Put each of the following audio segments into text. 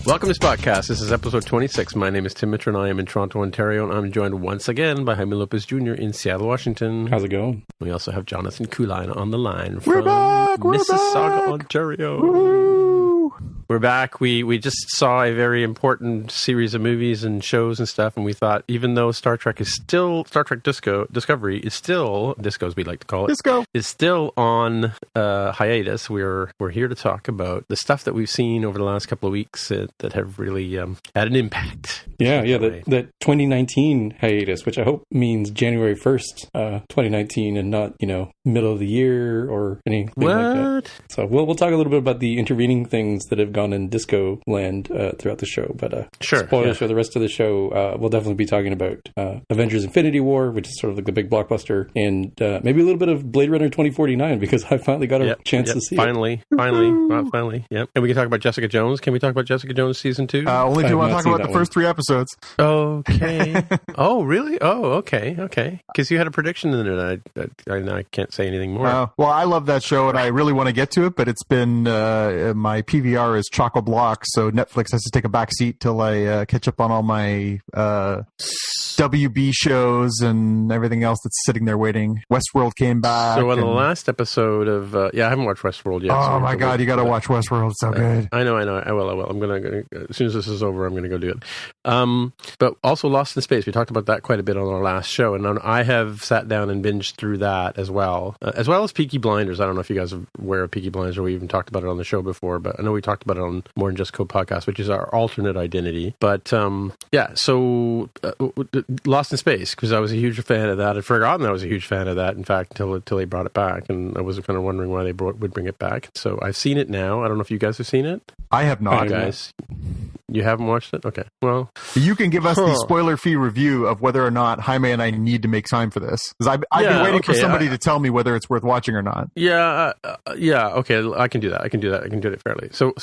Welcome to Spotcast. This is episode 26. My name is Tim Mitra, and I am in Toronto, Ontario, and I'm joined once again by Jaime Lopez Jr. in Seattle, Washington. How's it going? We also have Jonathan Kuline on the line from We're back! Mississauga, Ontario. Woo! We're back. We just saw a very important series of movies and shows and stuff, and we thought, even though Star Trek Discovery is still, Disco as we like to call it, Disco is still on hiatus, we're here to talk about the stuff that we've seen over the last couple of weeks that have really had an impact. Yeah, that 2019 hiatus, which I hope means January 1st, 2019, and not, middle of the year or anything like that. So we'll talk a little bit about the intervening things that have gone in disco land throughout the show. But sure, spoilers for the rest of the show. We'll definitely be talking about Avengers Infinity War, which is sort of like the big blockbuster, and maybe a little bit of Blade Runner 2049, because I finally got a chance to see it. Finally. Yep. And we can talk about Jessica Jones. Can we talk about Jessica Jones season 2? Only if you want to talk about the first 3 episodes. Okay. Oh, really? Oh, okay. Because you had a prediction in it. I can't say anything more. Well, I love that show, and I really want to get to it, but it's been my PVR is chock-a-block, so Netflix has to take a back seat till I catch up on all my WB shows and everything else that's sitting there waiting. Westworld came back. So on the last episode of I haven't watched Westworld yet. Oh my God, you got to watch Westworld. It's so good. I know. I will. I'm gonna as soon as this is over, I'm gonna go do it. But also Lost in Space. We talked about that quite a bit on our last show, and I have sat down and binged through that as well as Peaky Blinders. I don't know if you guys are aware of Peaky Blinders, or we even talked about it on the show before, but I know we talked about it on More Than Just Code podcast, which is our alternate identity. But so Lost in Space, because I was a huge fan of that. I'd forgotten I was a huge fan of that, in fact, until they brought it back, and I was kind of wondering why they would bring it back. So I've seen it now. I don't know if you guys have seen it. I have not. Guys, you haven't watched it? Okay. Well, you can give us the spoiler-free review of whether or not Jaime and I need to make time for this, because I've been waiting for somebody to tell me whether it's worth watching or not. Yeah. Okay. I can do that. I can do it fairly. So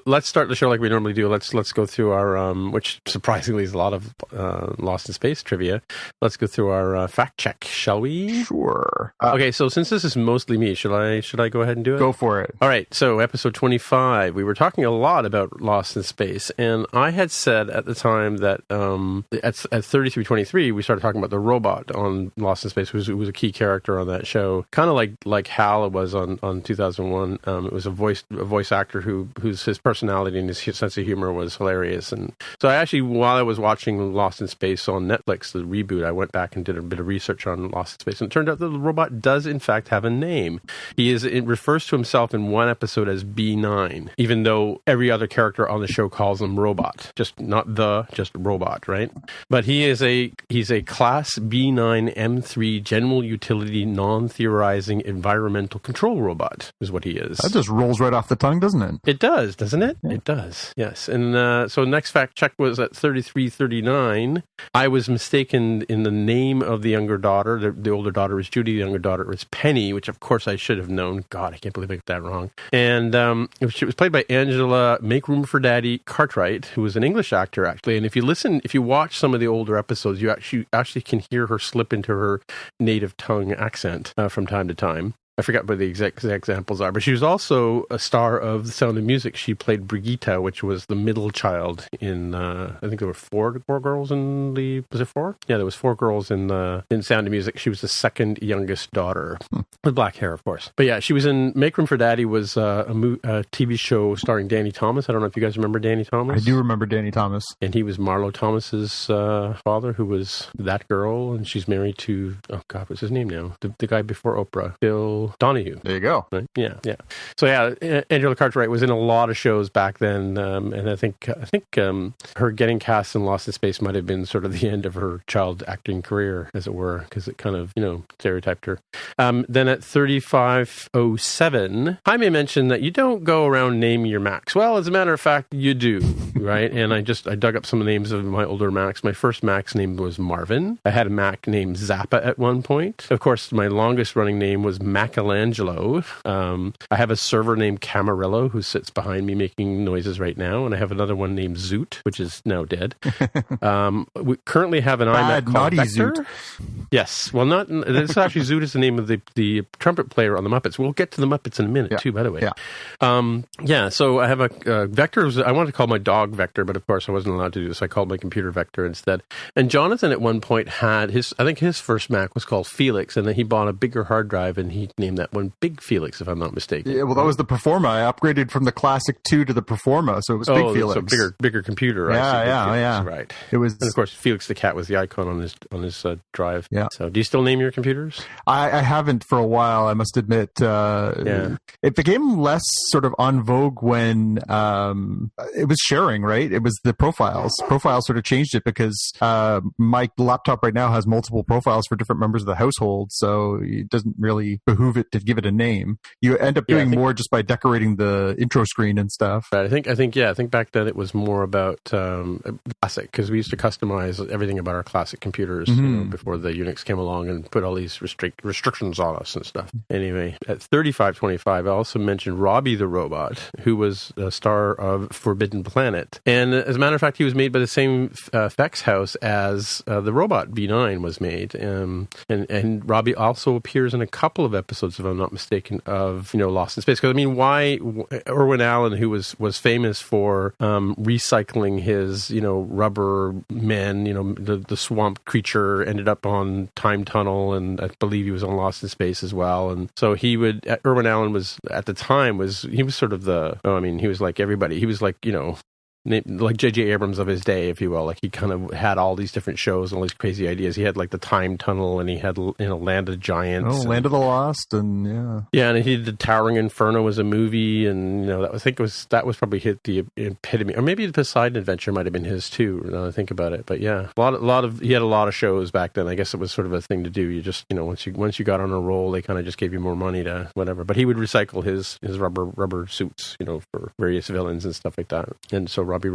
let's start the show like we normally do. Let's go through our which surprisingly is a lot of Lost in Space trivia. Let's go through our fact check, shall we? Sure. Okay. So since this is mostly me, should I go ahead and do it? Go for it. All right. So episode 25, we were talking a lot about Lost in Space, and I had said at the time that at 3323 we started talking about the robot on Lost in Space, who was a key character on that show, kind of like Hal was on 2001. It was a voice actor whose his personality and his sense of humor was hilarious. And so I actually, while I was watching Lost in Space on Netflix, the reboot, I went back and did a bit of research on Lost in Space, and it turned out that the robot does in fact have a name. It refers to himself in one episode as B9, even though every other character on the show calls him Robot, just Robot, right? But he's a class B9 M3 general utility non-theorizing environmental control robot is what he is. That just rolls right off the tongue, doesn't it? It does, doesn't it? Yeah. It does, yes. And so next fact check was at 3339. I was mistaken in the name of the younger daughter. The older daughter is Judy, the younger daughter is Penny, which of course I should have known. God, I can't believe I got that wrong. And it was played by Angela Make Room for Daddy Cartwright, who was an English actor, actually. And if you watch some of the older episodes, you actually can hear her slip into her native tongue accent from time to time. I forgot what the exact examples are, but she was also a star of The Sound of Music. She played Brigitte, which was the middle child in, I think there were four girls in was it 4? Yeah, there was 4 girls in Sound of Music. She was the second youngest daughter, with black hair, of course. But yeah, she was in Make Room for Daddy, was a TV show starring Danny Thomas. I don't know if you guys remember Danny Thomas. I do remember Danny Thomas. And he was Marlo Thomas's father, who was that girl, and she's married to, oh God, what's his name now? The guy before Oprah, Bill Donahue. There you go. Right? Yeah. So yeah, Angela Cartwright was in a lot of shows back then, and I think her getting cast in Lost in Space might have been sort of the end of her child acting career, as it were, because it kind of stereotyped her. Then at 3507, Jaime mentioned that you don't go around naming your Macs. Well, as a matter of fact, you do, right? And I dug up some of the names of my older Macs. My first Mac's name was Marvin. I had a Mac named Zappa at one point. Of course, my longest running name was Mac Michelangelo. I have a server named Camarillo who sits behind me making noises right now, and I have another one named Zoot, which is now dead. We currently have an iMac called Vector. Zoot. Yes, well, not this actually Zoot is the name of the trumpet player on the Muppets. We'll get to the Muppets in a minute too, by the way. Yeah. So I have a Vector. I wanted to call my dog Vector, but of course I wasn't allowed to do this. I called my computer Vector instead. And Jonathan at one point had his first Mac was called Felix, and then he bought a bigger hard drive and he named that one Big Felix, if I'm not mistaken. Yeah, well, that was the Performa. I upgraded from the Classic 2 to the Performa, so it was Big Felix. So bigger computer. Yeah. Right. It was, and of course, Felix the cat was the icon on his drive. Yeah. So, do you still name your computers? I haven't for a while, I must admit. It became less sort of en vogue when it was sharing, right? It was the profiles. Profiles sort of changed it because my laptop right now has multiple profiles for different members of the household, so it doesn't really behoove it to give it a name. You end up doing more just by decorating the intro screen and stuff. Right. I think back then it was more about classic, because we used to customize everything about our classic computers before the Unix came along and put all these restrictions on us and stuff. Anyway, at 3525, I also mentioned Robbie the Robot, who was a star of Forbidden Planet. And as a matter of fact, he was made by the same effects house as the Robot V9 was made. And Robbie also appears in a couple of episodes, if I'm not mistaken, of Lost in Space. Because I mean, why Irwin Allen, who was famous for recycling his rubber men, the swamp creature, ended up on Time Tunnel, and I believe he was on Lost in Space as well. And so Irwin Allen was at the time he was sort of he was like everybody. He was like like J.J. Abrams of his day, if you will. Like, he kind of had all these different shows and all these crazy ideas. He had like the Time Tunnel, and he had Land of Giants, Land of the Lost, and and he did Towering Inferno as a movie, and that was probably hit the epitome, or maybe the Poseidon Adventure might have been his too. Now I think about it, but yeah, he had a lot of shows back then. I guess it was sort of a thing to do. You just once you got on a roll, they kind of just gave you more money to whatever. But he would recycle his rubber suits, for various villains and stuff like that, and so Robbie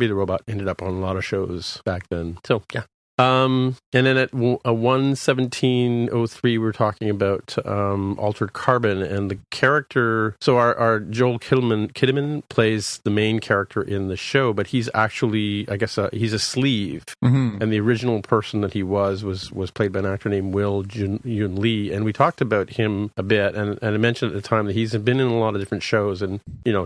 the Robot ended up on a lot of shows back then. So, yeah. And then at 1:17:03, we're talking about Altered Carbon, and the character. So our Joel Kinnaman plays the main character in the show, but he's actually, I guess, he's a sleeve. Mm-hmm. And the original person that he was played by an actor named Will Yun Lee, and we talked about him a bit, and I mentioned at the time that he's been in a lot of different shows, and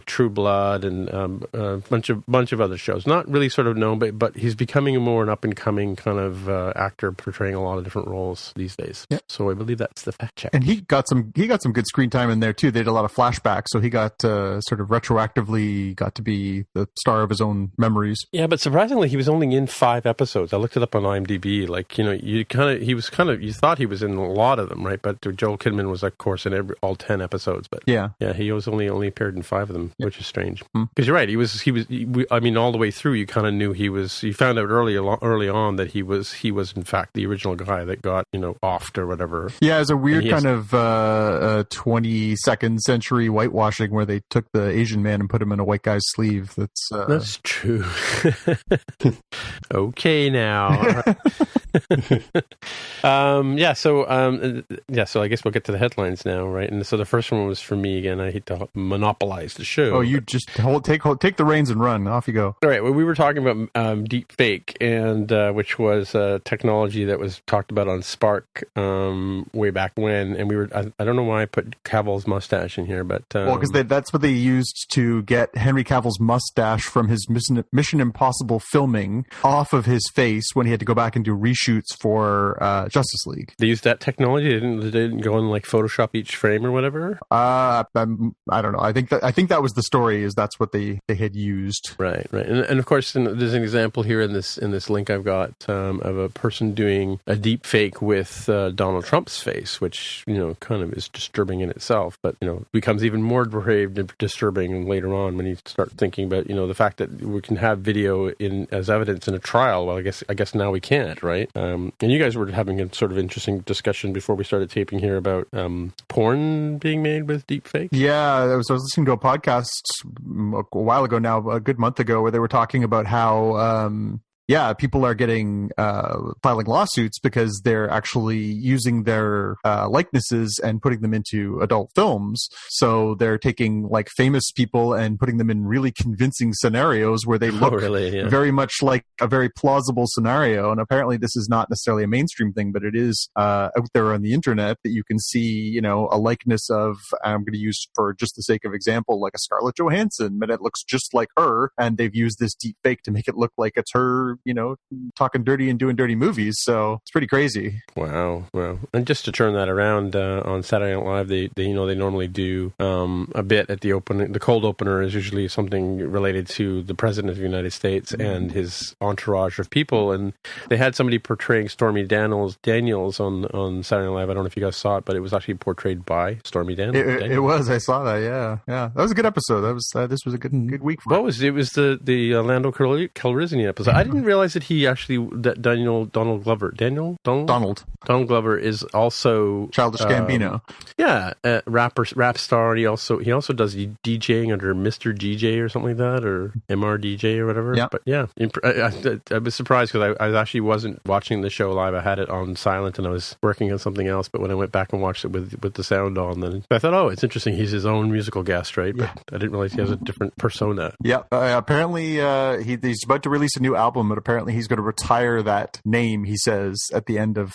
True Blood, and a bunch of other shows. Not really sort of known, but he's becoming more an up and coming kind of actor portraying a lot of different roles these days. Yep. So I believe that's the fact check. And he got some good screen time in there too. They did a lot of flashbacks, so he got sort of retroactively got to be the star of his own memories. Yeah, but surprisingly, he was only in 5 episodes. I looked it up on IMDb. Like, you thought he was in a lot of them, right? But Joel Kinnaman was, of course, in all 10 episodes. But yeah, he was only appeared in 5 of them, which is strange. Because you're right, he was. I mean, all the way through, you kind of knew he was. You found out early on that he was in fact the original guy that got offed or whatever. Yeah, it's a weird kind of 22nd century whitewashing where they took the Asian man and put him in a white guy's sleeve. That's true. Okay, now. So I guess we'll get to the headlines now, right? And so the first one was for me again. I hate to monopolize the show. Oh, you just take the reins and run. Off you go. All right. Well, we were talking about deepfake, and which was technology that was talked about on Spark way back when, and we were. I don't know why I put Cavill's mustache in here, but because that's what they used to get Henry Cavill's mustache from his Mission Impossible filming off of his face when he had to go back and do reshoots for Justice League. They used that technology. They didn't go and like Photoshop each frame or whatever. I don't know. I think that was the story. Is that's what they had used. Right. And of course, there's an example here in this link I've got of a person doing a deep fake with Donald Trump's face, which kind of is disturbing in itself, but becomes even more depraved and disturbing later on when you start thinking about the fact that we can have video as evidence in a trial. Well, I guess now we can't, right? And you guys were having a sort of interesting discussion before we started taping here about porn being made with deep fake. Yeah, I was listening to a podcast a while ago now, a good month ago, where they were talking about how people are getting filing lawsuits because they're actually using their likenesses and putting them into adult films. So they're taking like famous people and putting them in really convincing scenarios where they look very much like a very plausible scenario. And apparently this is not necessarily a mainstream thing, but it is out there on the internet that you can see, a likeness of, I'm going to use for just the sake of example, like a Scarlett Johansson, but it looks just like her. And they've used this deep fake to make it look like it's her, talking dirty and doing dirty movies. So it's pretty crazy. Wow. And just to turn that around, on Saturday Night Live, they normally do a bit at the opening. The cold opener is usually something related to the President of the United States and his entourage of people. And they had somebody portraying Stormy Daniels on Saturday Night Live. I don't know if you guys saw it, but it was actually portrayed by Stormy Daniels. It was. I saw that. Yeah. That was a good episode. This was a good week for it. It was the Lando Calrissian episode. I didn't realize that Donald Glover is also Childish Gambino. Rap star. And he also does DJing under Mr. DJ or something like that, or MRDJ or whatever. Yeah. But yeah, I was surprised because I actually wasn't watching the show live. I had it on silent and I was working on something else. But when I went back and watched it with the sound on, then I thought, it's interesting. He's his own musical guest, right? But I didn't realize he has a different persona. Yeah. Apparently, he's about to release a new album, but apparently he's going to retire that name. He says at the end of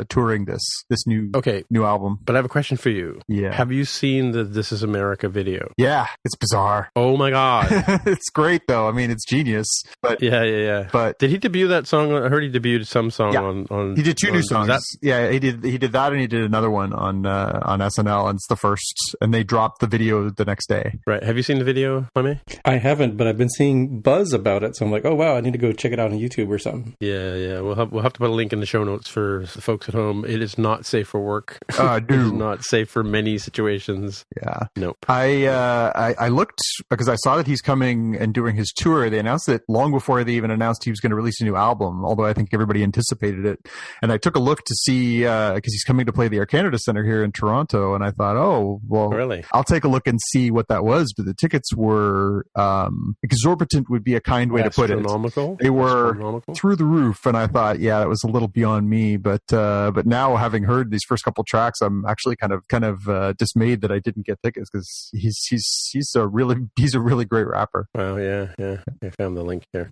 touring this new album. But I have a question for you. Yeah. Have you seen the This Is America video? Yeah, it's bizarre. Oh my God. It's great though. I mean, it's genius. But yeah. But did he debut that song? I heard he debuted some song on. He did two new songs. He did that, and he did another one on SNL, and it's the first. And they dropped the video the next day. Right. Have you seen the video, Jaime? I haven't, but I've been seeing buzz about it, so I'm like, oh wow, I need to go check it out on YouTube or something. Yeah. We'll have to put a link in the show notes for the folks at home. It is not safe for work. It is not safe for many situations. Yeah. Nope. I looked because I saw that he's coming and doing his tour. They announced it long before they even announced he was going to release a new album, although I think everybody anticipated it. And I took a look to see, because he's coming to play the Air Canada Centre here in Toronto, and I thought, really? I'll take a look and see what that was. But the tickets were exorbitant would be a kind way to put it. They were through the roof, and I thought, that was a little beyond me. But now, having heard these first couple tracks, I'm actually kind of dismayed that I didn't get tickets, because he's a really great rapper. Wow, yeah. I found the link here.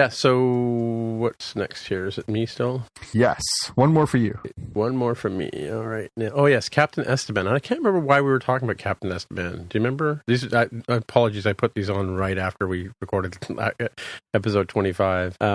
So what's next here? Is it me still? Yes. One more for you. One more for me. All right. Now, yes, Captain Estiban. I can't remember why we were talking about Captain Estiban. Do you remember? Apologies, I put these on right after we recorded episode 25. We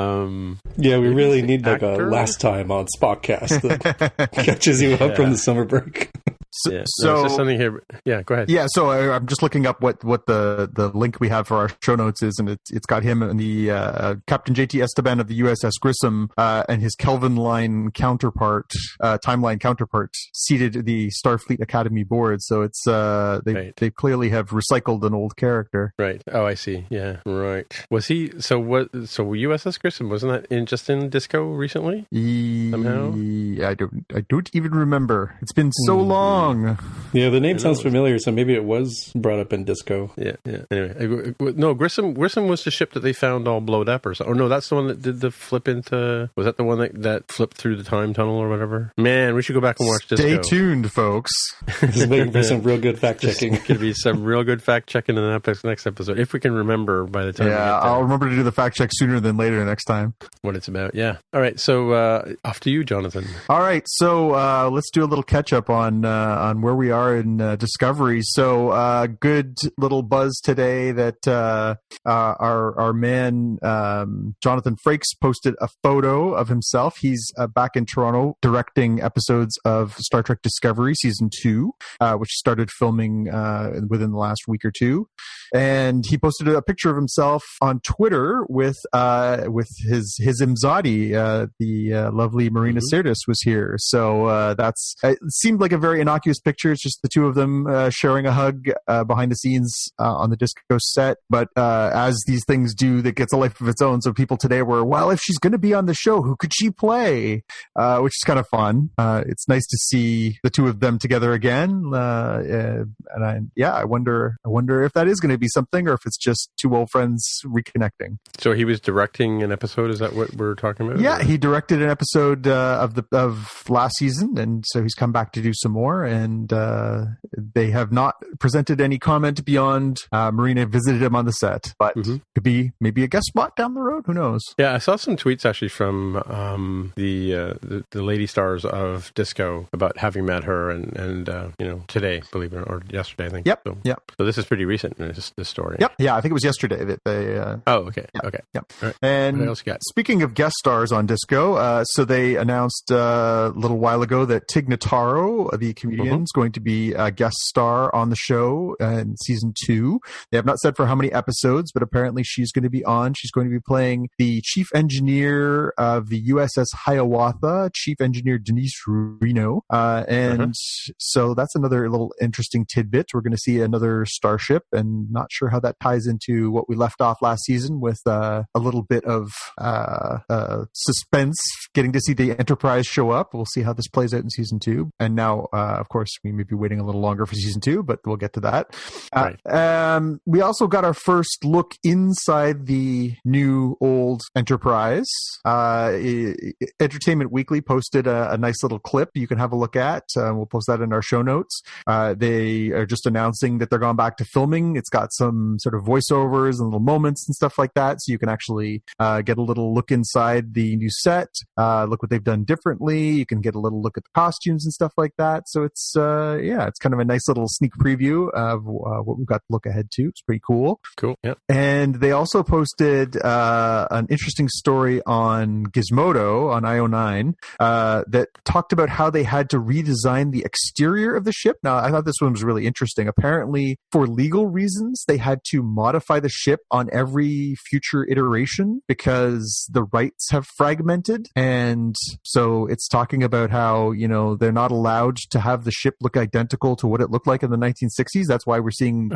really need like a last time on Spockcast that catches you up from the summer break. So there's something here. Yeah, go ahead. Yeah, so I'm just looking up what the link we have for our show notes is, and it's got him and the Captain J.T. Estiban of the USS Grissom and his Kelvin line timeline counterpart seated at the Starfleet Academy board. So it's they clearly have recycled an old character. Right. Oh, I see. Yeah. Right. Was he? So USS Grissom, wasn't that just in Disco recently? Somehow. I don't even remember. It's been so long. Yeah, the name sounds familiar, so maybe it was brought up in Disco. Yeah. Anyway, no, Grissom was the ship that they found all blowed up or something. Or no, that's the one that did the flip into... Was that the one that flipped through the time tunnel or whatever? Man, we should go back and watch Disco. Stay tuned, folks. Just waiting for some real good fact-checking. There's going to be some real good fact-checking in the next episode, if we can remember by the time we get there. I'll remember to do the fact-check sooner than later next time. What it's about, yeah. All right, so off to you, Jonathan. All right, so let's do a little catch-up on where we are in Discovery. So good little buzz today that our man Jonathan Frakes posted a photo of himself. He's back in Toronto directing episodes of Star Trek Discovery Season 2, which started filming within the last week or two. And he posted a picture of himself on Twitter with his Imzadi, the lovely Marina Sirtis was here. So it seemed like a very innocuous innocuous picture. It's just the two of them sharing a hug behind the scenes on the disco set. But as these things do, that gets a life of its own. So people today were, well, if she's going to be on the show, who could she play? Which is kind of fun. It's nice to see the two of them together again. I wonder if that is going to be something, or if it's just two old friends reconnecting. So he was directing an episode. Is that what we're talking about? Yeah, he directed an episode of last season, and so he's come back to do some more. And they have not presented any comment beyond Marina visited him on the set, but could be maybe a guest spot down the road. Who knows? Yeah, I saw some tweets actually from the lady stars of disco about having met her, and today, believe it or yesterday, I think. Yep. So this is pretty recent. This story. Yep. Yeah, I think it was yesterday that they. Okay. Yeah, Okay. Yep. All right. And what else you got? Speaking of guest stars on disco, so they announced a little while ago that Tig Notaro, the comedian, is going to be a guest star on the show in season 2. They have not said for how many episodes, but apparently she's going to be on. She's going to be playing the chief engineer of the USS Hiawatha, Chief Engineer Denise Reno. So that's another little interesting tidbit. We're going to see another starship, and not sure how that ties into what we left off last season with a little bit of suspense, getting to see the Enterprise show up. We'll see how this plays out in season 2. And now, of course, we may be waiting a little longer for season 2, but we'll get to that. Right. We also got our first look inside the new old Enterprise. Entertainment Weekly posted a nice little clip you can have a look at. We'll post that in our show notes. They are just announcing that they're going back to filming. It's got some sort of voiceovers and little moments and stuff like that, so you can actually get a little look inside the new set, look what they've done differently. You can get a little look at the costumes and stuff like that. So it's kind of a nice little sneak preview of what we've got to look ahead to. It's pretty cool. Cool. Yeah. And they also posted an interesting story on Gizmodo on IO9 that talked about how they had to redesign the exterior of the ship. Now, I thought this one was really interesting. Apparently, for legal reasons, they had to modify the ship on every future iteration because the rights have fragmented. And so it's talking about how, they're not allowed to have the ship look identical to what it looked like in the 1960s. That's why we're seeing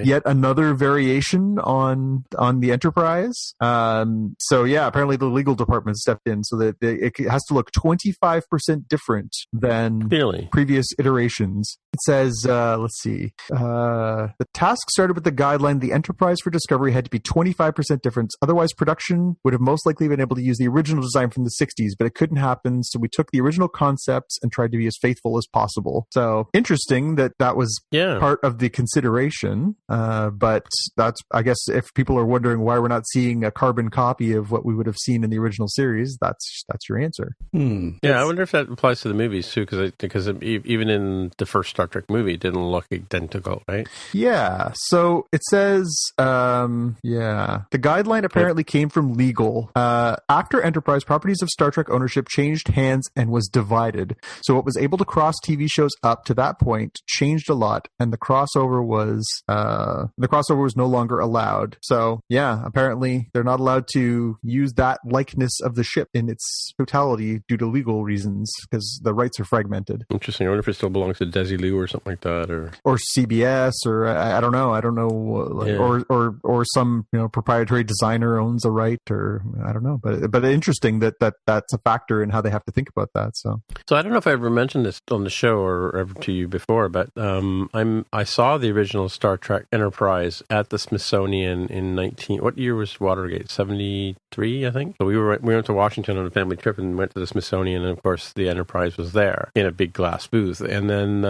yet another variation on the Enterprise. Apparently the legal department stepped in so that it has to look 25% different than previous iterations. It says, let's see, the task started with the guideline, the Enterprise for Discovery had to be 25% different. Otherwise, production would have most likely been able to use the original design from the 60s, but it couldn't happen. So we took the original concepts and tried to be as faithful as possible. So interesting that was part of the consideration. But that's, I guess, if people are wondering why we're not seeing a carbon copy of what we would have seen in the original series, that's your answer. Yeah, I wonder if that applies to the movies too, because even in the first Star Trek movie, it didn't look identical, right? Yeah. So it says, the guideline apparently came from legal. After Enterprise, properties of Star Trek ownership changed hands and was divided. So what was able to cross TV shows up to that point changed a lot, and the crossover was no longer allowed. So yeah, apparently they're not allowed to use that likeness of the ship in its totality due to legal reasons because the rights are fragmented. Interesting. I wonder if it still belongs to Desilu or something like that, or CBS, or I don't know. Or some proprietary designer owns a right, or I don't know. But interesting that's a factor in how they have to think about that. So I don't know if I ever mentioned this on the show or ever to you before, but I saw the original Star Trek Enterprise at the Smithsonian in what year was Watergate? 73, I think. So we went to Washington on a family trip and went to the Smithsonian, and of course the Enterprise was there in a big glass booth. And then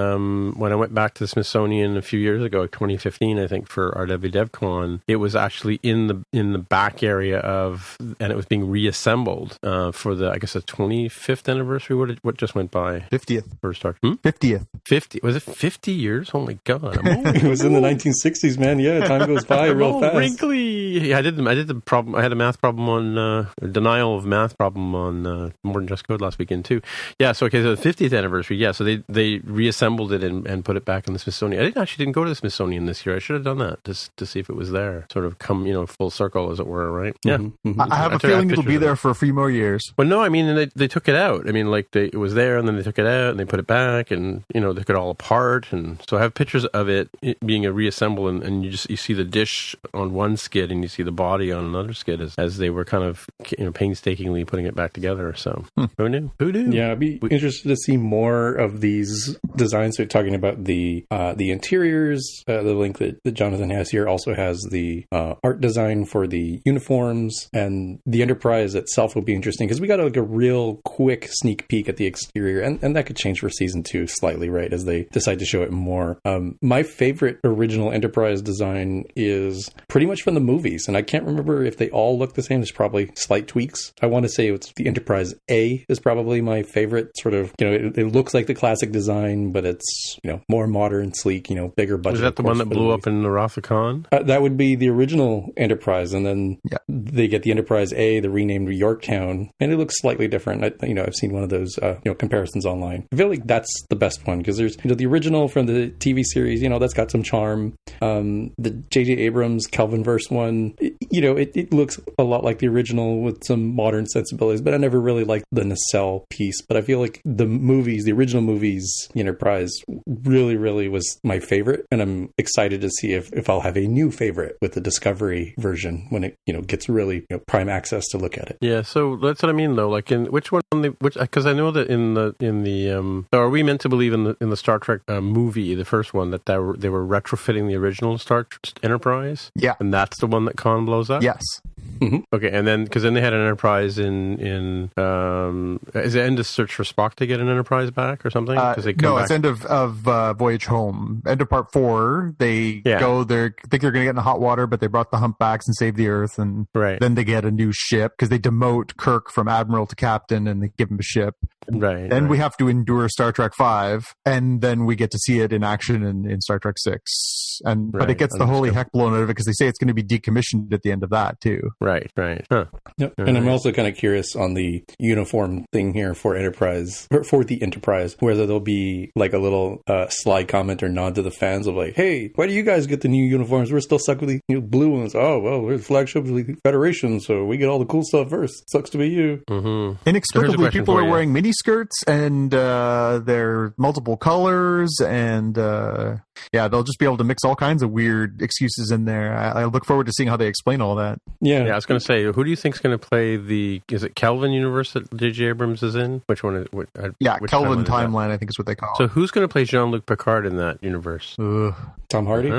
when I went back to the Smithsonian a few years ago, 2015, I think, for RW DevCon, it was actually in the back area and it was being reassembled for the 25th anniversary. What just went by? 50th. For Star Trek. 50th. 50. Was it 50 years? Oh my God. It was in the 1960s, man. Yeah, time goes by real fast. Wrinkly. Yeah, I did the problem. I had a math problem on denial of math problem on More Than Just Code last weekend too. Yeah. So the 50th anniversary. Yeah. So they reassembled it it and put it back in the Smithsonian. I didn't go to the Smithsonian this year. I should have done that just to see if it was there. Sort of come, full circle, as it were, right? Yeah. Mm-hmm. I have a feeling it'll be there for a few more years. Well, no, I mean, they took it out. I mean, like, it was there, and then they took it out, and they put it back, and, they took it all apart. And so I have pictures of it being reassembled, and you see the dish on one skid, and you see the body on another skid as they were kind of, painstakingly putting it back together. So who knew? Yeah, I'd be interested to see more of these designs. So talking about the interiors, the link that Jonathan has here also has the art design for the uniforms, and the Enterprise itself will be interesting because we got like a real quick sneak peek at the exterior, and that could change for season 2 slightly, right, as they decide to show it more. My favorite original Enterprise design is pretty much from the movies, and I can't remember if they all look the same. There's probably slight tweaks. I want to say it's the Enterprise A is probably my favorite. Sort of, it looks like the classic design, but it's more modern, sleek, bigger budget. Was that the one that blew up in the Wrath of Khan? That would be the original Enterprise, and then they get the Enterprise A, the renamed Yorktown, and it looks slightly different. I've seen one of those comparisons online. I feel like that's the best one because there's the original from the TV series, that's got some charm. The J.J. Abrams Kelvinverse one, it looks a lot like the original with some modern sensibilities, but I never really liked the nacelle piece. But I feel like the original movies, the Enterprise, really, really was my favorite, and I'm excited to see if I'll have a new favorite with the Discovery version when it gets really prime access to look at it. Yeah, so that's what I mean though. Like in which one? Because I know that in the are we meant to believe in the Star Trek movie, the first one, that they were retrofitting the original Star Trek Enterprise? Yeah, and that's the one that Khan blows up. Yes. Mm-hmm. Okay, and then because then they had an Enterprise in is it end of Search for Spock to get an Enterprise back or something? It's end of Voyage Home. End of Part 4. They go there, think they're going to get in the hot water, but they brought the humpbacks and saved the Earth, and then they get a new ship because they demote Kirk from Admiral to Captain, and they give him a ship. Right. Then we have to endure Star Trek 5, and then we get to see it in action in Star Trek 6. But it gets the holy heck blown out of it because they say it's going to be decommissioned at the end of that too. Right. Huh. Yep. And I'm also kind of curious on the uniform thing here for Enterprise, for the Enterprise, whether there'll be like a little sly comment or nod to the fans of like, hey, why do you guys get the new uniforms? We're still stuck with the blue ones. Oh, well, we're the flagship of the Federation, so we get all the cool stuff first. Sucks to be you. Mm-hmm. Inexplicably, people are wearing mini skirts, and they're multiple colors, and they'll just be able to mix all kinds of weird excuses in there. I look forward to seeing how they explain all that. Yeah, I was going to say, who do you think is going to play is it Kelvin universe that J.J. Abrams is in? Which one? Kelvin timeline, I think is what they call it. So who's going to play Jean-Luc Picard in that universe? Tom Hardy?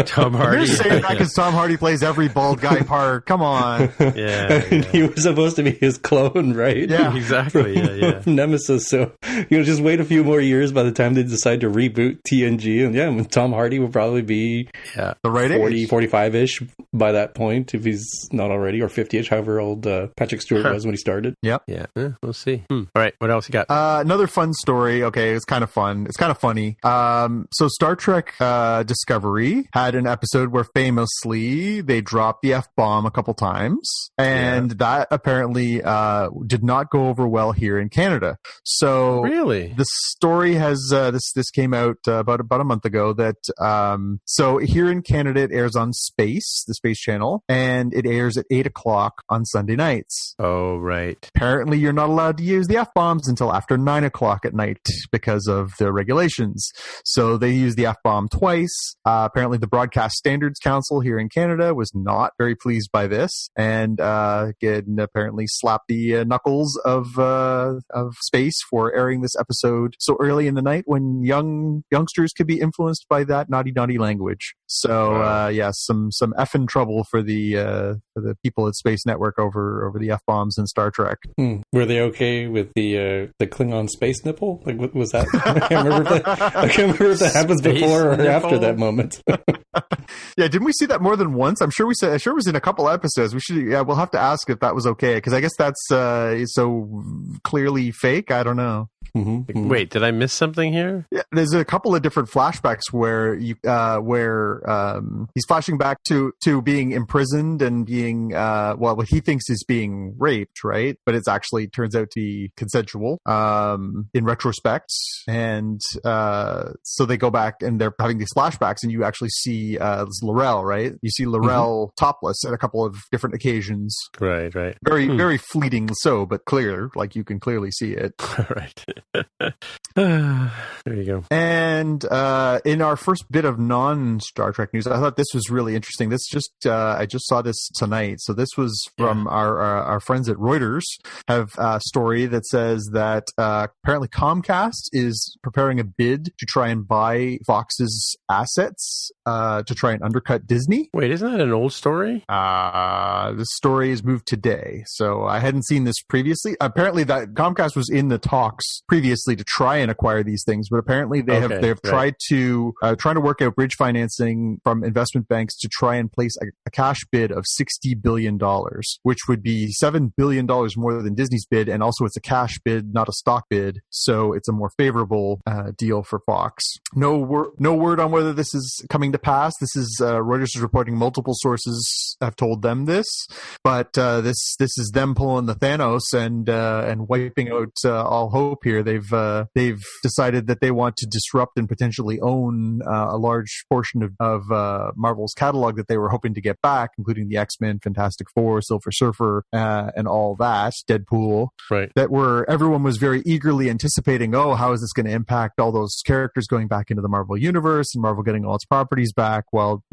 Tom Hardy. You're saying that because Tom Hardy plays every bald guy part. Come on. Yeah. He was supposed to be his clone, right? Yeah, exactly. Yeah. Nemesis. So just wait a few more years by the time they decide to reboot TNG, and Tom Hardy will probably be the right 40, 45-ish by that point, if he's not already, or 50-ish, however old Patrick Stewart was when he started. Yep. Yeah. We'll see. All right. What else you got? Another fun story. Okay, it's kind of fun. It's kind of funny. So Star Trek Discovery had an episode where famously they dropped the F-bomb a couple times, and that apparently did not go over well here in Canada. So really, the story has this came out about a month ago that so here in Canada it airs on the Space Channel, and it airs at 8:00 on Sunday nights. Oh, right. Apparently, you're not allowed to use the F-bombs until after 9:00 at night because of the regulations. So they used the F-bomb twice. Apparently, the Broadcast Standards Council here in Canada was not very pleased by this, and apparently slapped the knuckles of Space for airing this episode so early in the night when youngsters could be influenced by that naughty language. So some effing trouble for the people at Space Network over the F-bombs in Star Trek. Were they okay with the Klingon space nipple? Like, what was that? I can't remember if that happens before or after that moment. Yeah, didn't we see that more than once? I'm sure it was in a couple episodes. We'll have to ask if that was okay, because I guess that's so clearly fake. I don't know. Wait, did I miss something here? Yeah, there's a couple of different flashbacks where he's flashing back to being imprisoned and being what he thinks is being raped, right? But it's actually turns out to be consensual in retrospect. And so they go back and they're having these flashbacks, and you actually see Laurel, right? You see Laurel topless at a couple of different occasions. Right. Very fleeting, so, but clear, like you can clearly see it. Right. There you go. And in our first bit of non-Star Trek news, I thought this was really interesting. This just I just saw this tonight. So this was from our friends at Reuters. Have a story that says that apparently Comcast is preparing a bid to try and buy Fox's assets to try and undercut Disney. Wait, isn't that an old story? This story is moved today, so I hadn't seen this previously. Apparently, that Comcast was in the talks previously to try and acquire these things, but apparently they have tried to work out bridge financing from investment banks to try and place a cash bid of $60 billion, which would be $7 billion more than Disney's bid, and also it's a cash bid, not a stock bid, so it's a more favorable deal for Fox. No word on whether this is coming to pass. This is Reuters is reporting multiple sources have told them this, but this is them pulling the Thanos and wiping out all hope here. They've decided that they want to disrupt and potentially own a large portion of Marvel's catalog that they were hoping to get back, including the X-Men, Fantastic Four, Silver Surfer, and all that, Deadpool. Right. That everyone was very eagerly anticipating, how is this going to impact all those characters going back into the Marvel universe and Marvel getting all its properties back? Well,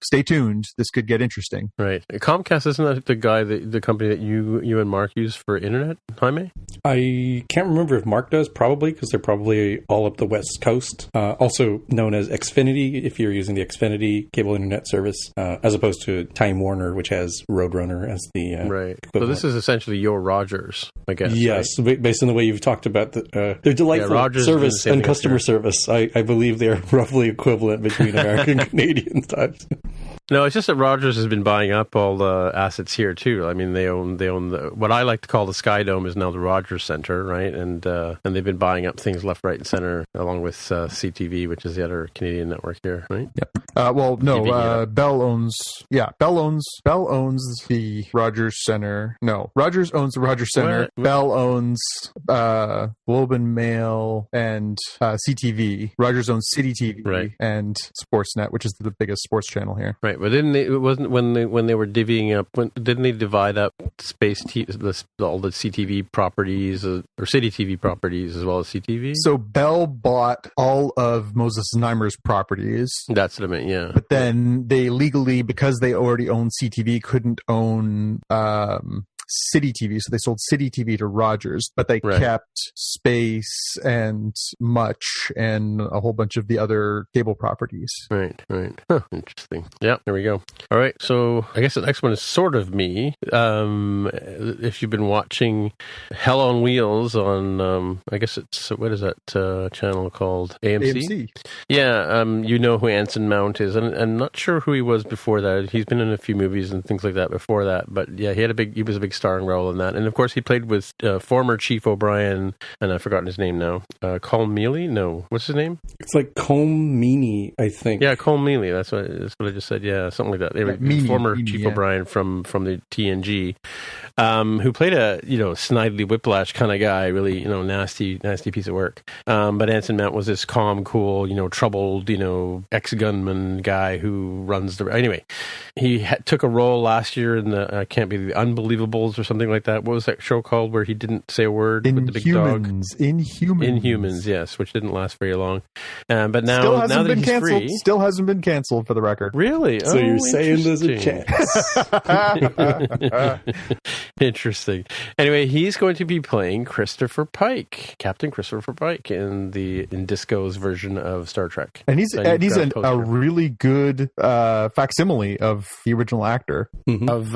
stay tuned. This could get interesting. Right. Comcast, isn't that the company that you and Mark use for internet, Jaime? I can't remember if Mark does, probably, because they're probably all up the West Coast. Also known as Xfinity, if you're using the Xfinity cable internet service, as opposed to Time Warner, which has Roadrunner as the right. equivalent. So this is essentially your Rogers, I guess. Yes, right? Based on the way you've talked about their delightful service and customer service. I believe they are roughly equivalent between American and Canadian types. No, it's just that Rogers has been buying up all the assets here too. I mean, they own what I like to call the Sky Dome is now the Rogers Center, right? And they've been buying up things left, right, and center, along with CTV, which is the other Canadian network here, right? Yep. Bell owns the Rogers Center. No, Rogers owns the Rogers Center. What? Bell owns Globe and Mail and CTV. Rogers owns City TV, right, and Sportsnet, which is the biggest sports channel here. Right. But didn't they, it wasn't when they were divvying up? Didn't they divide up all the CTV properties or City TV properties as well as CTV? So Bell bought all of Moses Znaimer's properties. That's what I meant. Yeah. But then they legally, because they already own CTV, couldn't own City TV, so they sold City TV to Rogers, but they kept Space and Much and a whole bunch of the other cable properties. Right. Huh, interesting. Yeah, there we go. All right, so I guess the next one is sort of me. If you've been watching Hell on Wheels on, I guess it's, what is that channel called? AMC? Yeah, you know who Anson Mount is, and I'm not sure who he was before that. He's been in a few movies and things like that before that, but yeah, he was a big starring role in that. And of course, he played with former Chief O'Brien, and I've forgotten his name now. Colm Meaney? No. What's his name? It's like Colm Meaney, I think. Yeah, Colm Meaney. That's what I just said. Yeah, something like that. Former Chief O'Brien from the TNG, who played a Snidely Whiplash kind of guy, really nasty piece of work. But Anson Mount was this calm, cool, troubled, ex-gunman guy who runs the. Anyway, he took a role last year in the can't be the Unbelievables or something like that. What was that show called where he didn't say a word with the big dog? Inhumans, yes, which didn't last very long. But now that he's free, still hasn't been canceled for the record. Really? So you're saying there's a chance? Interesting. Anyway, he's going to be playing Christopher Pike, Captain Christopher Pike, in Disco's version of Star Trek. And he's a really good facsimile of the original actor. Mm-hmm. Of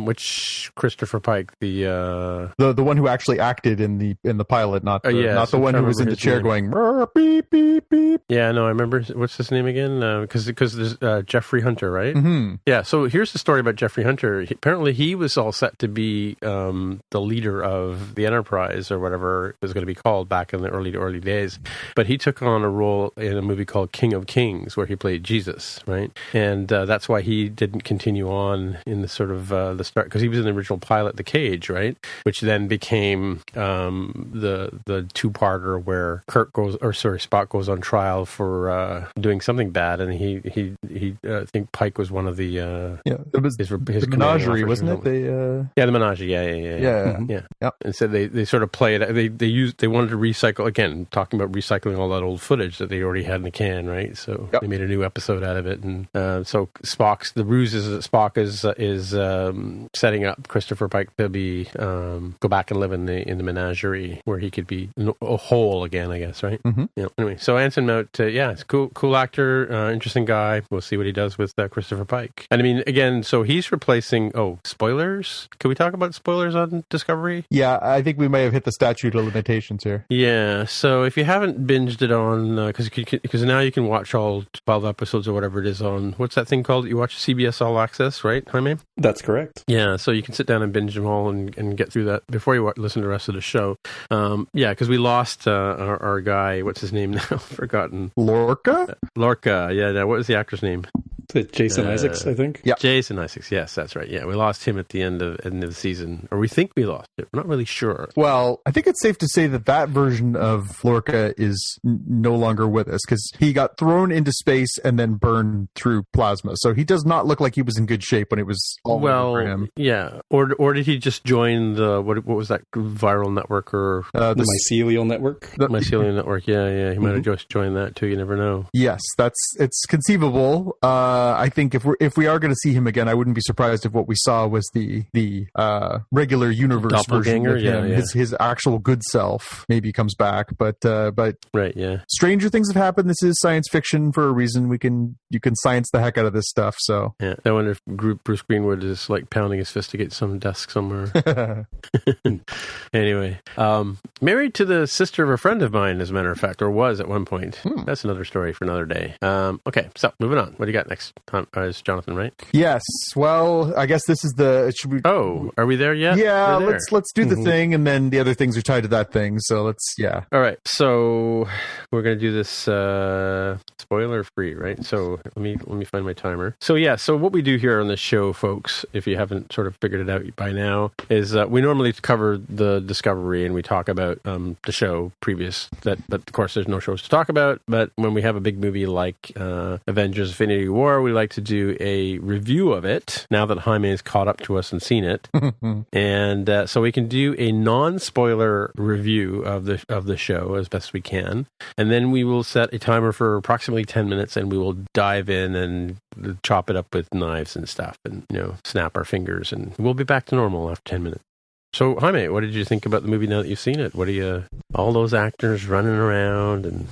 which Christopher Pike, the one who actually acted in the pilot, not the one who was in the chair going beep beep beep. Yeah, no, I remember. What's his name again? Because there's Jeffrey Hunter, right? Mm-hmm. Yeah. So here's the story about Jeffrey Hunter. Apparently, he was all set to be be the leader of the Enterprise or whatever it was going to be called back in the early days. But he took on a role in a movie called King of Kings where he played Jesus, right? And that's why he didn't continue on in the sort of the start, because he was in the original pilot, The Cage, right? Which then became the two-parter where Spock goes on trial for doing something bad, and he I think Pike was one of the it was his menagerie, wasn't it? The menagerie, yeah. And so they sort of play it. They wanted to recycle, again, talking about recycling all that old footage that they already had in the can, right? So they made a new episode out of it, and so the ruse is that Spock is setting up Christopher Pike to be go back and live in the menagerie where he could be whole again, I guess, right? Mm-hmm. Yeah. Anyway, so Anson Mount, it's cool actor, interesting guy. We'll see what he does with Christopher Pike. And I mean, again, so he's replacing. Oh, spoilers! Can we talk about spoilers on Discovery? Yeah, I think we may have hit the statute of limitations here. Yeah. So if you haven't binged it on, because now you can watch all 12 episodes or whatever it is on, what's that thing called? You watch CBS All Access, right, Jaime? That's correct. Yeah. So you can sit down and binge them all and get through that before you listen to the rest of the show. Because we lost our guy. What's his name now? Forgotten. Lorca. Yeah. What was the actor's name? Jason Isaacs, I think. Yeah, Jason Isaacs. Yes, that's right. Yeah, we lost him at the end of the season, or we think we lost it. We're not really sure. Well, I think it's safe to say that version of Lorca is no longer with us because he got thrown into space and then burned through plasma. So he does not look like he was in good shape when it was all over for him. Yeah, or did he just join the what was that viral network or the mycelial network? The mycelial network. Yeah. He might have just joined that too. You never know. Yes, it's conceivable. I think if we are going to see him again, I wouldn't be surprised if what we saw was the regular universe version of him. Yeah. His actual good self maybe comes back, but right, yeah. Stranger things have happened. This is science fiction for a reason. You can science the heck out of this stuff. So yeah, I wonder if Bruce Greenwood is like pounding his fist against some desk somewhere. Anyway, married to the sister of a friend of mine, as a matter of fact, or was at one point. That's another story for another day. Okay, so moving on. What do you got next? It's Jonathan, right? Yes. Well, I guess this is are we there yet? Yeah, let's do the thing, and then the other things are tied to that thing. So all right. So we're gonna do this spoiler free, right? So let me find my timer. So what we do here on this show, folks, if you haven't sort of figured it out by now, is we normally cover the Discovery and we talk about the show previous. But of course, there's no shows to talk about. But when we have a big movie like Avengers: Infinity War, we like to do a review of it now that Jaime has caught up to us and seen it. And so we can do a non-spoiler review of the show as best we can. And then we will set a timer for approximately 10 minutes and we will dive in and chop it up with knives and stuff and, snap our fingers, and we'll be back to normal after 10 minutes. So, Jaime, what did you think about the movie now that you've seen it? What do you... All those actors running around and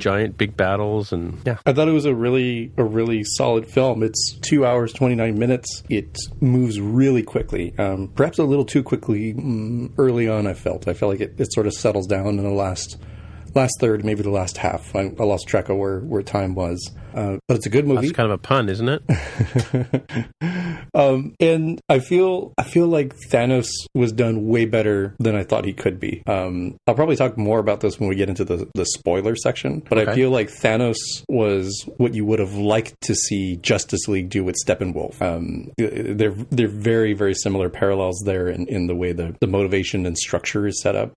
giant big battles and... Yeah. I thought it was a really solid film. It's 2 hours, 29 minutes. It moves really quickly. Perhaps a little too quickly early on, I felt like it sort of settles down in the last third, maybe the last half. I lost track of where time was. But it's a good movie. That's kind of a pun, isn't it? And I feel like Thanos was done way better than I thought he could be. I'll probably talk more about this when we get into the spoiler section, but I feel like Thanos was what you would have liked to see Justice League do with Steppenwolf. They're very, very similar parallels there in the way the motivation and structure is set up.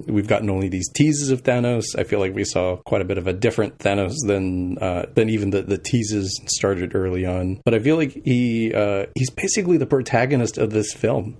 We've gotten only these teases of Thanos. I feel like we saw quite a bit of a different Thanos than even the teases started early on. But I feel like he's basically the protagonist of this film.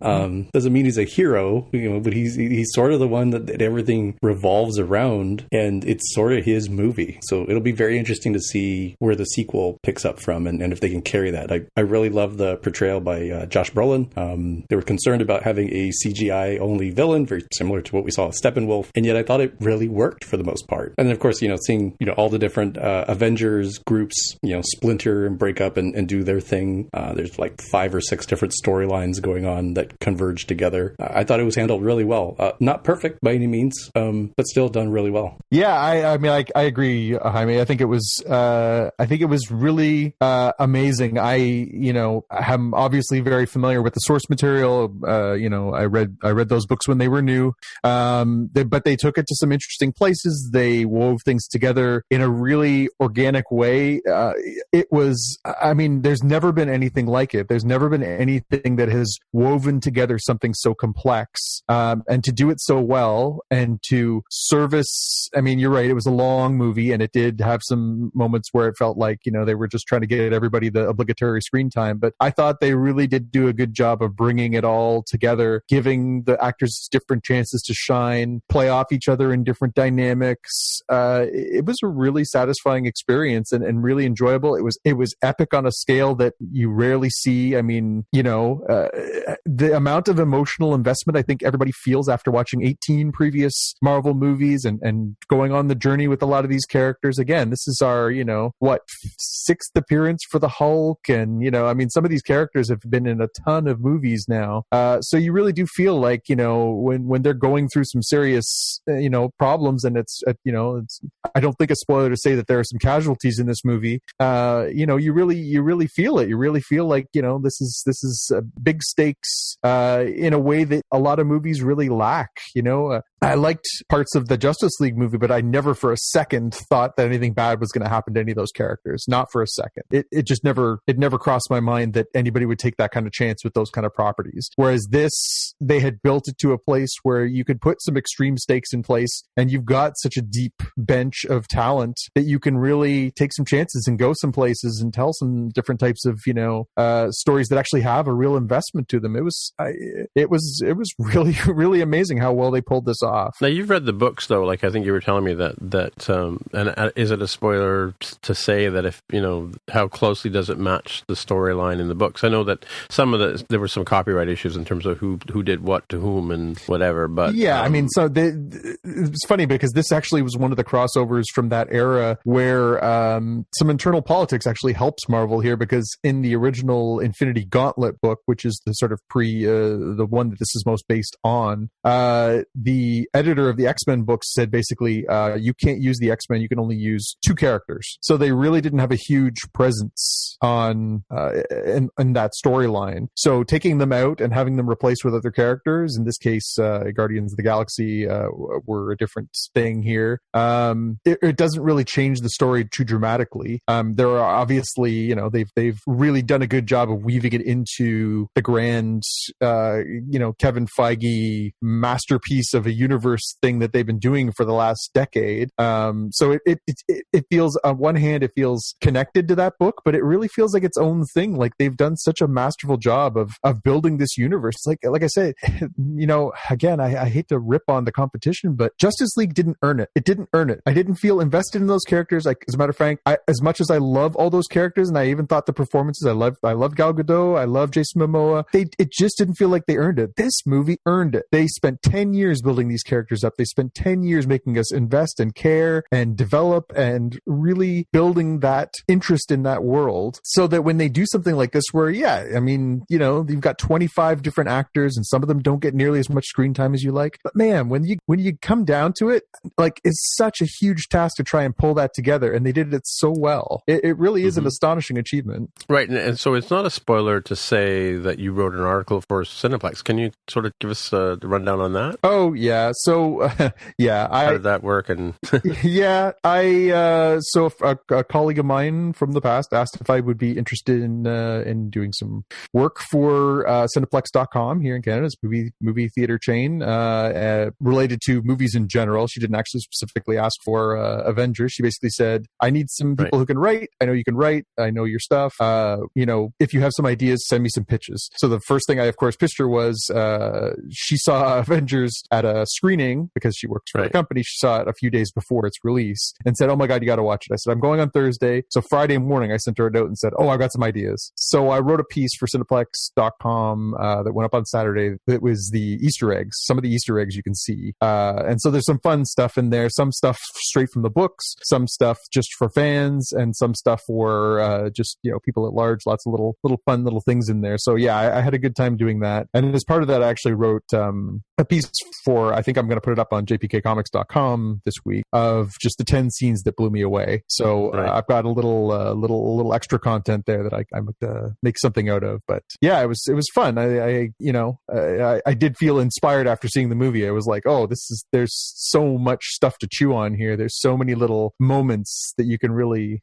Doesn't mean he's a hero, but he's sort of the one that everything revolves around, and it's sort of his movie. So it'll be very interesting to see where the sequel picks up from and if they can carry that. I really love the portrayal by Josh Brolin. They were concerned about having a CGI only villain, very similar to what we saw with Steppenwolf, and yet I thought it really worked for the most part. And then, of course, seeing all the different Avengers, groups, splinter and break up and do their thing. There's like 5 or 6 different storylines going on that converge together. I thought it was handled really well. Not perfect by any means, but still done really well. Yeah, I agree, Jaime. I think it was really amazing. I'm obviously very familiar with the source material. I read those books when they were new. But they took it to some interesting places. They wove things together in a really organic way. There's never been anything like it. There's never been anything that has woven together something so complex, and to do it so well and to service. You're right. It was a long movie and it did have some moments where it felt like, they were just trying to get everybody the obligatory screen time. But I thought they really did do a good job of bringing it all together, giving the actors different chances to shine, play off each other in different dynamics. It was a really satisfying experience and really enjoyable. It was epic on a scale that you rarely see. The amount of emotional investment I think everybody feels after watching 18 previous Marvel movies and going on the journey with a lot of these characters. Again, this is our, 6th appearance for the Hulk. And, some of these characters have been in a ton of movies now. So you really do feel like, when they're going through some serious, problems, and it's I don't think a spoiler to say that there are some casualties in this movie. You really feel it. You really feel like, this is big stakes, in a way that a lot of movies really lack. I liked parts of the Justice League movie, but I never for a second thought that anything bad was going to happen to any of those characters. Not for a second. It just never crossed my mind that anybody would take that kind of chance with those kind of properties. Whereas this, they had built it to a place where you could put some extreme stakes in place, and you've got such a deep bench of talent that you can really take some chances and go some places and tell some different types of, stories that actually have a real investment to them. It was really, really amazing how well they pulled this off. Now, you've read the books, though. Like, I think you were telling me and is it a spoiler to say that if, how closely does it match the storyline in the books? I know that there were some copyright issues in terms of who did what to whom and whatever, but... Yeah, it's funny because this actually was one of the crossovers from that era where some internal politics actually helps Marvel here, because in the original Infinity Gauntlet book, which is the sort of the one that this is most based on, the editor of the X-Men books said basically, you can't use the X-Men, you can only use 2 characters. So they really didn't have a huge presence on in that storyline. So taking them out and having them replaced with other characters, in this case, Guardians of the Galaxy were a different thing here. It doesn't really change the story too dramatically. There are obviously, they've really done a good job of weaving it into the grand, Kevin Feige masterpiece of a universe thing that they've been doing for the last decade. So it feels, on one hand, it feels connected to that book, but it really feels like its own thing. Like, they've done such a masterful job of building this universe. Like I said, again, I hate to rip on the competition, but Justice League didn't earn it. It didn't earn it. I didn't feel invested in those characters. Like, as a matter of fact, as much as I love all those characters, and I even thought the performances, I love Gal Gadot, I love Jason Momoa, it just didn't feel like they earned it. This movie earned it. They spent 10 years building these characters up. They spent 10 years making us invest and care and develop and really building that interest in that world, so that when they do something like this where, you've got 25 different actors and some of them don't get nearly as much screen time as you like. But man, when you come down to it, like, it's such a huge task to try and pull that together, and they did it so well. It really is an astonishing achievement. Right, and so it's not a spoiler to say that you wrote an article for Cineplex. Can you sort of give us a rundown on that? Oh, yeah. So, how did that work? And so a colleague of mine from the past asked if I would be interested in doing some work for Cineplex.com here in Canada. It's a movie theater chain related to movies in general. She didn't actually specifically ask for Avengers. She basically said, I need some people who can write. I know you can write. I know your stuff. If you have some ideas, send me some pitches. So the first thing I, of course, pitched her was she saw Avengers at a screening because she works for the company. She saw it a few days before its release and said, oh my God, you got to watch it. I said, I'm going on Thursday. So Friday morning, I sent her a note and and said, oh, I've got some ideas. So I wrote a piece for Cineplex.com that went up on Saturday. It was the Easter eggs, some of the Easter eggs you can see. And so there's some fun stuff in there, some stuff straight from the books, some stuff just for fans, and some stuff for just, people at large, lots of little fun little things in there. So yeah, I had a good time doing that. And as part of that, I actually wrote a piece for, I think I'm going to put it up on jpkcomics.com this week, of just the 10 scenes that blew me away. So I've got a little extra content there that I would make something out of. But yeah, it was fun. I did feel inspired after seeing the movie. I was like, oh, there's so much stuff to chew on here. There's so many little moments that you can really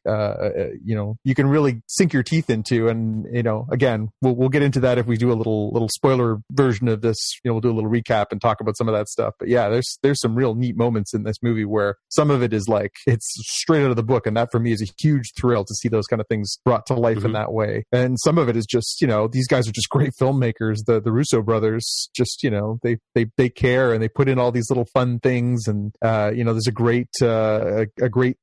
sink your teeth into. And again, we'll get into that if we do a little spoiler version of this. We'll do a little recap and talk about some of that stuff. But yeah, there's some real neat moments in this movie where some of it is like it's straight out of the book, and that for me is a huge thrill to see those kind of things brought to life in that way. And some of it is just these guys are just great filmmakers. The Russo brothers just they care, and they put in all these little fun things. And there's a great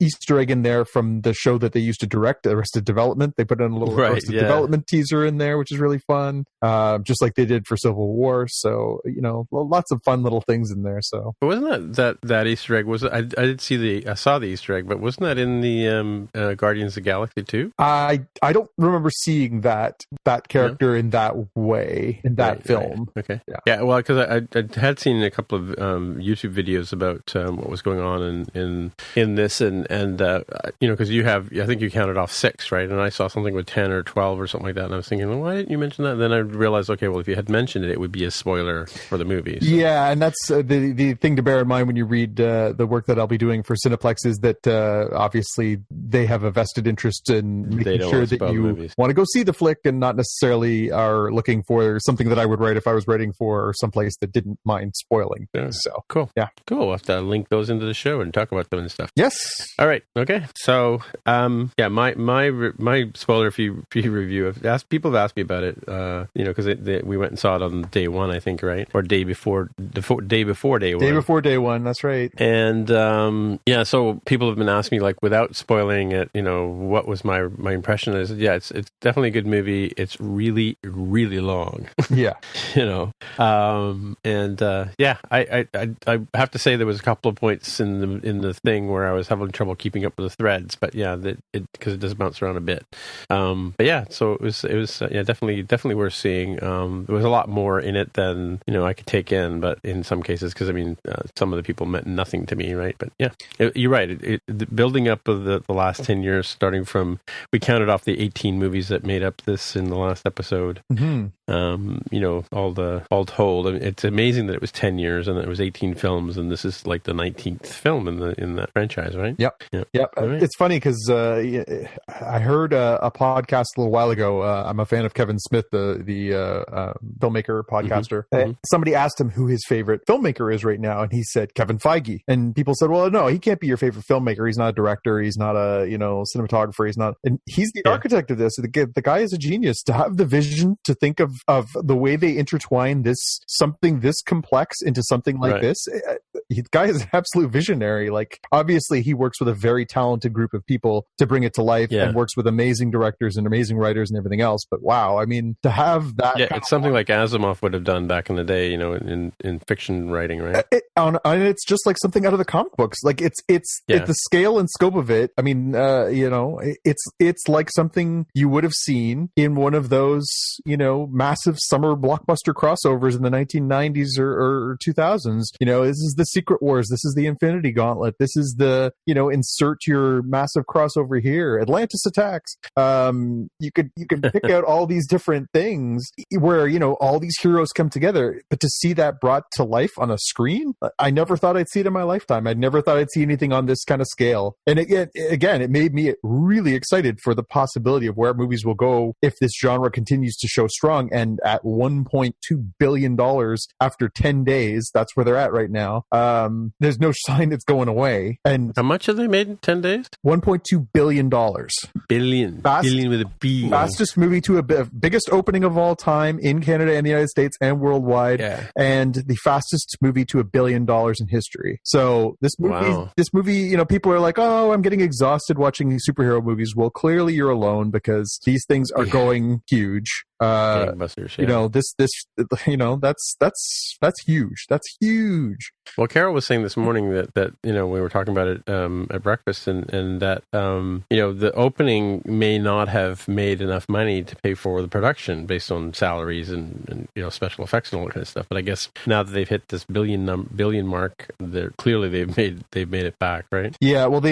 Easter egg in there from the show that they used to direct, Arrested Development. They put in a little Arrested Development teaser in there, which is really fun, just like they did for Civil War. So lots of fun little things in there. So but wasn't that Easter egg? Was it? I saw the Easter egg, but wasn't that in the Guardians of the Galaxy too? I don't remember seeing that character in that way in that film. Right. Okay. Yeah. Well, because I had seen a couple of YouTube videos about what was going on in this, and because I think you counted off 6, right? And I saw something with 10 or 12 or something like that, and I was thinking, well, why didn't you mention that? And then I realized, okay, well, if you had mentioned it, it would be a spoiler for the movie. So. Yeah, and that's the thing to bear in mind when you read the work that I'll be doing for Cineplex is that obviously they have a vested interest in making sure that you want to go see the flick and not necessarily are looking for something that I would write if I was writing for someplace that didn't mind spoiling things. So cool. Yeah. Cool. We'll have to link those into the show and talk about them and stuff. Yes. All right. Okay. So, my spoiler free review, people have asked me about it, because we went and saw it on day one, I think, right? Or day before day one. Day before day one. That's right. And, so people have been asking me, like, without spoiling it, what was my impression is, it's definitely a good movie. It's really, really long. Yeah. I have to say there was a couple of points in the thing where I was having trouble keeping up with the threads, but because it does bounce around a bit. So it was definitely worth seeing. There was a lot more in it than I could take in, but in some cases, because some of the people meant nothing to me, right? But you're right. The building up of the last 10 years, starting from, we counted off the 18 movies that made up this in the last episode. Mm-hmm. All told, it's amazing that it was 10 years and it was 18 films, and this is like the 19th film in that franchise, right? Yep. Right. It's funny because I heard a podcast a little while ago. I'm a fan of Kevin Smith, the filmmaker, podcaster. Mm-hmm. Somebody asked him who his favorite filmmaker is right now, and he said Kevin Feige. And people said, well, no, he can't be your favorite filmmaker. He's not a director. He's not a cinematographer. He's not, and he's the architect of this. The guy is a genius to have the vision to think of the way they intertwine something this complex into something like this. The guy is an absolute visionary. Like, obviously he works with a very talented group of people to bring it to life, and works with amazing directors and amazing writers and everything else. But wow, to have that. Yeah, it's something like Asimov would have done back in the day, in fiction writing, right? And it's just like something out of the comic books. Like it's the scale and scope of it. It's like something you would have seen in one of those, massive summer blockbuster crossovers in the 1990s or 2000s. This is the Secret Wars. This is the Infinity Gauntlet. This is the, insert your massive crossover here. Atlantis attacks. You could pick out all these different things where, all these heroes come together, but to see that brought to life on a screen, I never thought I'd see it in my lifetime. I never thought I'd see anything on this kind of scale. And again, it made me really excited for the possibility of where movies will go if this genre continues to show strong. And at $1.2 billion after 10 days, that's where they're at right now. There's no sign it's going away. And how much have they made in 10 days? $1.2 billion. Billion with a B. Fastest movie to a biggest opening of all time in Canada and the United States and worldwide. Yeah. And the fastest movie to $1 billion in history. So this movie, people are like, oh, I'm getting exhausted watching these superhero movies. Well, clearly year alone, because these things are going huge. Gangbusters, yeah. You know, that's huge. That's huge. Well, Carol was saying this morning that you know, we were talking about it at breakfast, and that you know, the opening may not have made enough money to pay for the production based on salaries and you know, special effects and all that kind of stuff. But I guess now that they've hit this billion mark, clearly they've made it back, right? Yeah. Well,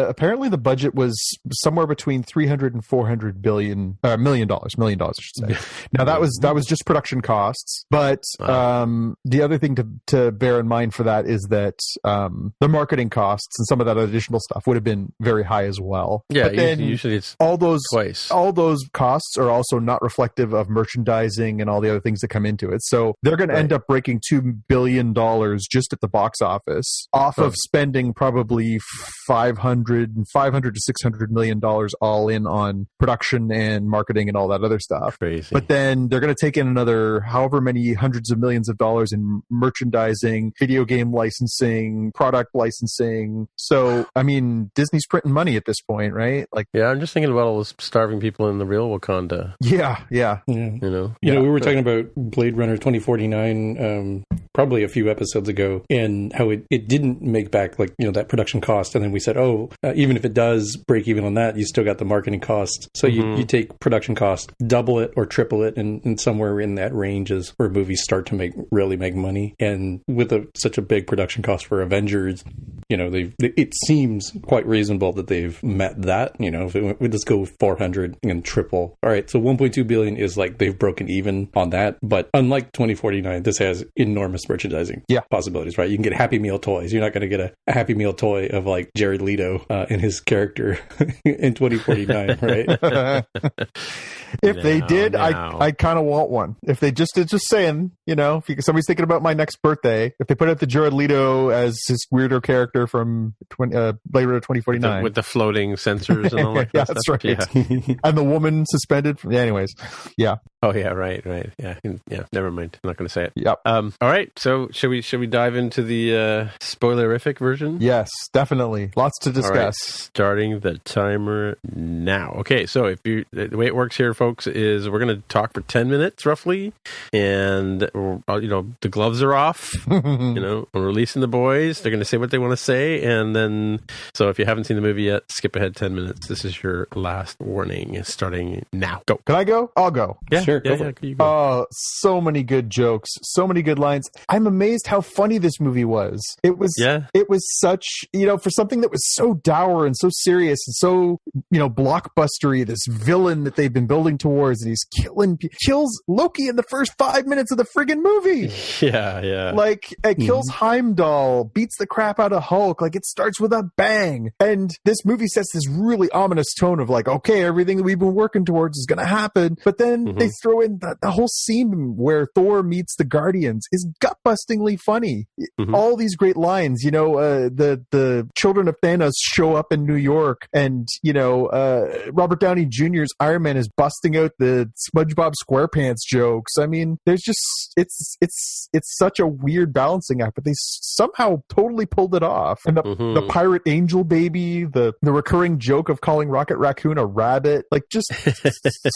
apparently the budget was somewhere between $300 and $400 million dollars, I should say. Now that was just production costs, but the other thing to bear in mind for that is that the marketing costs and some of that additional stuff would have been very high as well. Yeah, but then usually it's all those twice. All those costs are also not reflective of merchandising and all the other things that come into it. So they're going to end up breaking $2 billion just at the box office off of spending probably $500 to $600 million all in on production and marketing and all that other stuff. Crazy. But then they're going to take in another however many hundreds of millions of dollars in merchandising, video game licensing, product licensing. So, I mean, Disney's printing money at this point, right? Like, yeah, I'm just thinking about all those starving people in the real Wakanda. Yeah. You know, we were talking about Blade Runner 2049 probably a few episodes ago, and how it didn't make back, like, you know, that production cost. And then we said, even if it does break even on that, you still got the marketing cost. So you take production cost, double it or triple it, and somewhere in that range is where movies start to really make money. And with such a big production cost for Avengers, you know, it seems quite reasonable that they've met that. You know, let's go with 400 and triple. All right, so 1.2 billion is like they've broken even on that. But unlike 2049, this has enormous merchandising possibilities, right? You can get Happy Meal toys. You're not going to get a Happy Meal toy of like Jared Leto in his character in 2049, right? If they did, I kind of want one. If they just saying, you know, if somebody's thinking about my next birthday, if they put out the Jared Leto as his weirder character from Blade Runner 2049 with the floating sensors and all that. Yeah, that's right. Yeah. And the woman suspended from. Anyways, yeah. Oh yeah, right. Yeah. Never mind. I'm not going to say it. Yep. All right. So should we dive into the spoilerific version? Yes, definitely. Lots to discuss. Right, starting the timer now. Okay. So the way it works here, folks, is we're going to talk for 10 minutes roughly, and you know, the gloves are off. You know, we're releasing the boys. They're going to say what they want to say, and then so if you haven't seen the movie yet, skip ahead 10 minutes. This is your last warning. Starting now. Go. Can I go? I'll go. Yeah. Sure. You go. Oh, so many good jokes, so many good lines. I'm amazed how funny this movie was. It was such, you know, for something that was so dour and so serious and so, you know, blockbustery, this villain that they've been building towards, and he's kills Loki in the first 5 minutes of the friggin' movie. Yeah. Like, it kills Heimdall, beats the crap out of Hulk. Like, it starts with a bang. And this movie sets this really ominous tone of like, okay, everything that we've been working towards is going to happen. But then they throw in the whole scene where Thor meets the Guardians is gut-bustingly funny. All these great lines, you know, the children of Thanos show up in New York, and, you know, Robert Downey Jr.'s Iron Man is busting out the SpongeBob SquarePants jokes. I mean, there's just, it's such a weird balancing act, but they somehow totally pulled it off. And the pirate angel baby, the recurring joke of calling Rocket Raccoon a rabbit, like, just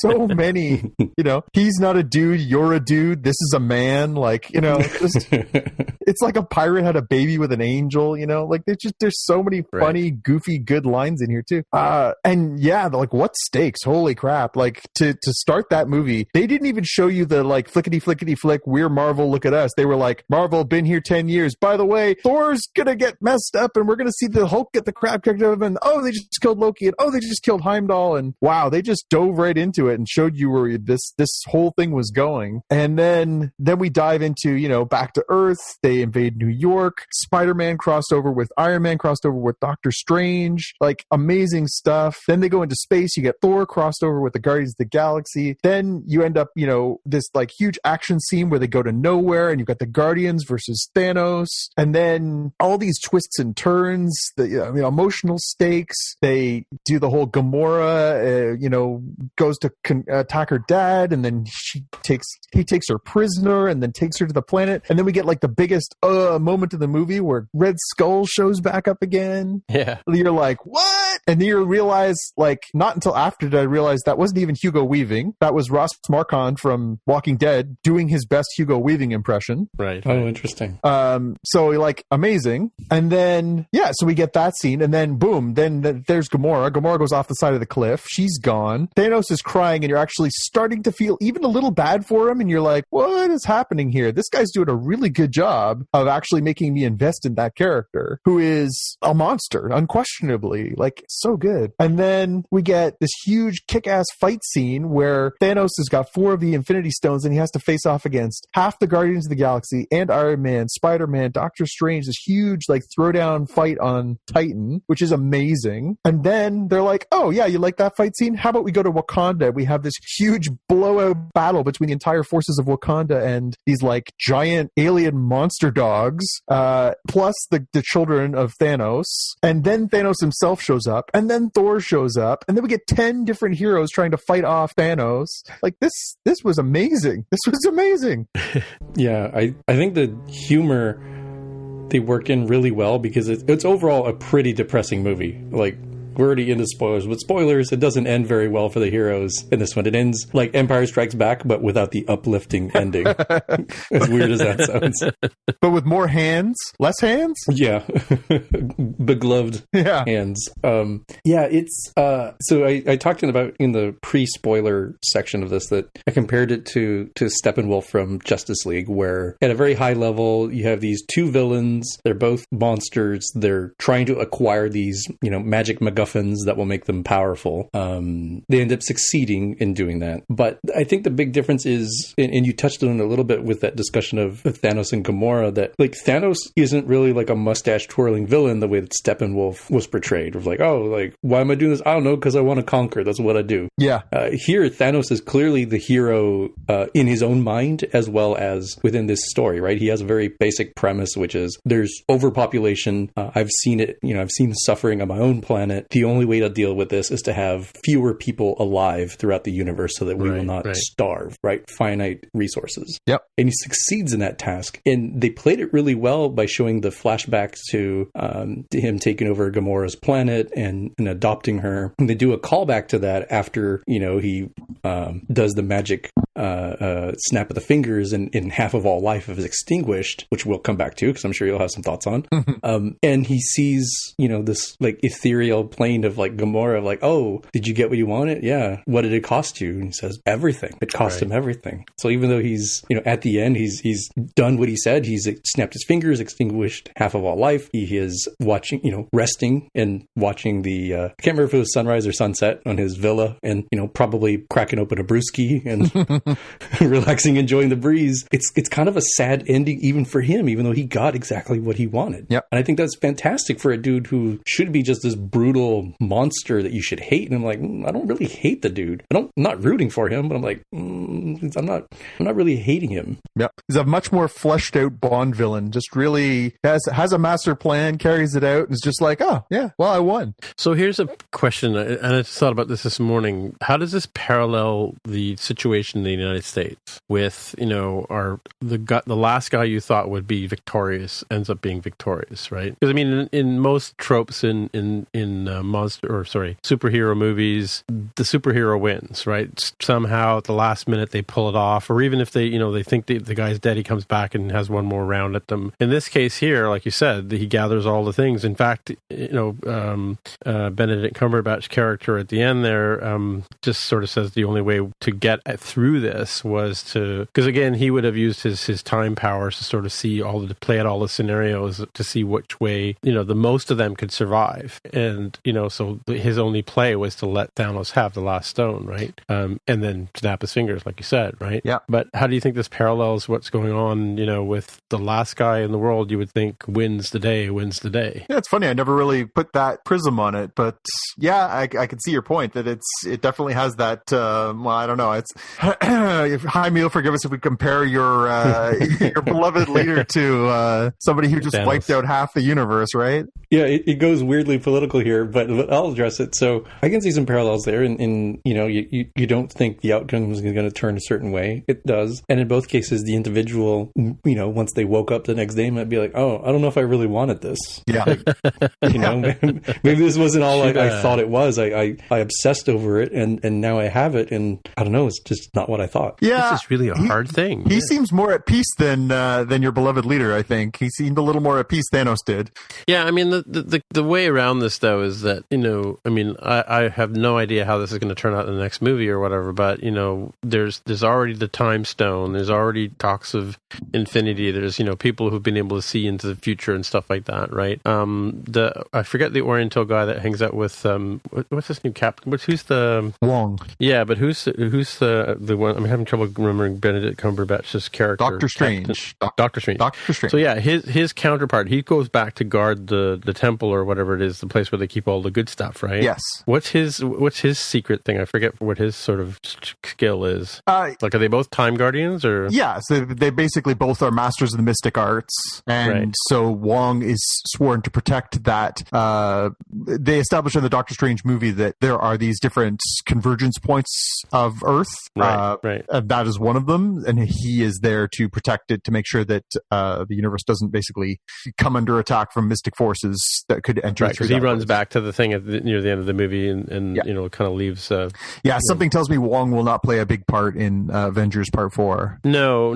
so many, you know, he's not a dude, you're a dude, this is a man, like, you know, just, it's like a pirate had a baby with an angel, you know, like, there's so many funny, goofy, good lines in here too. And yeah, like, what stakes? Holy crap. Like, to start that movie, they didn't even show you the like flickety flick, we're Marvel, look at us. They were like, Marvel, been here 10 years. By the way, Thor's gonna get messed up, and we're gonna see the Hulk get the crap kicked out of him, and they just killed Loki, and they just killed Heimdall, and wow, they just dove right into it and showed you where this whole thing was going. And then we dive into, you know, back to Earth. They invade New York. Spider-Man crossed over with Iron Man, crossed over with Doctor Strange, like, amazing stuff. Then they go into space. You get Thor crossed over with the Guardians of the Galaxy. Then you end up, you know, this like huge action scene where they go to nowhere, and you've got the Guardians versus Thanos, and then all these twists and turns, the emotional stakes. They do the whole Gamora, you know, goes to attack her dad, and then he takes her prisoner, and then takes her to the planet, and then we get like the biggest moment of the movie where Red Skull shows back up again. Yeah, you're like, what? what? And then you realize, like, not until after did I realize that wasn't even Hugo Weaving. That was Ross Marquand from Walking Dead doing his best Hugo Weaving impression. Right. Oh, interesting. So, like, amazing. And then, yeah, so we get that scene, and then boom, then there's Gamora. Gamora goes off the side of the cliff. She's gone. Thanos is crying, and you're actually starting to feel even a little bad for him, and you're like, what is happening here? This guy's doing a really good job of actually making me invest in that character, who is a monster, unquestionably. Like, so good. And then we get this huge kick-ass fight scene where Thanos has got 4 of the Infinity Stones, and he has to face off against half the Guardians of the Galaxy and Iron Man, Spider-Man, Doctor Strange, this huge, like, throwdown fight on Titan, which is amazing. And then they're like, oh, yeah, you like that fight scene? How about we go to Wakanda? We have this huge blowout battle between the entire forces of Wakanda and these, like, giant alien monster dogs, plus the children of Thanos. And then Thanos himself shows up, and then Thor shows up, and then we get 10 different heroes trying to fight off Thanos. Like, this was amazing. This was amazing. Yeah, I think the humor they work in really well because it's overall a pretty depressing movie. Like, we're already into spoilers. With spoilers, it doesn't end very well for the heroes in this one. It ends like Empire Strikes Back, but without the uplifting ending. As weird as that sounds. But with more hands? Less hands? Yeah. Begloved hands. Yeah, it's... so I talked about in the pre-spoiler section of this that I compared it to Steppenwolf from Justice League, where at a very high level, you have these 2 villains. They're both monsters. They're trying to acquire these, magic MacGuffins that will make them powerful. They end up succeeding in doing that. But I think the big difference is, and you touched on it a little bit with that discussion of Thanos and Gamora, that like Thanos isn't really like a mustache twirling villain the way that Steppenwolf was portrayed. Of like, oh, like, why am I doing this? I don't know, because I want to conquer. That's what I do. Yeah. Here, Thanos is clearly the hero in his own mind as well as within this story, right? He has a very basic premise, which is there's overpopulation. I've seen it, I've seen the suffering on my own planet. The only way to deal with this is to have fewer people alive throughout the universe so that we will not starve, right? Finite resources. Yep. And he succeeds in that task. And they played it really well by showing the flashbacks to him taking over Gamora's planet and adopting her. And they do a callback to that after, he does the magic snap of the fingers and half of all life is extinguished, which we'll come back to because I'm sure you'll have some thoughts on. And he sees, this like ethereal plane of like Gamora, of like, oh, did you get what you wanted? Yeah. What did it cost you? And he says, everything. It cost him everything. So even though he's, at the end, he's done what he said, he's snapped his fingers, extinguished half of all life. He is watching, resting and watching the, I can't remember if it was sunrise or sunset on his villa and, probably cracking open a brewski and relaxing, enjoying the breeze. It's kind of a sad ending even for him, even though he got exactly what he wanted. Yep. And I think that's fantastic for a dude who should be just this brutal monster that you should hate. And I'm like, I don't really hate the dude. I'm not rooting for him, but I'm like, I'm not really hating him. Yeah. He's a much more fleshed out Bond villain. Just really has a master plan, carries it out, and is just like, oh, yeah, well, I won. So here's a question, and I just thought about this morning. How does this parallel the situation in the United States with, the last guy you thought would be victorious ends up being victorious, right? Because I mean, in most tropes in superhero movies, the superhero wins, right? Somehow at the last minute they pull it off, or even if they think the guy's dead, he comes back and has one more round at them. In this case here, like you said, he gathers all the things. In fact, Benedict Cumberbatch's character at the end there just sort of says the only way to get through this was because again, he would have used his time powers to sort of play out all the scenarios to see which way, the most of them could survive. And, so his only play was to let Thanos have the last stone, right? And then snap his fingers, like you said, right? Yeah. But how do you think this parallels what's going on, with the last guy in the world you would think wins the day? Yeah, it's funny. I never really put that prism on it, but yeah, I can see your point that it definitely has that, I don't know. Jaime will forgive us if we compare your your beloved leader to somebody who just Thanos. wiped out half the universe, right? Yeah, it goes weirdly political here, but I'll address it. So I can see some parallels there. In you don't think the outcome is going to turn a certain way. It does. And in both cases, the individual, once they woke up the next day, might be like, oh, I don't know if I really wanted this. Yeah. Maybe this wasn't all I thought it was. I obsessed over it, and now I have it, and I don't know, it's just not what I thought. Yeah. This is really a hard thing. He seems more at peace than your beloved leader, I think. He seemed a little more at peace Thanos did. Yeah, I mean, the way around this, though, is that, I have no idea how this is going to turn out in the next movie or whatever, but, there's already the time stone, there's already talks of infinity, there's, people who've been able to see into the future and stuff like that, right? I forget the Oriental guy that hangs out with, what's his name, Captain? Who's the... Wong. Yeah, but who's the one, I'm having trouble remembering Benedict Cumberbatch's character. Doctor Strange. Doctor Strange. Doctor Strange. So yeah, his counterpart, he goes back to guard the temple or whatever it is, the place where they keep all the good stuff, right? Yes. What's his secret thing? I forget what his sort of skill is. Are they both time guardians or? Yeah, so they basically both are masters of the mystic arts, and so Wong is sworn to protect that. They established in the Doctor Strange movie that there are these different convergence points of Earth. Right. And that is one of them, and he is there to protect it, to make sure that the universe doesn't basically come under attack from mystic forces that could enter. Right, because he runs back to the thing near the end of the movie and kind of leaves. Something tells me Wong will not play a big part in Avengers Part 4. No,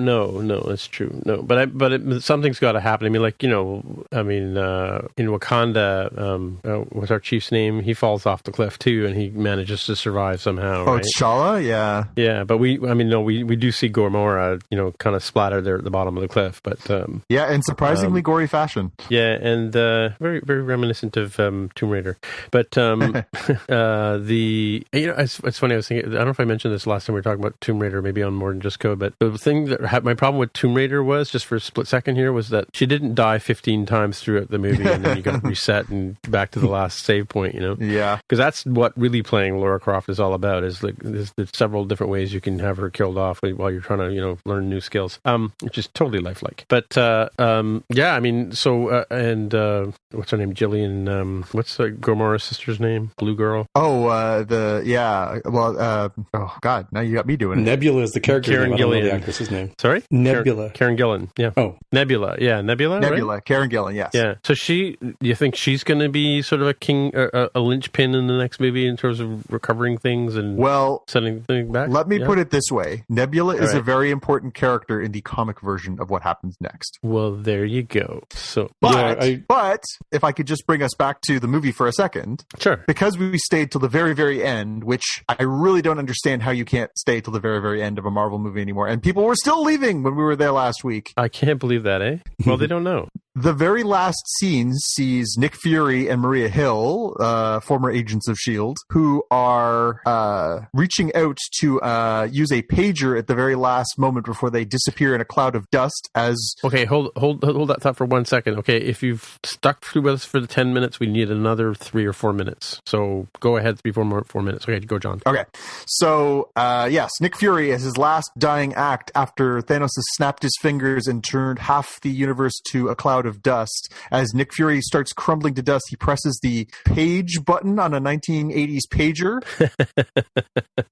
that's true. No, but something's got to happen. I mean, in Wakanda, what's our chief's name? He falls off the cliff too, and he manages to survive somehow. Oh, right? T'Challa, yeah. Yeah, but we do see Gamora, kind of splatter there at the bottom of the cliff. But in surprisingly gory fashion. Yeah, and very very reminiscent of Tomb Raider. But it's funny. I was thinking, I don't know if I mentioned this last time we were talking about Tomb Raider, maybe on More Than Just Code. But the thing that had my problem with Tomb Raider was, just for a split second here, was that she didn't die 15 times throughout the movie, and then you got reset and back to the last save point. Yeah, because that's what really playing Lara Croft is all about. Is like there's several different ways you can have her killed off while you're trying to learn new skills. Which is totally lifelike. But yeah, I mean, so and what's her name? Jillian. What's Gamora's sister's name? Blue girl. Oh, oh God, now you got me doing it. Nebula is the character Karen name. Gillan. I don't know the actress's name. Sorry? Nebula. Karen Gillan, yeah. Oh. Nebula, yeah. Nebula, right? Karen Gillan, yes. Yeah. So you think she's going to be sort of a linchpin in the next movie in terms of recovering things and sending things back? Let me put it this way. Nebula is a very important character in the comic version of what happens next. Well, there you go. So, but if I could just bring us back to the movie for a second. Sure. Because we stayed till the very, very end, which I really don't understand how you can't stay till the very, very end of a Marvel movie anymore. And people were still leaving when we were there last week. I can't believe that, eh? Well, they don't know. The very last scene sees Nick Fury and Maria Hill, former agents of S.H.I.E.L.D., who are reaching out to use a pager at the very last moment before they disappear in a cloud of dust as... Okay, hold that thought for 1 second. Okay, if you've stuck through with us for the 10 minutes, we need another 3 or 4 minutes. So go ahead before 4 minutes. Okay, go, John. Okay, so yes, Nick Fury as his last dying act after Thanos has snapped his fingers and turned half the universe to a cloud of dust. As Nick Fury starts crumbling to dust, he presses the page button on a 1980s pager.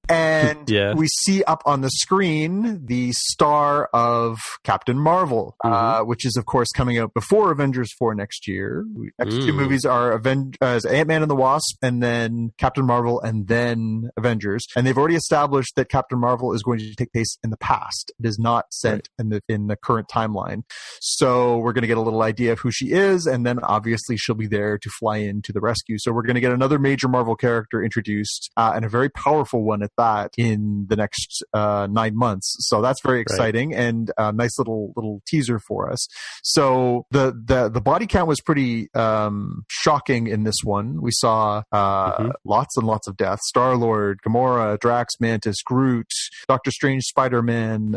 And we see up on the screen the star of Captain Marvel, which is, of course, coming out before Avengers 4 next year. Next two movies are Ant-Man and the Wasp, and then Captain Marvel, and then Avengers. And they've already established that Captain Marvel is going to take place in the past. It is not set in the current timeline. So we're going to get a little idea of who she is, and then obviously she'll be there to fly in to the rescue. So we're going to get another major Marvel character introduced, and a very powerful one at that, in the next 9 months. So that's very exciting, and a nice little teaser for us. So the body count was pretty shocking in this one. We saw lots and lots of death. Star-Lord, Gamora, Drax, Mantis, Groot, Doctor Strange, Spider-Man,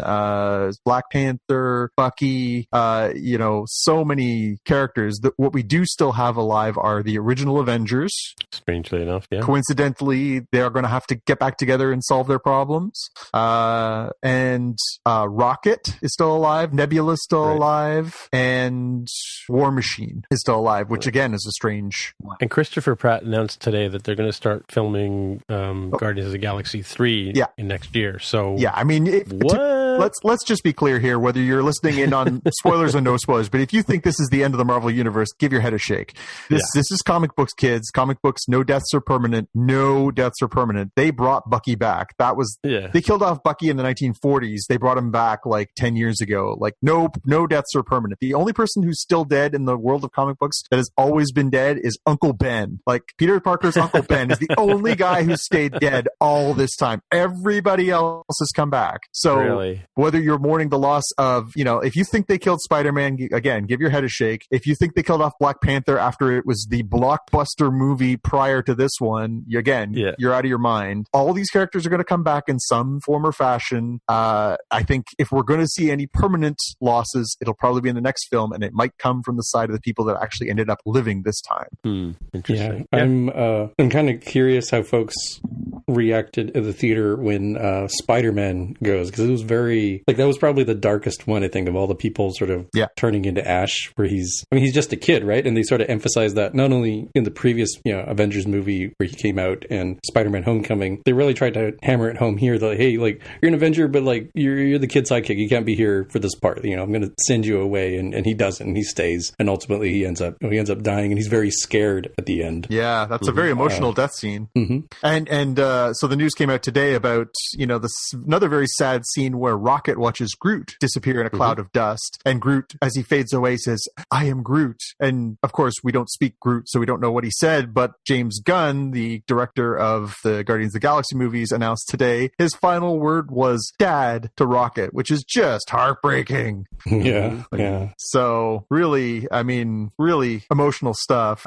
Black Panther, Bucky, so many characters. What we do still have alive are the original Avengers. Strangely enough, yeah. Coincidentally, they are going to have to get back together and solve their problems. And Rocket is still alive. Nebula is still alive. And War Machine is still alive, which again is a strange one. And Christopher Pratt announced today that they're going to start filming Guardians of the Galaxy 3 in next year. So yeah, I mean, let's just be clear here, whether you're listening in on spoilers or no spoilers, but if you think this is the end of the Marvel Universe, give your head a shake. This is comic books, kids. Comic books, no deaths are permanent. No deaths are permanent. They brought Bucky back. That was, they killed off Bucky in the 1940s. They brought him back like 10 years ago. Like, no deaths are permanent. The only person who's still dead in the world of comic books that has always been dead is Uncle Ben. Like, Peter Parker's Uncle Ben is the only guy who stayed dead all this time. Everybody else has come back. So whether you're mourning the loss of, if you think they killed Spider-Man, again, give your head a shake. If you think they killed off Black Panther after it was the blockbuster movie prior to this one, you're out of your mind. All these characters are going to come back in some form or fashion. I think if we're going to see any permanent losses, it'll probably be in the next film, and it might come from the side of the people that actually ended up living this time. Interesting. Yeah, I'm kind of curious how folks reacted at the theater when Spider-Man goes, because it was very, like, that was probably the darkest one, I think, of all the people sort of turning into ash, where he's just a kid, right? And they sort of emphasized that not only in the previous, Avengers movie where he came out and Spider-Man Homecoming, they really tried to hammer it home here that, hey, like, you're an Avenger, but like, you're the kid sidekick. You can't be here for this part. I'm going to send you away. And he doesn't, and he stays. And ultimately he ends up dying, and he's very scared at the end. Yeah, that's a very emotional death scene. And so the news came out today about, another very sad scene where Rocket watches Groot disappear in a cloud of dust. And Groot, as he fades away, says, "I am Groot." And of course, we don't speak Groot, so we don't know what he said. But James Gunn, the director of the Guardians of the Galaxy movies, announced today his final word was "Dad" to Rocket, which is just heartbreaking. Yeah. So really, really emotional stuff.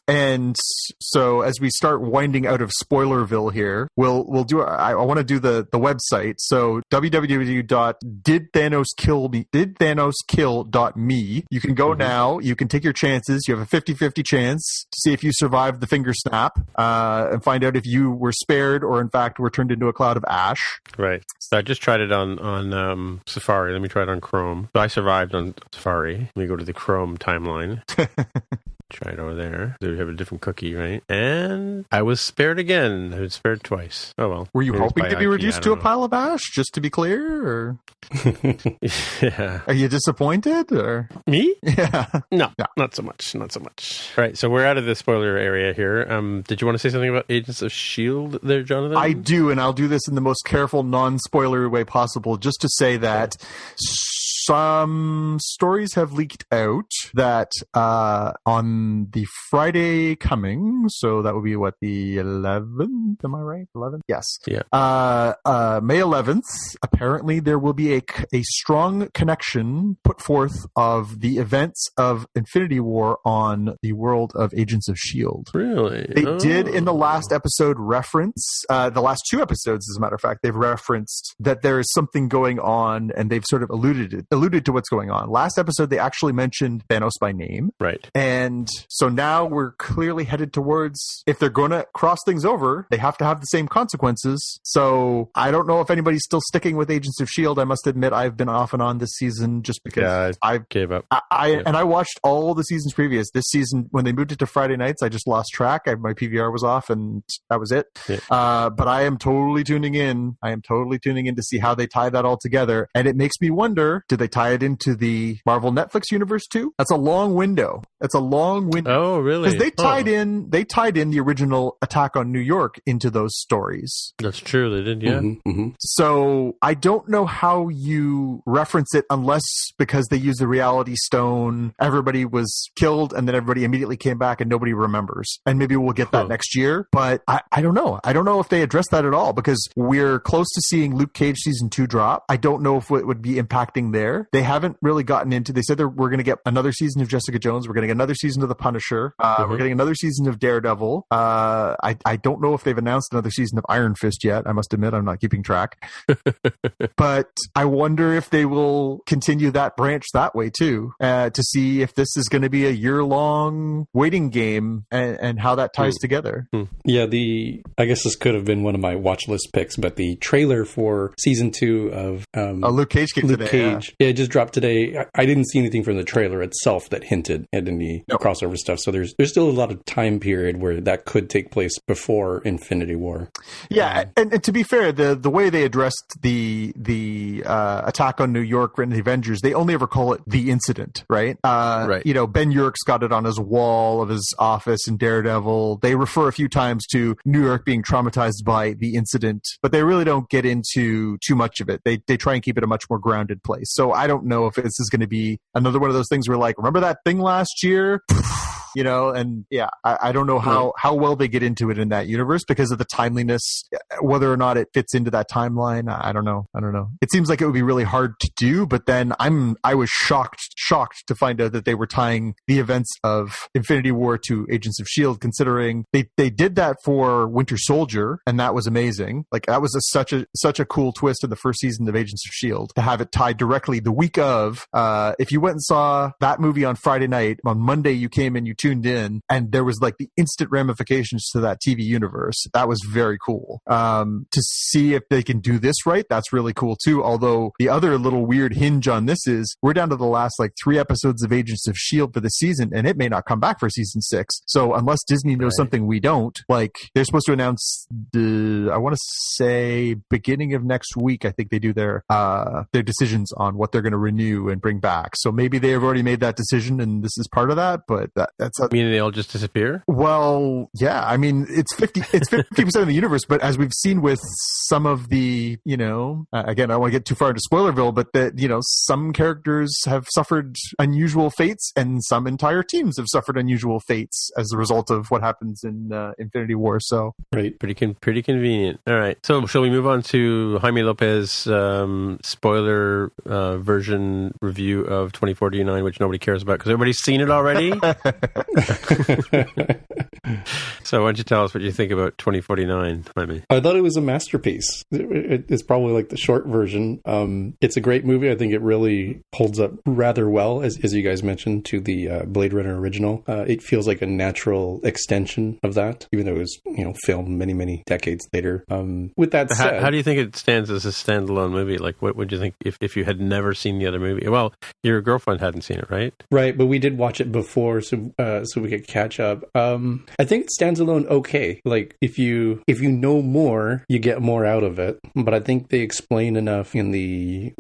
And so as we start winding out of Spoilerville here, we'll do. I want to do the website. So www.didthanoskill.me. You can go now. You can take your chances. You have a 50-50 chance to see if you survived the finger snap and find out if you were spared or in fact were turned into a cloud of ash. Right. So I just tried it on Safari. Let me try it on Chrome. So I survived on Safari. Let me go to the Chrome timeline. Try it over there. So we have a different cookie, right? And I was spared again. I was spared twice. Oh, well. Were you hoping to be reduced to a pile of ash, just to be clear? Or yeah. Are you disappointed? Or me? Yeah. No, not so much. All right, so we're out of the spoiler area here. Did you want to say something about Agents of S.H.I.E.L.D. there, Jonathan? I do, and I'll do this in the most careful, non-spoilery way possible, just to say that some stories have leaked out that on the Friday coming, so that would be the 11th, am I right? 11th? Yes. Yeah. May 11th, apparently there will be a strong connection put forth of the events of Infinity War on the world of Agents of S.H.I.E.L.D. Really? They did in the last episode reference, the last two episodes, as a matter of fact, they've referenced that there is something going on, and they've sort of alluded to what's going on. Last episode, they actually mentioned Thanos by name. Right. And so now we're clearly headed towards, if they're going to cross things over, they have to have the same consequences. So I don't know if anybody's still sticking with Agents of S.H.I.E.L.D. I must admit, I've been off and on this season just because I gave up. And I watched all the seasons previous. This season, when they moved it to Friday nights, I just lost track. My PVR was off, and that was it. Yeah. But I am totally tuning in. To see how they tie that all together. And it makes me wonder, did they tie it into the Marvel Netflix universe too? That's a long window. Oh, really? Because they tied in the original Attack on New York into those stories. That's true. They did, yeah. So I don't know how you reference it unless because they use the Reality Stone, everybody was killed and then everybody immediately came back and nobody remembers. And maybe we'll get that next year. But I don't know. I don't know if they address that at all because we're close to seeing Luke Cage season 2 drop. I don't know if it would be impacting there. there. They haven't really gotten into. They said we're going to get another season of Jessica Jones. We're going to get another season of The Punisher. We're getting another season of Daredevil. I don't know if they've announced another season of Iron Fist yet. I must admit, I'm not keeping track. But I wonder if they will continue that branch that way too, to see if this is going to be a year-long waiting game and how that ties together. Yeah, I guess this could have been one of my watch list picks, but the trailer for season 2 of Luke Cage came today. Yeah, it just dropped today. I didn't see anything from the trailer itself that hinted at any crossover stuff. So there's still a lot of time period where that could take place before Infinity War. Yeah, and to be fair, the way they addressed the attack on New York in the Avengers, they only ever call it the incident, right? Right. You know, Ben Urich's got it on his wall of his office in Daredevil. They refer a few times to New York being traumatized by the incident, but they really don't get into too much of it. They try and keep it a much more grounded place. So I don't know if this is going to be another one of those things where, like, remember that thing last year? You know, and yeah, I don't know how well they get into it in that universe because of the timeliness, whether or not it fits into that timeline. I don't know. It seems like it would be really hard to do, but then I was shocked to find out that they were tying the events of Infinity War to Agents of S.H.I.E.L.D., considering they did that for Winter Soldier, and that was amazing. Like, that was such a cool twist in the first season of Agents of S.H.I.E.L.D. to have it tied directly the week of. If you went and saw that movie on Friday night, on Monday you came and you tuned in, and there was like the instant ramifications to that TV universe. That was very cool. To see if they can do this right, that's really cool too. Although the other little weird hinge on this is we're down to the last like 3 episodes of Agents of S.H.I.E.L.D. for the season, and it may not come back for season 6. So unless Disney knows something we don't, like, they're supposed to announce I want to say beginning of next week, I think they do their decisions on what they're going to renew and bring back. So maybe they have already made that decision and this is part of that, but that's mean they all just disappear? Well, yeah. I mean, it's 50% of the universe, but as we've seen with some of the, you know, again, I don't want to get too far into Spoilerville, but that, you know, some characters have suffered unusual fates and some entire teams have suffered unusual fates as a result of what happens in Infinity War. So right, pretty convenient. All right, so shall we move on to Jaime Lopez spoiler version review of 2049, which nobody cares about because everybody's seen it already? So why don't you tell us what you think about 2049, Jaime? I thought it was a masterpiece. It's probably like the short version. It's a great movie. I think it really holds up rather well, as you guys mentioned, to the Blade Runner original. It feels like a natural extension of that, even though it was, you know, filmed many decades later. With that said, how do you think it stands as a standalone movie? Like, what would you think if you had never seen the other movie? Well, your girlfriend hadn't seen it, right? Right, but we did watch it before, so we could catch up. I think it stands alone okay. Like, if you know more, you get more out of it. But I think they explain enough in the,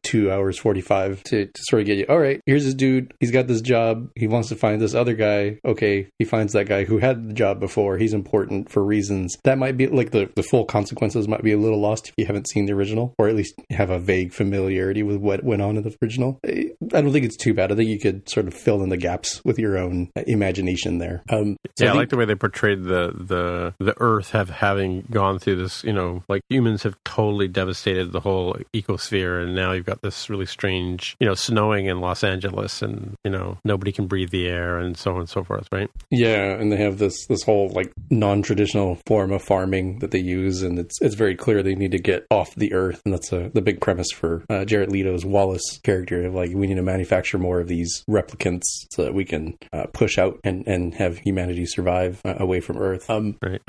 2 hours 45 to sort of get you, all right, here's this dude, he's got this job, he wants to find this other guy. Okay, he finds that guy who had the job before, he's important for reasons. That might be, like, the full consequences might be a little lost if you haven't seen the original, or at least have a vague familiarity with what went on in the original. I don't think it's too bad. I think you could sort of fill in the gaps with your own imagination there. I like the way they portrayed the Earth having gone through this, you know, like humans have totally devastated the whole ecosphere, and now you've got this really strange, you know, snowing in Los Angeles, and, you know, nobody can breathe the air, and so on and so forth, right? Yeah, and they have this whole, like, non-traditional form of farming that they use, and it's very clear they need to get off the Earth, and that's the big premise for Jared Leto's Wallace character, of, like, we need to manufacture more of these replicants so that we can push out and have humanity survive away from Earth. Right.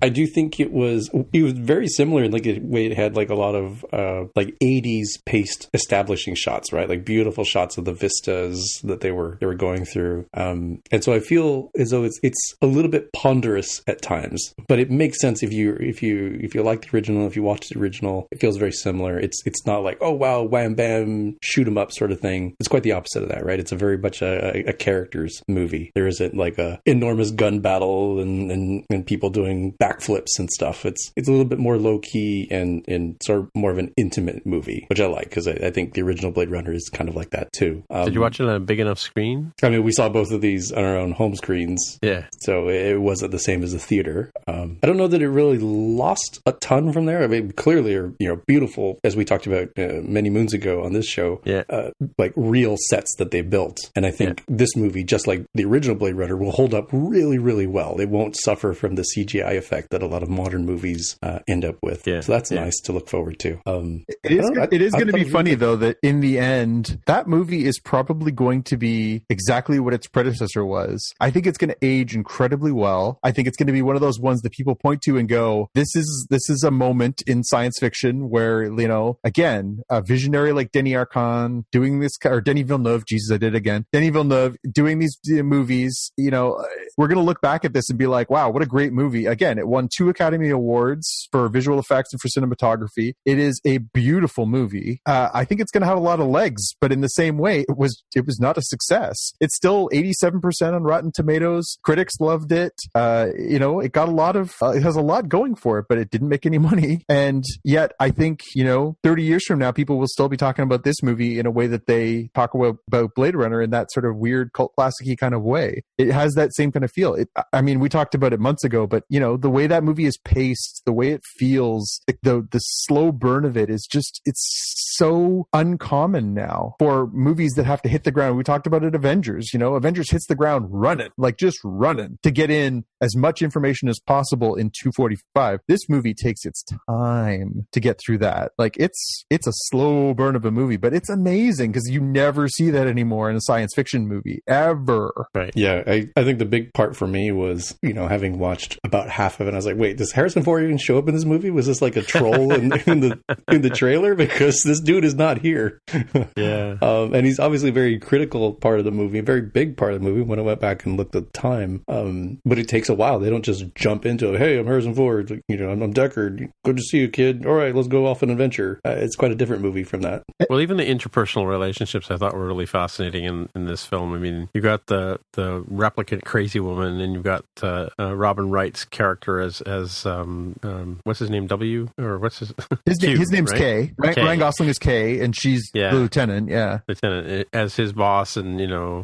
I do think it was very similar in, like, the way it had, like, a lot of like 80s paced establishing shots, right? Like beautiful shots of the vistas that they were going through. And so I feel as though it's a little bit ponderous at times, but it makes sense if you like the original, if you watch the original, it feels very similar. It's not like, oh wow, wham bam, shoot 'em up sort of thing. saying it's quite the opposite of that, right? It's a very much a character's movie. There isn't like a enormous gun battle and people doing backflips and stuff. It's a little bit more low key and sort of more of an intimate movie, which I like because I think the original Blade Runner is kind of like that too. Did you watch it on a big enough screen? I mean, we saw both of these on our own home screens. Yeah. So it wasn't the same as the theater. I don't know that it really lost a ton from there. I mean, clearly, beautiful, as we talked about many moons ago on this show, like real sets that they built. And I think this movie, just like the original Blade Runner, will hold up really, really well. It won't suffer from the CGI effect that a lot of modern movies end up with. Yeah. So that's nice to look forward to. It is going to be funny, though, that in the end, that movie is probably going to be exactly what its predecessor was. I think it's going to age incredibly well. I think it's going to be one of those ones that people point to and go, this is a moment in science fiction where, again, a visionary like Denis Arcand doing this, or Denis Villeneuve, Jesus, I did it again. Denis Villeneuve doing these movies, we're going to look back at this and be like, wow, what a great movie. Again, it won 2 Academy Awards for visual effects and for cinematography. It is a beautiful movie. I think it's going to have a lot of legs, but in the same way, it was not a success. It's still 87% on Rotten Tomatoes. Critics loved it. It got a lot of, it has a lot going for it, but it didn't make any money. And yet I think, 30 years from now, people will still be talking about this movie in a way that they talk about Blade Runner in that sort of weird cult classic-y kind of way. It has that same kind of feel. We talked about it months ago, but the way that movie is paced, the way it feels, the slow burn of it is just, it's so uncommon now for movies that have to hit the ground. We talked about it, Avengers, Avengers hits the ground running, like just running to get in as much information as possible in 2:45. This movie takes its time to get through that. Like it's a slow burn of a movie, but it's amazing because you never see that anymore in a science fiction movie ever. Right. Yeah. I think the big part for me was, having watched about half of it, I was like, wait, does Harrison Ford even show up in this movie? Was this like a troll in the trailer? Because this dude is not here. Yeah. And he's obviously a very critical part of the movie, a very big part of the movie when I went back and looked at the time. But it takes a while. They don't just jump into it. Hey, I'm Harrison Ford. I'm Deckard. Good to see you, kid. All right, let's go off an adventure. It's quite a different movie from that. Well, even the interpersonal relationships I thought were really fascinating in this film. I mean, you got the replicant crazy woman, and you've got Robin Wright's character as what's his name? W? Or what's his Q, his name's right? K. Ryan Gosling is K, and she's the lieutenant. Yeah, lieutenant as his boss, and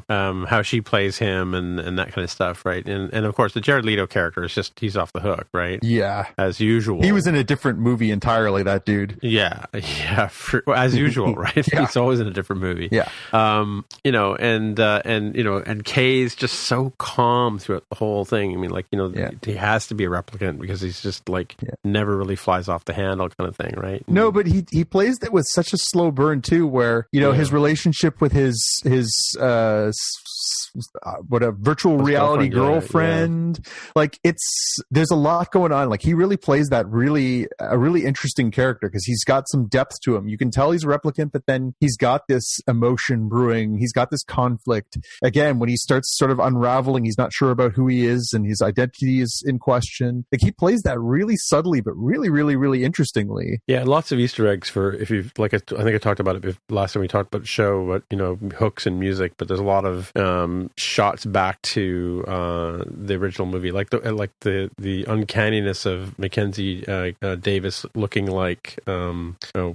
how she plays him, and that kind of stuff, right? And of course the Jared Leto character is just, he's off the hook, right? Yeah, as usual. He was in a different movie entirely, that dude. Yeah, as usual, right? Yeah. He's always in a different movie. Yeah, and Kay's just so calm throughout the whole thing. I mean, he has to be a replicant because he's just never really flies off the handle kind of thing, right? No, but he plays that with such a slow burn too, where his relationship with his virtual reality girlfriend, there's a lot going on. Like he really plays that a really interesting character because he's got some depth to him. You can tell he's a replicant, but then he's got this emotion brewing. He's got this conflict. Again, when he starts sort of unraveling, he's not sure about who he is and his identity is in question. Like he plays that really subtly, but really, really, really interestingly. Yeah, lots of Easter eggs for, if you've, I think I talked about it last time we talked about the show, but hooks and music, but there's a lot of shots back to the original movie, like the uncanniness of Mackenzie Davis looking like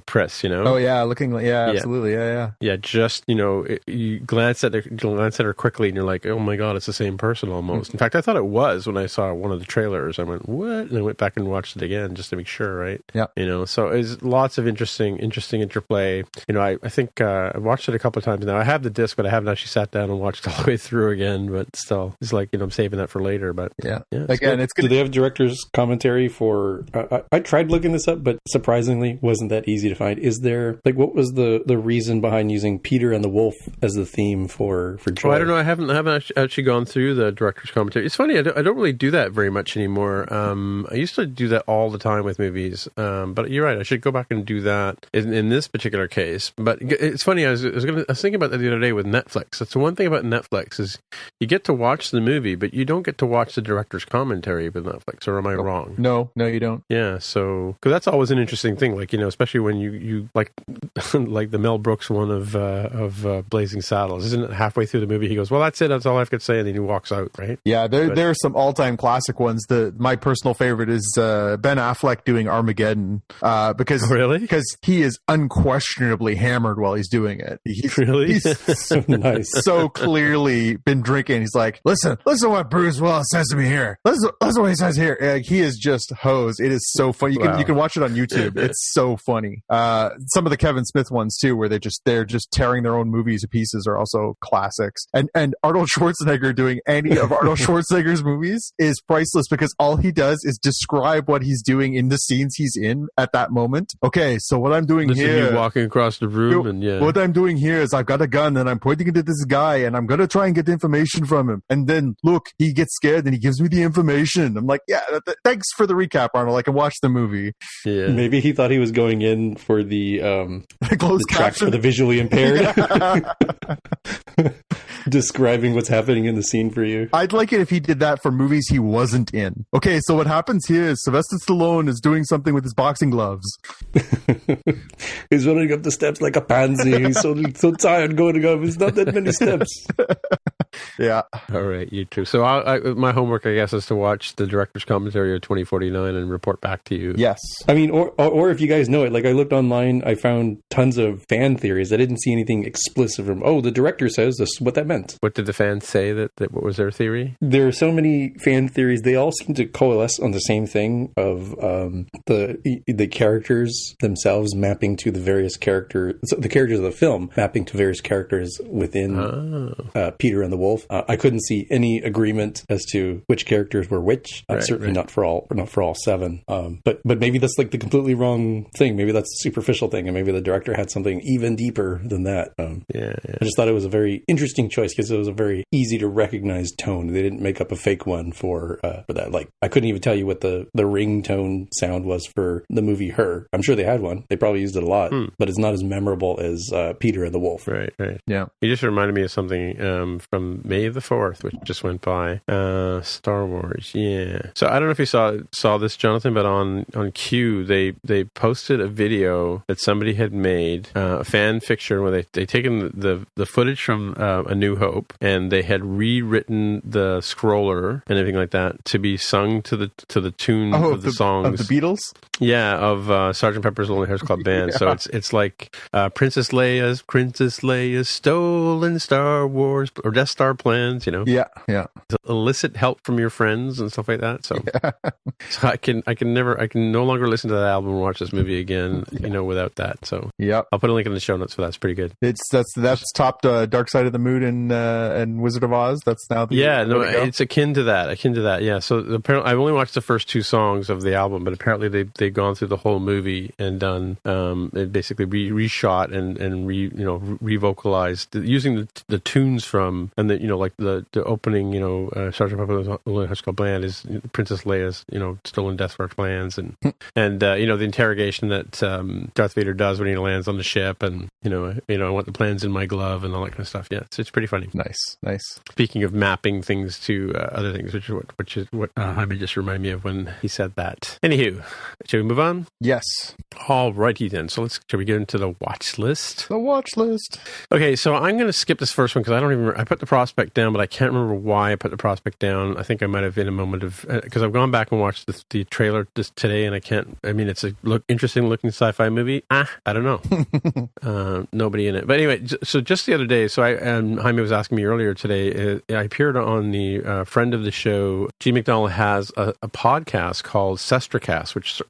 Pris, Oh yeah, looking like absolutely, yeah. Just you glance at her quickly, and you're like, oh my god, it's the same person almost. In fact, I thought it was when I saw one of the trailers. I went, what? And I went back and watched it again just to make sure, right? Yeah. So it's lots of interesting interplay. I think I watched it a couple of times now. I have the disc, but I haven't actually sat down and watched all the way through again. But still, it's like I'm saving that for later. But again, it's good. Do they have director's commentary for? I tried looking this up, but surprisingly, wasn't that easy to find. Is there what was the reason behind using Peter and the Wolf as the theme for Troi? I don't know. I haven't actually gone through the director's commentary. It's funny. I don't really do that very much anymore. I used to do that all the time with movies. But you're right. I should go back and do that in this particular case. But it's funny. I was thinking about that the other day with Netflix. That's the one thing about Netflix. Netflix is you get to watch the movie, but you don't get to watch the director's commentary with Netflix, or am I wrong? No, you don't. Yeah, so because that's always an interesting thing, like, especially when you like like the Mel Brooks one of Blazing Saddles. Isn't it halfway through the movie he goes, well, that's it, that's all I have to say, and then he walks out, right? Yeah, there are some all-time classic ones. My personal favorite is Ben Affleck doing Armageddon, because he is unquestionably hammered while he's doing it. He's so nice, so clearly been drinking. He's like, listen what Bruce Willis says to me here. Listen what he says here. He is just hose. It is so funny. You can watch it on YouTube. It's so funny. Some of the Kevin Smith ones too, where they're just tearing their own movies to pieces, are also classics. And Arnold Schwarzenegger doing any of Arnold Schwarzenegger's movies is priceless, because all he does is describe what he's doing in the scenes he's in at that moment. Okay, so what I'm doing here, walking across the room, what I'm doing here is I've got a gun and I'm pointing it at this guy and I'm gonna try and get information from him. And then look, he gets scared and he gives me the information. I'm like, yeah, thanks for the recap, Arnold. I can watch the movie. Yeah, maybe he thought he was going in for the closed track for the visually impaired. Describing what's happening in the scene for you. I'd like it if he did that for movies he wasn't in. Okay, so what happens here is Sylvester Stallone is doing something with his boxing gloves. He's running up the steps like a pansy. He's so tired going up. It's not that many steps. Yeah. All right, you too. So my homework, I guess, is to watch the director's commentary of 2049 and report back to you. Yes. I mean, or if you guys know it, like I looked online, I found tons of fan theories. I didn't see anything explicit from, the director says this is what that meant. What did the fans say that what was their theory? There are so many fan theories. They all seem to coalesce on the same thing of the characters themselves mapping to the various characters, the characters of the film mapping to various characters within Peter and the Wolf. I couldn't see any agreement as to which characters were which. Certainly not for all seven. But maybe that's like the completely wrong thing. Maybe that's a superficial thing, and maybe the director had something even deeper than that. I just thought it was a very interesting choice because it was a very easy to recognize tone. They didn't make up a fake one for that. Like, I couldn't even tell you what the ringtone sound was for the movie Her. I'm sure they had one. They probably used it a lot, but it's not as memorable as Peter and the Wolf. Right. Yeah. You just reminded me of something from May the 4th, which just went by. Star Wars. Yeah. So I don't know if you saw this, Jonathan, but on Q, they posted a video that somebody had made, a fan fiction where they taken the footage from A New Hope, and they had rewritten the scroller and everything like that to be sung to the tune of the songs of the Beatles. Yeah, of Sgt. Pepper's Lonely Hearts Club Band. So it's like Princess Leia's stolen Star Wars or Death Star plans. Yeah. Illicit help from your friends and stuff like that. So, so I can no longer listen to that album or watch this movie again, without that. So I'll put a link in the show notes for that. It's pretty good. That's topped Dark Side of the Moon and Wizard of Oz. That's now it's akin to that. Yeah. So apparently, I've only watched the first two songs of the album, but apparently they've gone through the whole movie and done basically reshot and revocalized using the tunes from, and like the opening, Sgt. Pepper's Lonely Hearts Club Band is Princess Leia's stolen Death Star plans, and the interrogation that Darth Vader does when he lands on the ship, and I want the plans in my glove and all that kind of stuff. Yeah, it's pretty funny. Nice. Speaking of mapping things to other things, which is what Jaime just reminded me of when he said that. Anywho, shall we move on? Yes. All righty then. So shall we get into the watch list? The watch list. Okay, so I'm going to skip this first one because I put the prospect down, but I can't remember why I put the prospect down. I think I might have in a moment of, because I've gone back and watched the trailer today, and it's a interesting looking sci-fi movie. I don't know. Nobody in it. But anyway, so just the other day, Jaime was asking me earlier today, I appeared on the friend of the show, G. McDonald has a podcast called Sestracast, which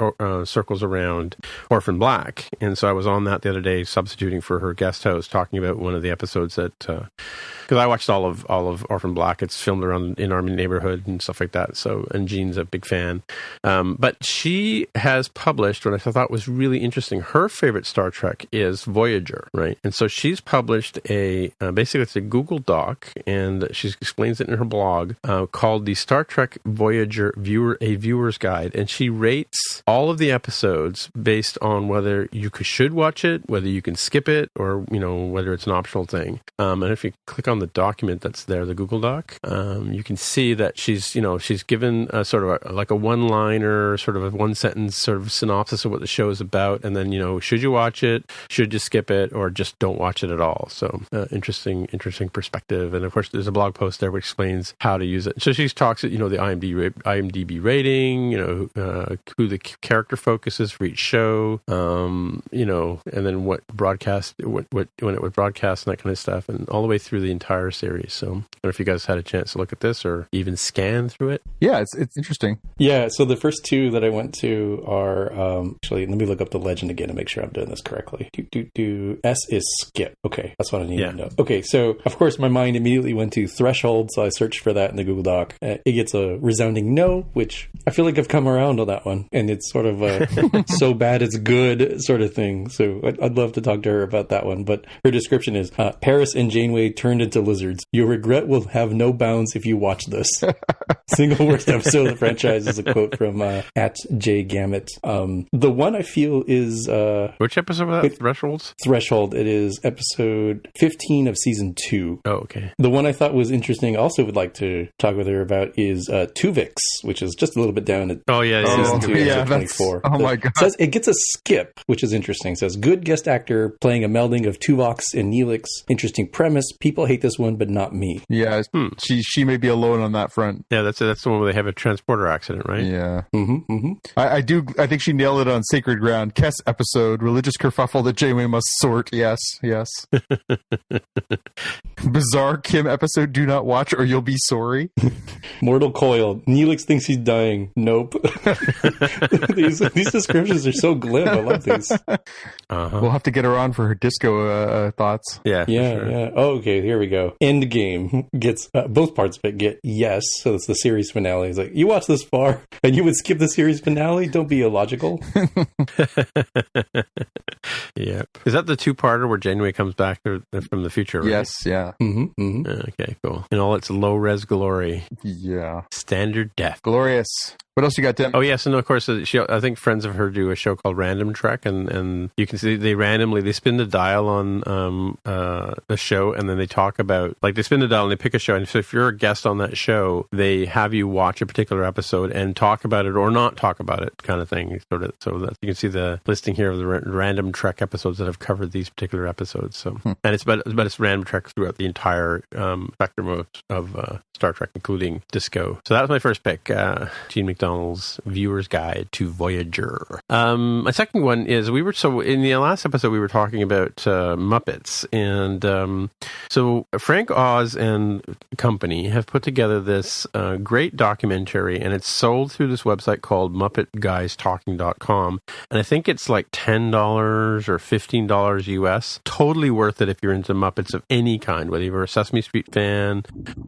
circles around Orphan Black. And so I was on that the other day, substituting for her guest host, talking about one of the episodes that, because I watched all of Orphan Black. It's filmed around in our neighborhood and stuff like that. So, and Jean's a big fan. But she has published what I thought was really interesting. Her favorite Star Trek is Voyager, right? And so she's published basically it's a Google Doc, and she explains it in her blog, called the Star Trek Voyager Viewer's Guide. And she rates all of the episodes based on whether you should watch it, whether you can skip it, or, whether it's an optional thing. And if you click on the document that's there, the Google Doc, you can see that she's given a sort of like a one-liner, sort of a one-sentence sort of synopsis of what the show is about, and then, should you watch it, should you skip it, or just don't watch it at all. So interesting perspective. And of course, there's a blog post there which explains how to use it. So she talks, the IMDb rating, who the character focus is for each show, and then what broadcast, when it would broadcast and that kind of stuff, and all the way through the entire series. So I don't know if you guys had a chance to look at this or even scan through it. Yeah, it's interesting. Yeah, so the first two that I went to are, actually, let me look up the legend again to make sure I'm doing this correctly. S is skip. Okay, that's what I need to know. Okay, so of course my mind immediately went to Threshold, so I searched for that in the Google Doc. It gets a resounding no, which I feel like I've come around on that one, and it's sort of a so bad it's good sort of thing. So I'd love to talk to her about that one, but her description is, Paris and Janeway turned into lizards. Your regret will have no bounds if you watch this. Single worst episode of the franchise is a quote from at J Gamut. The one I feel is... which episode was that? Thresholds? Threshold. It is episode 15 of season 2. Oh, okay. The one I thought was interesting, also would like to talk with her about, is Tuvix, which is just a little bit down at season 2, episode 24. Oh my God. It says it gets a skip, which is interesting. It says, good guest actor playing a melding of Tuvix and Neelix. Interesting premise. People hate this one, but not me. Yeah, she may be alone on that front. Yeah, that's the one where they have a transporter accident, right? Yeah. I think she nailed it on Sacred Ground. Kess episode, religious kerfuffle that Janeway must sort. Yes. Bizarre Kim episode, do not watch or you'll be sorry. Mortal Coil. Neelix thinks he's dying. Nope. These descriptions are so glib. I love these. We'll have to get her on for her disco thoughts. Yeah. Oh, okay, here we go. Endgame gets both parts of it get yes. So it's the series finale. It's like, you watch this far and you would skip the series finale? Don't be illogical. Yeah. Is that the two-parter where Janeway comes back from the future, right? Yes, yeah. Okay, cool. In all its low-res glory. Yeah. Standard def. Glorious. What else you got, Tim? Oh, yes, and of course, I think friends of her do a show called Random Trek, and you can see they spin the dial on the show, and then they talk about, like, they spin the dial and they pick a show, and so if you're a guest on that show, they have you watch a particular episode and talk about it or not talk about it, kind of thing. So that you can see the listing here of the Random Trek episodes that have covered these particular episodes. So, and it's Random Trek throughout the entire spectrum of Star Trek, including Disco. So that was my first pick, Gene McDonald's Viewer's Guide to Voyager. My second one is in the last episode we were talking about Muppets, and so Frank Oz and company have put together this great documentary, and it's sold through this website called MuppetGuysTalking.com, and I think it's like $10 or $15 US. Totally worth it if you're into Muppets of any kind, whether you're a Sesame Street fan,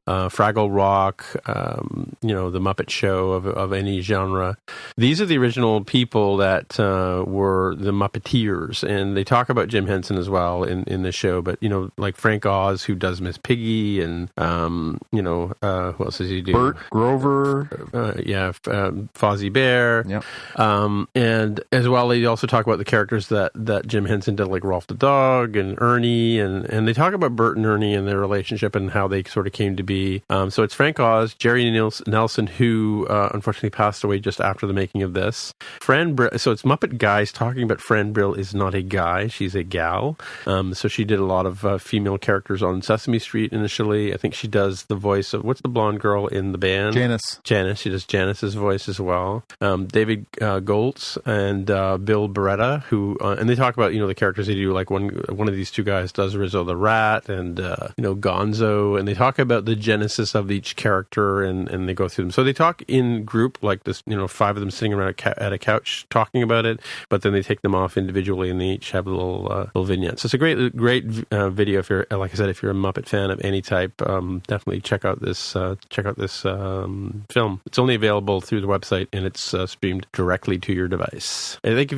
Fraggle Rock, the Muppet Show of any genre. These are the original people that were the Muppeteers, and they talk about Jim Henson as well in the show, but like Frank Oz, who does Miss Piggy, and who else does he do? Bert Grover, Fozzie Bear, yep. And as well, they also talk about the characters that Jim Henson did, like Rolf the dog and Ernie, and they talk about Bert and Ernie and their relationship and how they sort of came to be. So it's Frank Oz, Jerry Nelson, who unfortunately passed away just after the making of this. So it's Muppet Guys Talking, but Fran Brill is not a guy; she's a gal. So she did a lot of female characters on Sesame Street initially. I think she does the voice of, what's the blonde girl in the band? Janice. She does Janice's voice as well. David Goltz and Bill Beretta, who and they talk about the characters they do. Like one of these two guys does Rizzo the Rat and Gonzo, and they talk about the genesis of each character and they go through them. So they talk in group like this, 5 of them sitting around at a couch talking about it, but then they take them off individually and they each have little vignettes. So it's a great video if you're, like I said, if you're a Muppet fan of any type. Definitely check out this film. It's only available through the website and it's streamed directly to your device. I think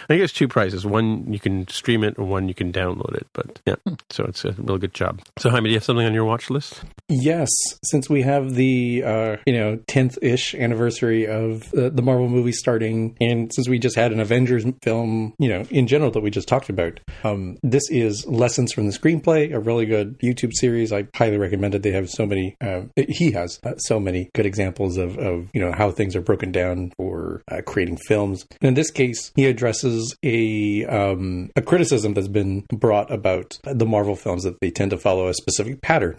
there's 2 prices. One you can stream it, or one you can download it. But yeah, so it's a real good job. So, Jaime, do you have something on your watch list? Yes, since we have the 10th-ish anniversary of the Marvel movie starting, and since we just had an Avengers film, in general that we just talked about, this is Lessons from the Screenplay, a really good YouTube series. I highly recommend it. They have so many. He has so many good examples of how things are broken down for creating films. And in this case, he addresses a criticism that's been brought about the Marvel films, that they tend to follow a specific pattern.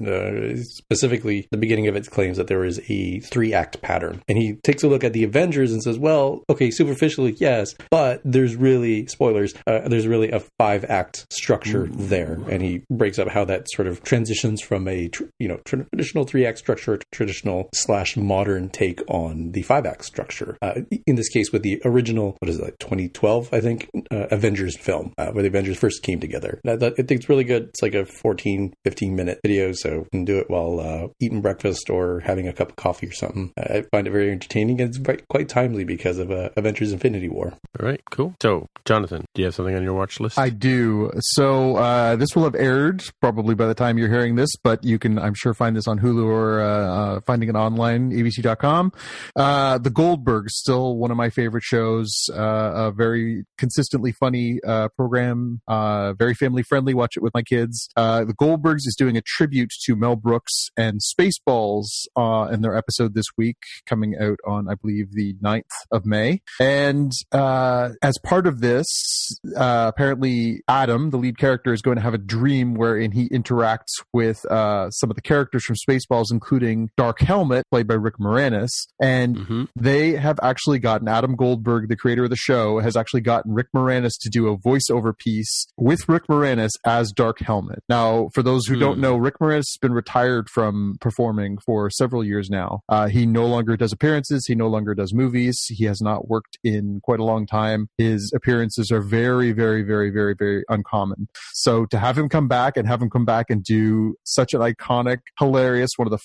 Specifically, the beginning of it claims that there is a 3-act pattern. And he takes a look at the Avengers and says, well, okay, superficially, yes, but there's really, spoilers, there's really a 5-act structure there. And he breaks up how that sort of transitions from a traditional 3-act structure to traditional / modern take on the 5-act structure. In this case, with the original, 2012, I think, Avengers film, where the Avengers first came together. I think it's really good. It's like a 14, 15-minute video, so you can do it while eating breakfast or having a cup of coffee or something. I find it very entertaining, and it's quite timely because of Avengers Infinity War. All right, cool. So, Jonathan, do you have something on your watch list? I do. So, this will have aired probably by the time you're hearing this, but you can, I'm sure, find this on Hulu or finding it online, abc.com. The Goldbergs, still one of my favorite shows. A very consistently funny program, very family-friendly. Watch it with my kids. The Goldbergs is doing a tribute to Mel Brooks and Spaceballs in their episode this week, coming out on, I believe, the 9th of May. And as part of this, apparently Adam, the lead character, is going to have a dream wherein he interacts with some of the characters from Spaceballs, including Dark Helmet, played by Rick Moranis. And they have actually gotten, Adam Goldberg, the creator of the show, has actually gotten Rick Moranis to do a voiceover piece with Rick Moranis as Dark Helmet. Now, for those who don't know, Rick Moranis has been retired from performing for several years now. He no longer does appearances. He no longer does movies. He has not worked in quite a long time. His appearances are very, very, very, very, very uncommon. So to have him come back and do such an iconic, hilarious, one of the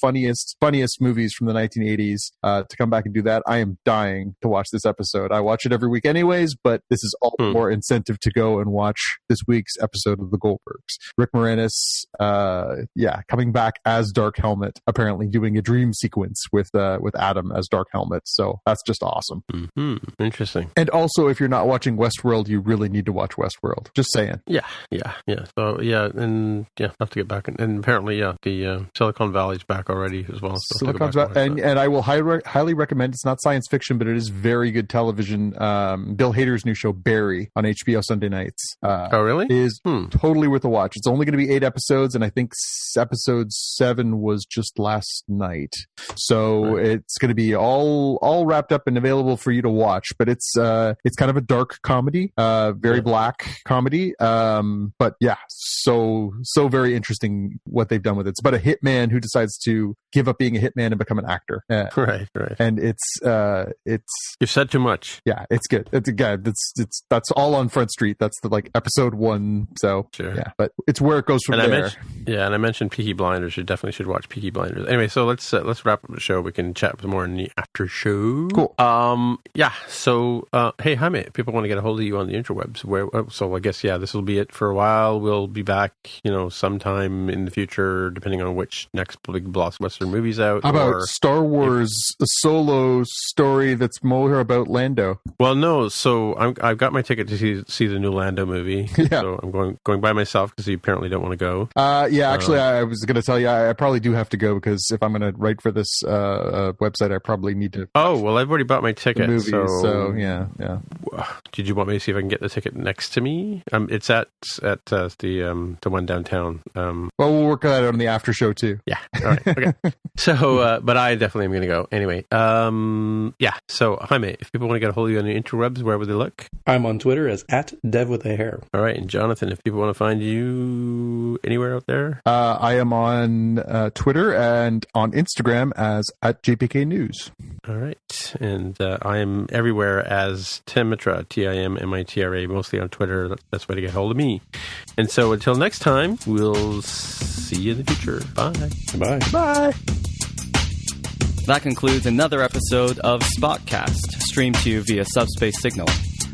funniest movies from the 1980s, to come back and do that, I am dying to watch this episode. I watch it every week anyways, but this is all the more incentive to go and watch this week's episode of The Goldbergs. Rick Moranis, coming back as Dark Helmet, apparently doing a dream sequence with Adam as Dark Helmet. So that's just awesome. Interesting. And also, if you're not watching Westworld, you really need to watch Westworld. Just saying. Yeah. So I'll have to get back. And apparently, the Silicon Valley's back already as well. So Silicon's back, and I will highly recommend. It's not science fiction, but it is very good television. Bill Hader's new show Barry on HBO Sunday nights. Oh, really? Is totally worth a watch. It's only going to be 8 episodes, and I think episode 7 was just last night. So it's going to be all wrapped up and available for you to watch. But it's kind of a dark comedy, very black comedy. But yeah, so very interesting what they've done with it. It's about a hitman who decides to give up being a hitman and become an actor. Right. And it's you've said too much. Yeah, it's good. That's all on Front Street. That's the episode 1. So yeah, but it's where it goes from there. And I mentioned Peaky Blinders. You definitely should watch Peaky Blinders. Anyway, so let's wrap up the show. We can chat more in the after show. Cool. So hey, Jaime, if people want to get a hold of you on the interwebs, so I guess this will be it for a while. We'll be back, sometime in the future, depending on which next big blockbuster movie's out. How about Star Wars, a solo story that's more about Lando? Well, no. So I've got my ticket to see the new Lando movie. Yeah. So I'm going by myself because you apparently don't want to go. Actually, I was going to tell you I probably do have to go because if I'm going to write for this website, I probably need to. Oh well, I've already bought my ticket. Movie, so yeah. Did you want me to see if I can get the ticket next to me? It's at the one downtown. Well, we'll work that out on the after show too. Yeah. All right. Okay. So, but I definitely am going to go anyway. So Jaime, if people want to get a hold of you on the interwebs, where would they look? I'm on Twitter as @DevWithAHair. All right, and Jonathan, if people want to find you anywhere out there, I am on Twitter and on Instagram as @JPK News. All right, and I am everywhere as Timitra, TIMMITRA, mostly on Twitter. That's the best way to get a hold of me. And so until next time, we'll see you in the future. Bye. Bye. Bye. That concludes another episode of Spotcast, streamed to you via Subspace Signal.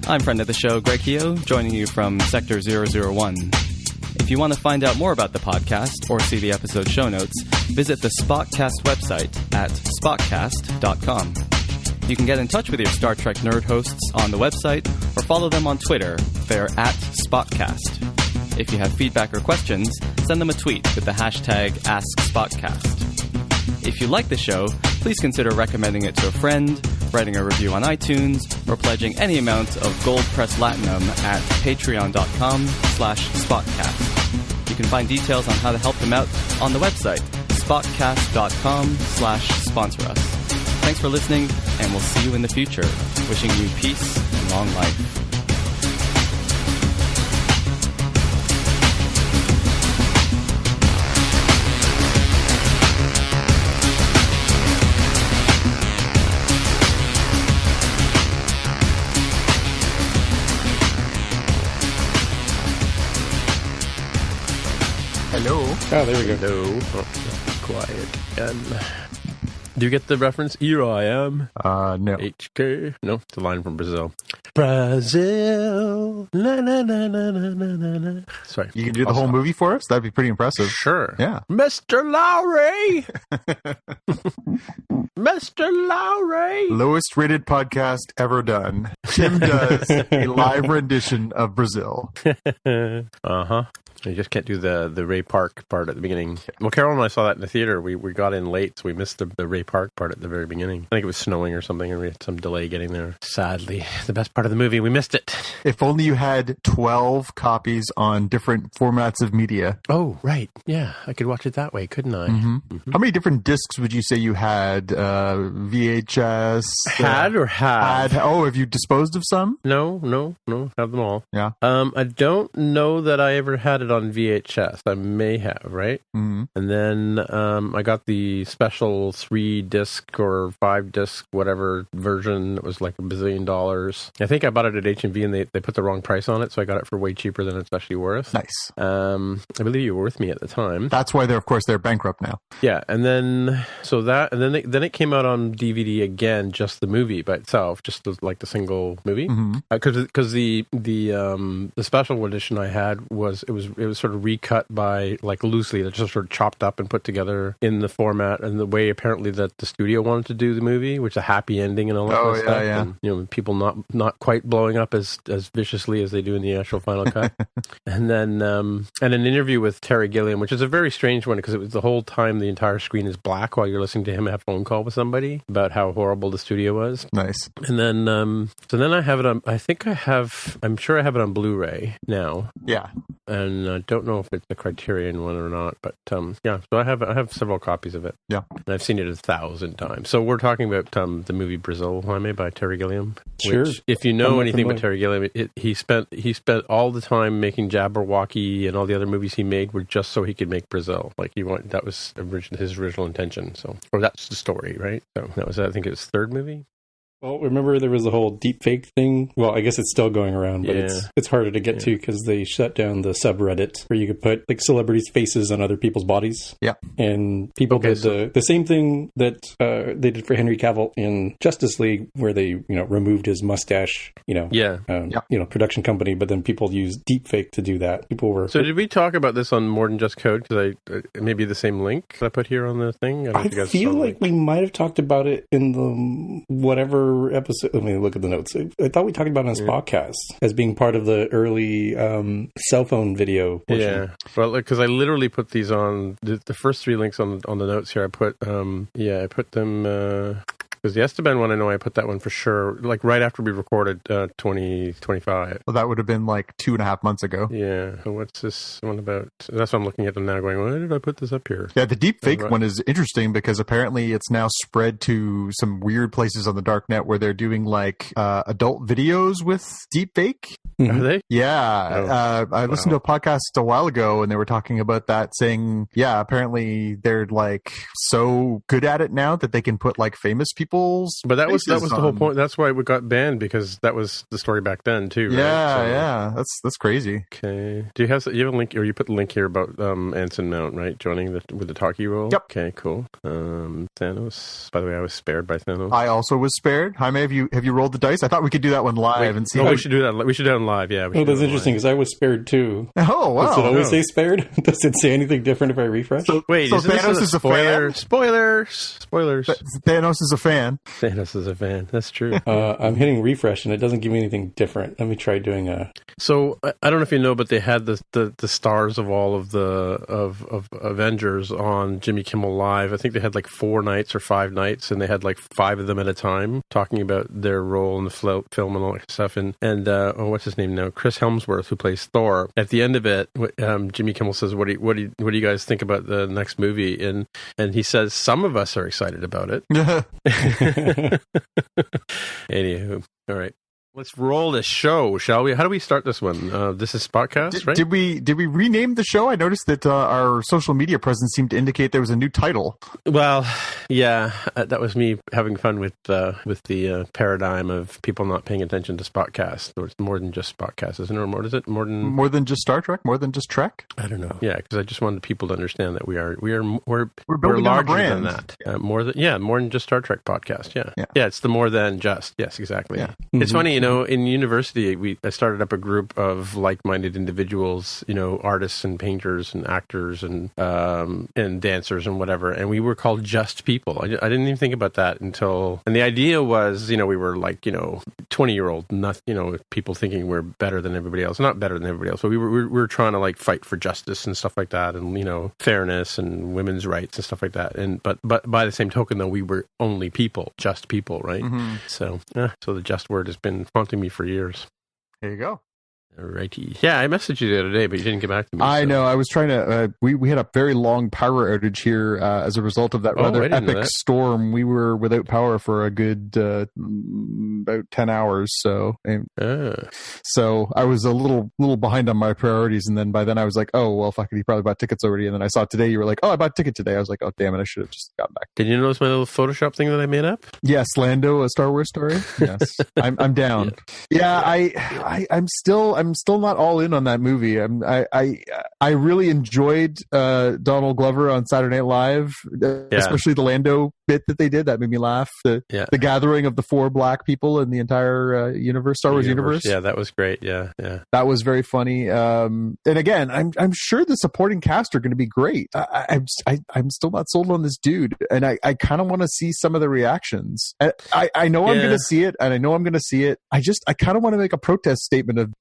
I'm friend of the show, Greg Keogh, joining you from Sector 001. If If you want to find out more about the podcast or see the episode show notes, visit the Spotcast website at spotcast.com. You can get in touch with your Star Trek nerd hosts on the website or follow them on Twitter. They're at Spotcast. If you have feedback or questions, send them a tweet with the hashtag AskSpotcast. If you like the show, please consider recommending it to a friend, writing a review on iTunes, or pledging any amount of Gold Press Latinum at patreon.com/Spotcast. You can find details on how to help them out on the website, spotcast.com/sponsor us. Thanks for listening, and we'll see you in the future. Wishing you peace and long life. Hello. Oh, there we go. No. Oh, quiet again. Do you get the reference? Here I am. No. HK. No, it's a line from Brazil. Brazil. Na, na, na, na, na, na, na. Sorry. You can do the whole movie for us? That'd be pretty impressive. Sure. Yeah. Mr. Lowry. Mr. Lowry. Lowest rated podcast ever done. Tim does a live rendition of Brazil. Uh-huh. You just can't do the Ray Park part at the beginning. Well, Carol and I saw that in the theater. We got in late, so we missed the Ray Park part at the very beginning. I think it was snowing or something, and we had some delay getting there. Sadly, the best part of the movie, we missed it. If only you had 12 copies on different formats of media. Oh, right. Yeah, I could watch it that way, couldn't I? Mm-hmm. Mm-hmm. How many different discs would you say you had? VHS? Had or have? Oh, have you disposed of some? No. Have them all. Yeah. I don't know that I ever had it on VHS. I may have, right? Mm-hmm. And then I got the special 3-disc or 5-disc, whatever version. It was like $1 bazillion. I think I bought it at H&V and they put the wrong price on it, so I got it for way cheaper than it's actually worth. Nice. I believe you were with me at the time. That's why they're bankrupt now. Yeah, and then then it came out on DVD again, just the movie by itself, just like the single movie. Because the special edition I had was it was sort of recut by like loosely, just sort of chopped up and put together in the format and the way apparently that the studio wanted to do the movie, which is a happy ending and all that kind of stuff. Yeah. And, people not quite blowing up as viciously as they do in the actual final cut. And then and an interview with Terry Gilliam, which is a very strange one because it was the whole time the entire screen is black while you're listening to him have a phone call with somebody about how horrible the studio was. Nice. And then so then I have it on. I'm sure I have it on Blu-ray now. Yeah. And I don't know if it's a Criterion one or not, but yeah. So I have several copies of it. Yeah. And I've seen it 1,000 times. So we're talking about the movie Brazil, Jaime, by Terry Gilliam. Sure. Which, if you know anything about Terry Gilliam, he spent all the time making Jabberwocky and all the other movies he made were just so he could make Brazil. Like that was his original intention. So, or that's the story, right? So that was, I think, his third movie. Well, remember there was the whole deepfake thing? Well, I guess it's still going around, but it's harder to get to because they shut down the subreddit where you could put like celebrities' faces on other people's bodies. Yeah. And people did the same thing that they did for Henry Cavill in Justice League where they, removed his mustache, production company, but then people used deepfake to do that. People were... So did we talk about this on More Than Just Code? Because maybe the same link that I put here on the thing? I feel like we might have talked about it in the whatever episode. Let me look at the notes. I thought we talked about it on Spotcast as being part of the early cell phone video portion. Yeah, well, because I literally put these on the first 3 links on the notes here. I put them because the Estiban one, I know I put that one for sure, like right after we recorded 2025. Well, that would have been like 2.5 months ago. Yeah. So what's this one about? That's what I'm looking at them now going, why did I put this up here? Yeah, the deepfake one is interesting because apparently it's now spread to some weird places on the dark net where they're doing like adult videos with deepfake. Are they? Yeah. I listened to a podcast a while ago and they were talking about that, saying, apparently they're like so good at it now that they can put like famous people people's. But that was the whole on. point. That's why we got banned, because that was the story back then too. Right? Yeah. That's crazy. Okay. Do you have a link, or you put the link here about Anson Mount, right? Joining with the talkie role. Yep. Okay. Cool. Thanos. By the way, I was spared by Thanos. I also was spared. Jaime, have you rolled the dice? I thought we could do that one live and see. We should do that. We should do it on live. Yeah. Oh, that's interesting, because I was spared too. Oh, wow. Does it always say spared? Does it say anything different if I refresh? So Thanos is a fan? Spoilers. Thanos is a fan. Thanos is a fan. That's true. I'm hitting refresh and it doesn't give me anything different. Let me try doing a... So, I don't know if you know, but they had the stars of all of the of Avengers on Jimmy Kimmel Live. I think they had like 4 nights or 5 nights, and they had like 5 of them at a time talking about their role in the film and all that stuff. And what's his name now? Chris Hemsworth, who plays Thor. At the end of it, Jimmy Kimmel says, "What do you guys think about the next movie?" And he says, "Some of us are excited about it." Anywho, all right. Let's roll this show, shall we? How do we start this one? This is Spotcast, right? Did we rename the show? I noticed that our social media presence seemed to indicate there was a new title. Well, yeah, that was me having fun with the paradigm of people not paying attention to Spotcast. Or it's more than just Spotcast, isn't it? Or more, is it more than just Star Trek? More than just Trek? I don't know. Yeah, because I just wanted people to understand that we're building larger a brand. than that. More than just Star Trek podcast. Yeah. It's the more than just. Yes, exactly. Yeah. It's funny. In university, I started up a group of like-minded individuals, artists and painters and actors and dancers and whatever, and we were called Just People. I didn't even think about that and the idea was, we were like, 20-year-old, people thinking we're better than everybody else. Not better than everybody else, but we were trying to like fight for justice and stuff like that, and fairness and women's rights and stuff like that. And but by the same token, though, we were only people, just people, right? Mm-hmm. So the just word has been haunting me for years. There you go. Alrighty. Yeah, I messaged you the other day, but you didn't get back to me. I know. I was trying to... we had a very long power outage here as a result of that rather epic storm. We were without power for a good about 10 hours. So I was a little behind on my priorities. And then by then I was like, oh, well, fuck it. He probably bought tickets already. And then I saw today you were like, oh, I bought a ticket today. I was like, oh, damn it. I should have just gotten back. Did you notice my little Photoshop thing that I made up? Yes. Lando, a Star Wars story. Yes. I'm down. Yeah. I'm still not all in on that movie. I really enjoyed Donald Glover on Saturday Night Live, especially the Lando bit that they did. That made me laugh. The gathering of the 4 black people in the entire Star Wars universe. Yeah, that was great. Yeah. That was very funny. And again, I'm sure the supporting cast are going to be great. I'm still not sold on this dude, and I kind of want to see some of the reactions. I know I'm going to see it, and I know I'm going to see it. I kind of want to make a protest statement of,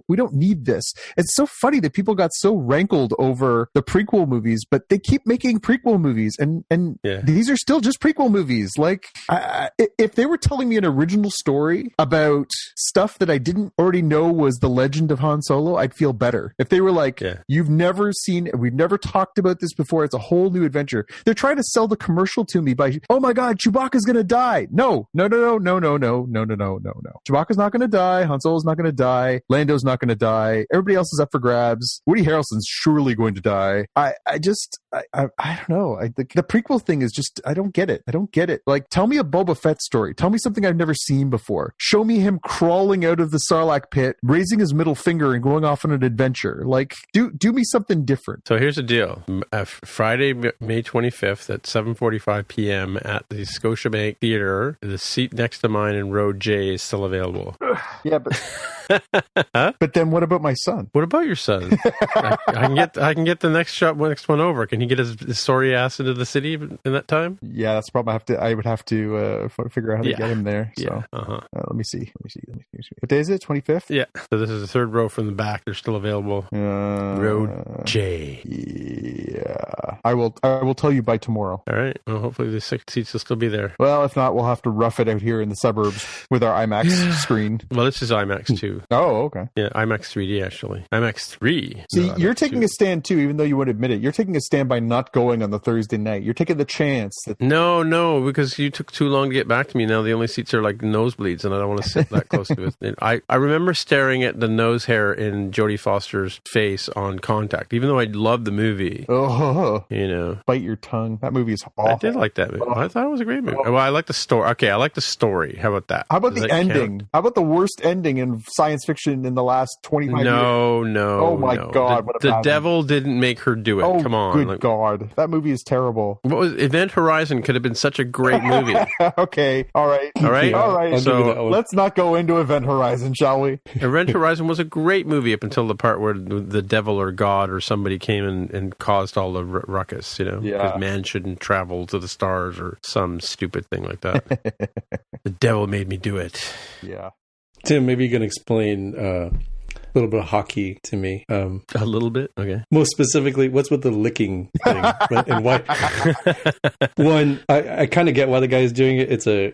we don't need this. It's so funny that people got so rankled over the prequel movies, but they keep making prequel movies, and these are still just prequel movies. Like, if they were telling me an original story about stuff that I didn't already know was the legend of Han Solo, I'd feel better. If they were like, you've never seen, we've never talked about this before, it's a whole new adventure. They're trying to sell the commercial to me by, oh my God, Chewbacca's gonna die. No. Chewbacca's not gonna die. Han Solo's not gonna die. Lando's not going to die. Everybody else is up for grabs. Woody Harrelson's surely going to die. I don't know. The prequel thing is just, I don't get it. Like, tell me a Boba Fett story. Tell me something I've never seen before. Show me him crawling out of the Sarlacc pit, raising his middle finger and going off on an adventure. Like, do me something different. So here's the deal. Friday, May 25th at 7:45 p.m. at the Scotiabank Theater. The seat next to mine in row J is still available. Yeah, but but then what about my son? What about your son? I can get the next one over. Can he get his sorry ass into the city in that time? Yeah, that's the problem. I would have to figure out how to get him there. So let me see. What day is it? 25th? Yeah. So this is the third row from the back. They're still available. Row J. Yeah. I will tell you by tomorrow. All right. Well, hopefully the 6 seats will still be there. Well, if not, we'll have to rough it out here in the suburbs with our IMAX screen. Well, this is IMAX too. 2. Oh, okay. Yeah, IMAX 3D, actually. IMAX 3. See, you're taking a stand, too, even though you wouldn't admit it. You're taking a stand by not going on the Thursday night. You're taking the chance. No, because you took too long to get back to me. Now the only seats are like nosebleeds, and I don't want to sit that close to it. I remember staring at the nose hair in Jodie Foster's face on Contact, even though I loved the movie. Oh, bite your tongue. That movie is awful. I did like that movie. I thought it was a great movie. Well, I like the story. Okay, I like the story. How about that? How about the ending? Count? How about the worst ending in science fiction in the last 25 years? No. Oh my God! The devil didn't make her do it. Oh, come on! Good God! That movie is terrible. What was Event Horizon? Could have been such a great movie. Okay, all right. So let's not go into Event Horizon, shall we? Event Horizon was a great movie up until the part where the devil or God or somebody came and caused all the ruckus. Because man shouldn't travel to the stars or some stupid thing like that. The devil made me do it. Yeah. Tim, maybe you can explain a little bit of hockey to me. A little bit? Okay. Most specifically, what's with the licking thing? And why? One, I kind of get why the guy is doing it. It's a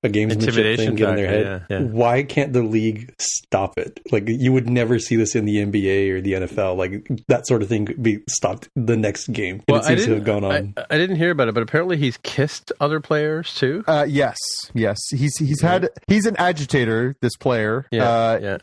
gamesmanship thing, get in their head. Yeah. Why can't the league stop it? Like, you would never see this in the NBA or the NFL. Like, that sort of thing could be stopped the next game. And it seems to have gone on. I didn't hear about it, but apparently he's kissed other players too. Yes. He's an agitator, this player.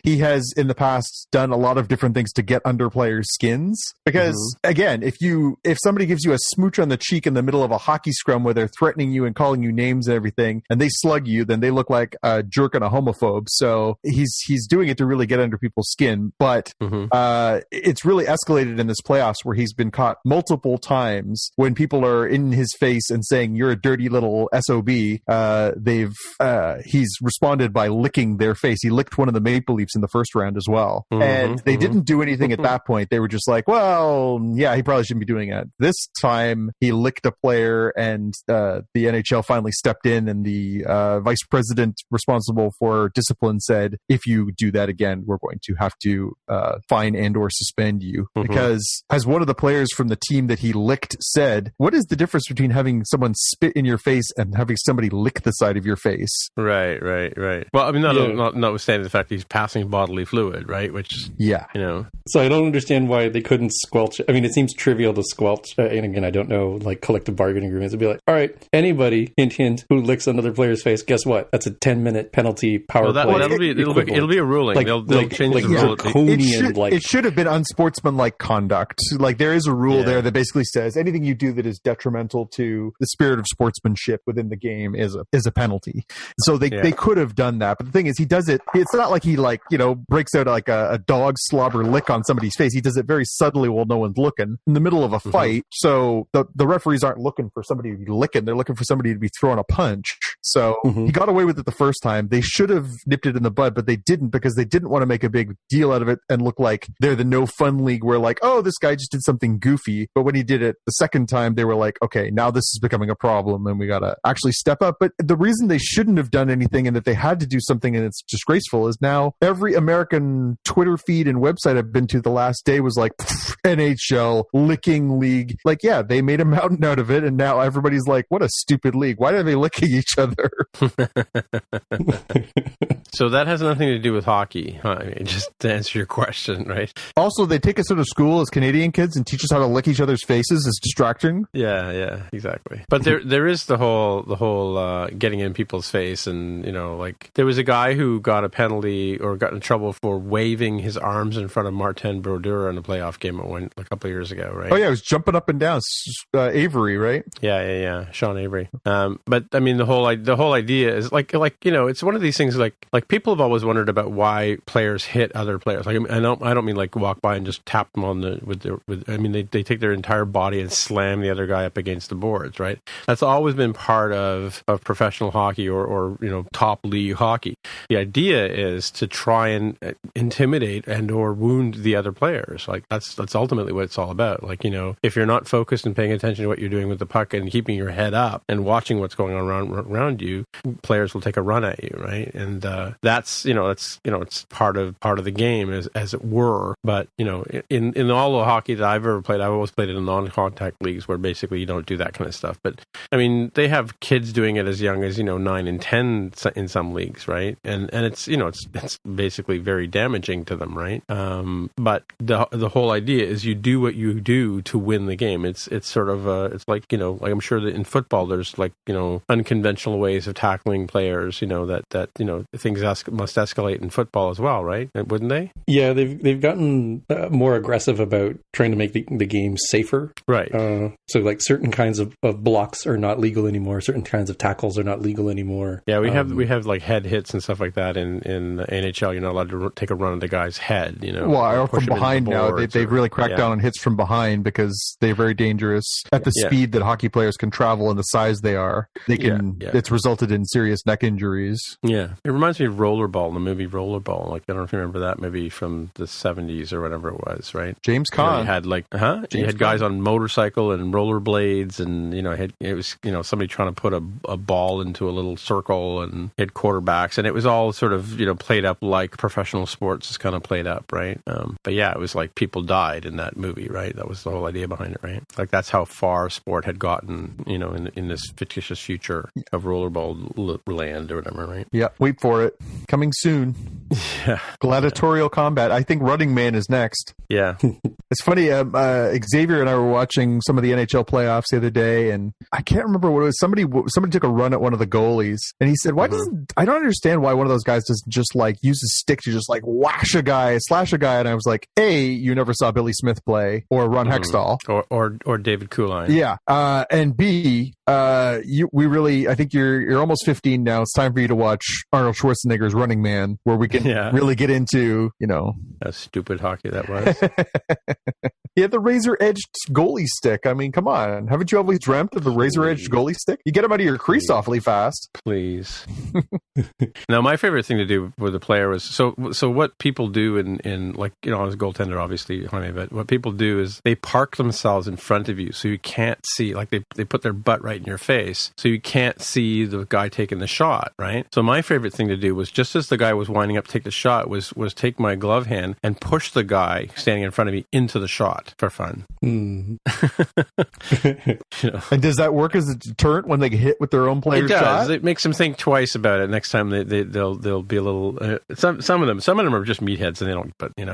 He has in the past done a lot of different things to get under players' skins because again, if somebody gives you a smooch on the cheek in the middle of a hockey scrum where they're threatening you and calling you names and everything, and they slug you, then they look like a jerk and a homophobe. So he's doing it to really get under people's skin, but it's really escalated in this playoffs where he's been caught multiple times when people are in his face and saying you're a dirty little SOB. He's responded by licking their face. He licked one of the Maple Leafs in the first round as well. And they didn't do anything at that point. They were just like, well, yeah, he probably shouldn't be doing it. This time he licked a player, and the NHL finally stepped in, and the vice president responsible for discipline said, if you do that again, we're going to have to fine and or suspend you. Because as one of the players from the team that he licked said, what is the difference between having someone spit in your face and having somebody lick the side of your face? Right. Well, I mean, notwithstanding the fact that he's passing bodily fluid, right? Which, So I don't understand why they couldn't squelch it. I mean, it seems trivial to squelch. And again, I don't know, like, collective bargaining agreements. It'd be like, all right, anybody, hint, who licks another player's face, guess what? That's a 10-minute penalty power play. It'll be a ruling. They'll change the rule. It should have been unsportsmanlike conduct. Like, there is a rule there that basically says anything you do that is detrimental to the spirit of sportsmanship within the game is a penalty. So they could have done that. But the thing is, he does it. It's not like he breaks out like a dog slobber lick on somebody's face. He does it very subtly while no one's looking in the middle of a fight. So the referees aren't looking for somebody to be licking. They're looking for somebody to be throwing a punch. So he got away with it the first time. They should have nipped it in the bud, but they didn't because they didn't want to make a big deal out of it and look like they're the no fun league where like, oh, this guy just did something goofy. But when he did it the second time, they were like, okay, now this is becoming a problem and we got to actually step up. But the reason they shouldn't have done anything and that they had to do something and it's disgraceful is now every American Twitter feed and website I've been to the last day was like, NHL, licking league. Like, yeah, they made a mountain out of it and now everybody's like, what a stupid league. Why are they licking each other? So that has nothing to do with hockey. I mean, just to answer your question, right? Also, they take us out of school as Canadian kids and teach us how to lick each other's faces as distracting. Yeah, exactly. But there is the whole getting in people's face, and like there was a guy who got a penalty or got in trouble for waving his arms in front of Martin Brodeur in a playoff game a couple of years ago, right? Oh yeah, he was jumping up and down. Avery, right? Yeah, Sean Avery. But I mean, the whole idea is like it's one of these things like people have always wondered about why players hit other players. Like I don't mean like walk by and just tap them on I mean they take their entire body and slam the other guy up against the boards, right? That's always been part of professional hockey or top league hockey. The idea is to try and intimidate and or wound the other players. Like that's ultimately what it's all about. Like, if you're not focused and paying attention to what you're doing with the puck and keeping your head up and watching what's going on around you, players will take a run at you, right? And that's it's part of the game as it were. But in all the hockey that I've ever played, I've always played it in non-contact leagues where basically you don't do that kind of stuff. But I mean, they have kids doing it as young as 9 and 10 in some leagues, right? And it's it's basically very damaging to them, right? But the whole idea is you do what you do to win the game. It's sort of it's like like I'm sure that in football there's like unconventional ways of tackling players. That things must escalate in football as well, right? Wouldn't they? Yeah, they've gotten more aggressive about trying to make the game safer, right? So like certain kinds of blocks are not legal anymore. Certain kinds of tackles are not legal anymore. Yeah, we have like head hits and stuff like that in the NHL. You're not allowed to take a run at the guy's head. Well, from behind now, they've really cracked down on hits from behind because they're very dangerous at the speed that hockey players can travel and the size they are. They can. It's resulted in serious neck injuries. Yeah, it reminds me of Rollerball, the movie Rollerball. Like I don't know if you remember that movie from the 70s or whatever it was, right? James Caan. You had like, you had guys on motorcycle and rollerblades, and it was somebody trying to put a ball into a little circle, and hit quarterbacks, and it was all sort of played up like professional sports is kind of played up, right? But yeah, it was like people died in that movie, right? That was the whole idea behind it, right? Like that's how far sport had gotten, in this fictitious future of rollerball land or whatever, right? Yeah, wait for it. Coming soon. Yeah. Gladiatorial combat. I think Running Man is next. Yeah. It's funny, Xavier and I were watching some of the NHL playoffs the other day, and I can't remember what it was. Somebody took a run at one of the goalies, and he said, I don't understand why one of those guys doesn't just like use his stick to just like slash a guy. And I was like, A, you never saw Billy Smith play or Ron Hextall. Or David Kuline. Yeah. And B, I think you're almost 15 now. It's time for you to watch Arnold Schwarzenegger's Running Man, where we can really get into, how stupid hockey that was. He had the razor-edged goalie stick. I mean, come on. Haven't you always dreamt of a razor-edged goalie stick? You get him out of your crease awfully fast. Please. Now, my favorite thing to do with a player was, so what people do in like, I was a goaltender, obviously, honey, but what people do is they park themselves in front of you so you can't see, like they put their butt right in your face so you can't see the guy taking the shot, right? So my favorite thing to do was, just as the guy was winding up to take the shot, was take my glove hand and push the guy standing in front of me into the shot for fun. And does that work as a deterrent when they get hit with their own player's shot? It does. It makes them think twice about it. Next time they'll be a little. Some of them are just meatheads and they don't. But they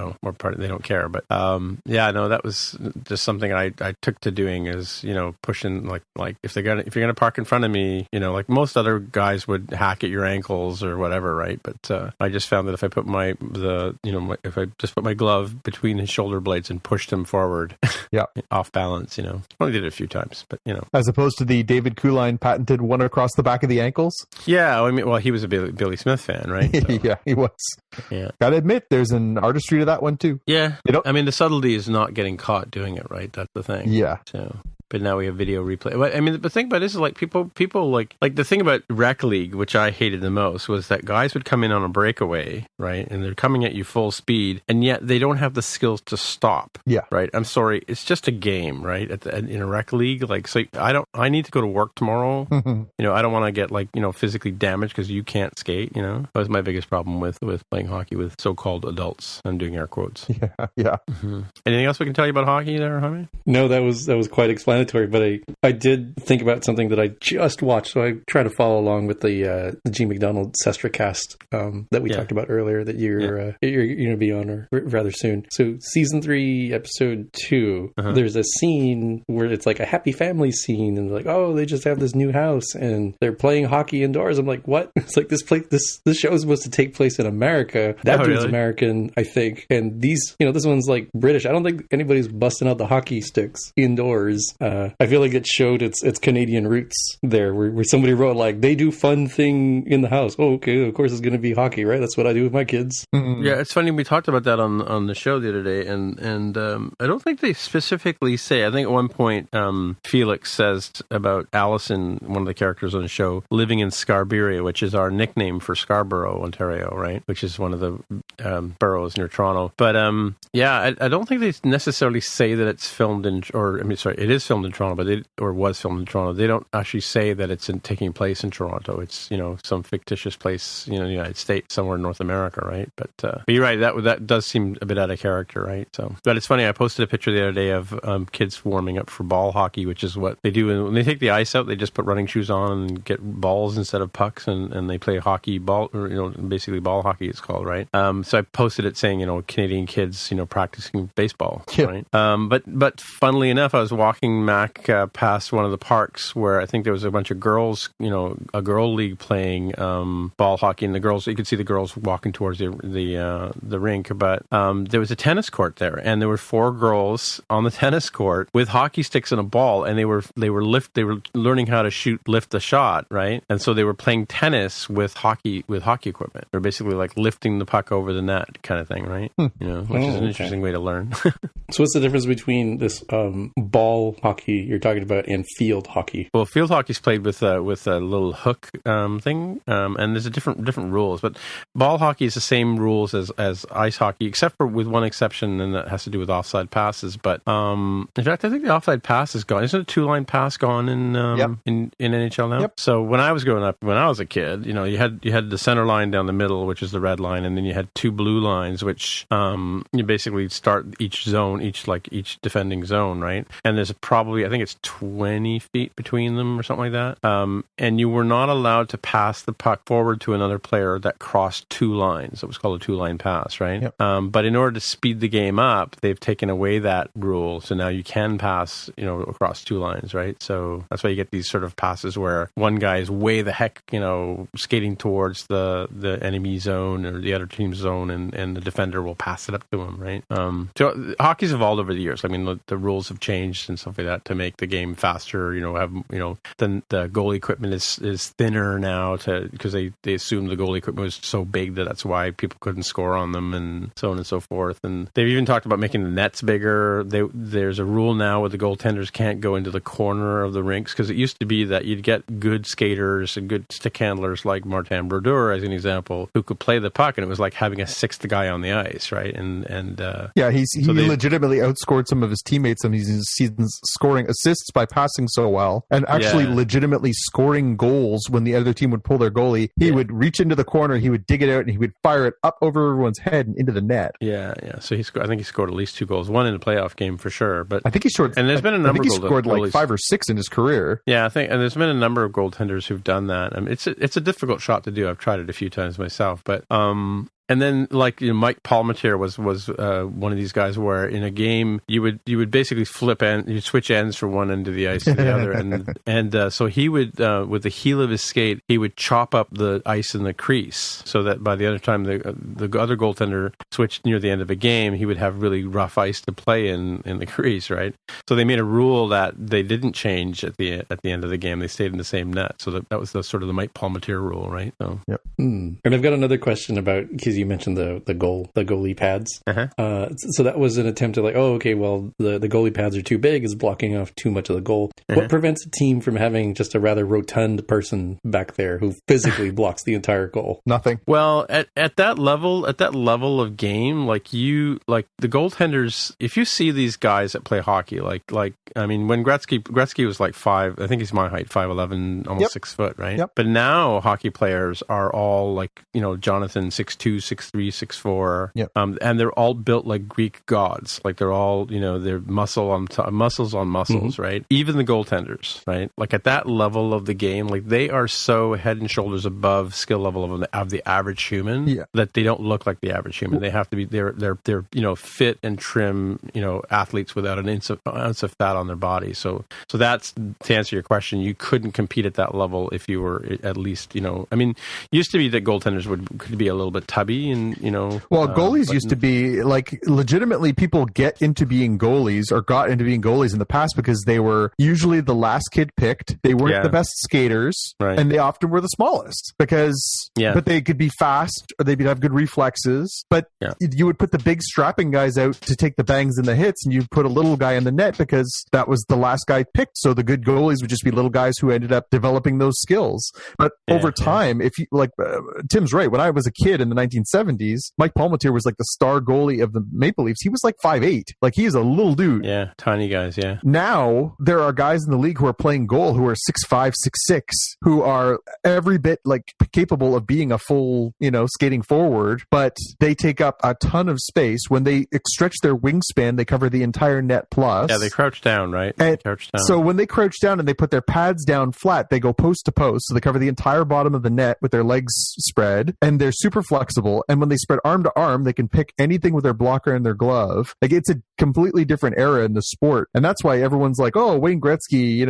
don't care. But that was just something I took to doing is pushing like if you're gonna park in front of me, like most other guys would hack at your ankles or whatever, right? But I just found that if I put if I just put my glove between his shoulder blades and pushed him forward, off balance, only did it a few times, but as opposed to the David Kuline patented one across the back of the ankles. Yeah, I mean, well, he was a Billy Smith fan, right? So. Yeah, he was. Yeah, gotta admit, there's an artistry to that one too. Yeah, I mean, the subtlety is not getting caught doing it, right? That's the thing. Yeah. So. But now we have video replay. I mean, the thing about this is like people like the thing about Rec League, which I hated the most, was that guys would come in on a breakaway, right? And they're coming at you full speed, and yet they don't have the skills to stop. Yeah. Right? I'm sorry. It's just a game, right? In a Rec League, like, so I need to go to work tomorrow. I don't want to get physically damaged because you can't skate, That was my biggest problem with playing hockey with so-called adults. I'm doing air quotes. Yeah. Mm-hmm. Anything else we can tell you about hockey there, Jaime? No, that was quite explanatory. But I did think about something that I just watched, so I try to follow along with the G. McDonald Sestracast that we talked about earlier that you're going to be on rather soon. So season 3, episode 2, there's a scene where it's like a happy family scene, and like, oh, they just have this new house and they're playing hockey indoors. I'm like, what? It's like this show is supposed to take place in America. That dude's American, I think, and these, this one's like British. I don't think anybody's busting out the hockey sticks indoors. I feel like it showed its Canadian roots there, where somebody wrote like, they do fun thing in the house. Oh, okay, of course it's going to be hockey, right? That's what I do with my kids. Mm-hmm. Yeah, it's funny. We talked about that on the show the other day, and I don't think they specifically say. I think at one point Felix says about Allison, one of the characters on the show, living in Scarborough, which is our nickname for Scarborough, Ontario, right? Which is one of the boroughs near Toronto. But yeah, I don't think they necessarily say that it's filmed in, it is filmed in Toronto, but was filmed in Toronto. They don't actually say that it's taking place in Toronto. It's some fictitious place in the United States, somewhere in North America, right? But you're right, that does seem a bit out of character, right? So, but it's funny. I posted a picture the other day of kids warming up for ball hockey, which is what they do. And when they take the ice out, they just put running shoes on and get balls instead of pucks, and they play hockey ball, or basically ball hockey it's called, right? So I posted it saying Canadian kids practicing baseball, right? But funnily enough, I was walking back past one of the parks where I think there was a bunch of girls, a girl league playing ball hockey, and the girls, you could see the girls walking towards the rink, but there was a tennis court there, and there were 4 girls on the tennis court with hockey sticks and a ball, and they were learning how to lift the shot, right? And so they were playing tennis with hockey equipment. They're basically like lifting the puck over the net kind of thing, right? Which is an interesting way to learn. So what's the difference between this ball hockey you're talking about and field hockey? Well, field hockey is played with a little hook thing, and there's a different rules. But ball hockey is the same rules as ice hockey, except for with one exception, and that has to do with offside passes. But in fact, I think the offside pass is gone. Isn't a 2-line pass gone in NHL now? Yep. So when I was growing up, when I was a kid, you had the center line down the middle, which is the red line, and then you had 2 blue lines, which you basically start each zone, each defending zone, right? And there's probably, I think it's 20 feet between them or something like that. And you were not allowed to pass the puck forward to another player that crossed 2 lines. It was called a 2-line pass, right? Yep. But in order to speed the game up, they've taken away that rule. So now you can pass, across 2 lines, right? So that's why you get these sort of passes where one guy is way the heck, skating towards the enemy zone or the other team's zone, and the defender will pass it up to him, right? So hockey's evolved over the years. I mean, the rules have changed and stuff like that to make the game faster. The goalie equipment is thinner now because they assumed the goalie equipment was so big that's why people couldn't score on them, and so on and so forth. And they've even talked about making the nets bigger. There's a rule now where the goaltenders can't go into the corner of the rinks, because it used to be that you'd get good skaters and good stick handlers like Martin Brodeur, as an example, who could play the puck, and it was like having a 6th guy on the ice, right? He legitimately outscored some of his teammates in these seasons, scoring assists by passing so well, and actually legitimately scoring goals when the other team would pull their goalie. He would reach into the corner, he would dig it out, and he would fire it up over everyone's head and into the net. Yeah. So I think he scored at least 2 goals, one in a playoff game for sure. But I think he scored. And there's been a number. I think he scored like 5 or 6 in his career. Yeah, and there's been a number of goaltenders who've done that. I mean, it's a difficult shot to do. I've tried it a few times myself, but and then, Mike Palmateer was one of these guys where in a game you would basically you'd switch ends from one end of the ice to the other, and so he would with the heel of his skate he would chop up the ice in the crease, so that by the other time the other goaltender switched near the end of a game, he would have really rough ice to play in the crease, right? So they made a rule that they didn't change at the end of the game; they stayed in the same net. So that was the sort of the Mike Palmateer rule, right? So. Yep. And I've got another question about, because you mentioned the goalie pads. So that was an attempt to the goalie pads are too big, is blocking off too much of the goal. What prevents a team from having just a rather rotund person back there who physically blocks the entire goal? Nothing. Well, at that level of game, the goaltenders, if you see these guys that play hockey, when Gretzky was like 5, I think he's my height, 5'11", almost 6 foot, right? Yep. But now hockey players are all Jonathan 6'2", 6'3", 6'4", and they're all built like Greek gods. Like they're all, they're muscles on muscles, right? Even the goaltenders, right? Like at that level of the game, they are so head and shoulders above skill level of the average human that they don't look like the average human. They have to be they're fit and trim, athletes without an ounce of fat on their body. So that's, to answer your question, you couldn't compete at that level if you were at least, used to be that goaltenders could be a little bit tubby chubby and, Well, goalies used to be, like, legitimately people get into being goalies or got into being goalies in the past because they were usually the last kid picked. They weren't the best skaters, and they often were the smallest but they could be fast or they'd have good reflexes. But you would put the big strapping guys out to take the bangs and the hits, and you put a little guy in the net because that was the last guy picked. So the good goalies would just be little guys who ended up developing those skills. But over time, if you like, Tim's right. When I was a kid in the 1970s, Mike Palmateer was like the star goalie of the Maple Leafs. He was like 5'8". Like, he is a little dude. Yeah, tiny guys, Now, there are guys in the league who are playing goal who are 6'5", 6'6", who are every bit like capable of being a full, skating forward, but they take up a ton of space. When they stretch their wingspan, they cover the entire net plus. Yeah, they crouch down, right? So when they crouch down and they put their pads down flat, they go post to post. So they cover the entire bottom of the net with their legs spread, and they're super flexible. And when they spread arm to arm, they can pick anything with their blocker and their glove. Like, it's a completely different era in the sport. And that's why everyone's like, oh, Wayne Gretzky,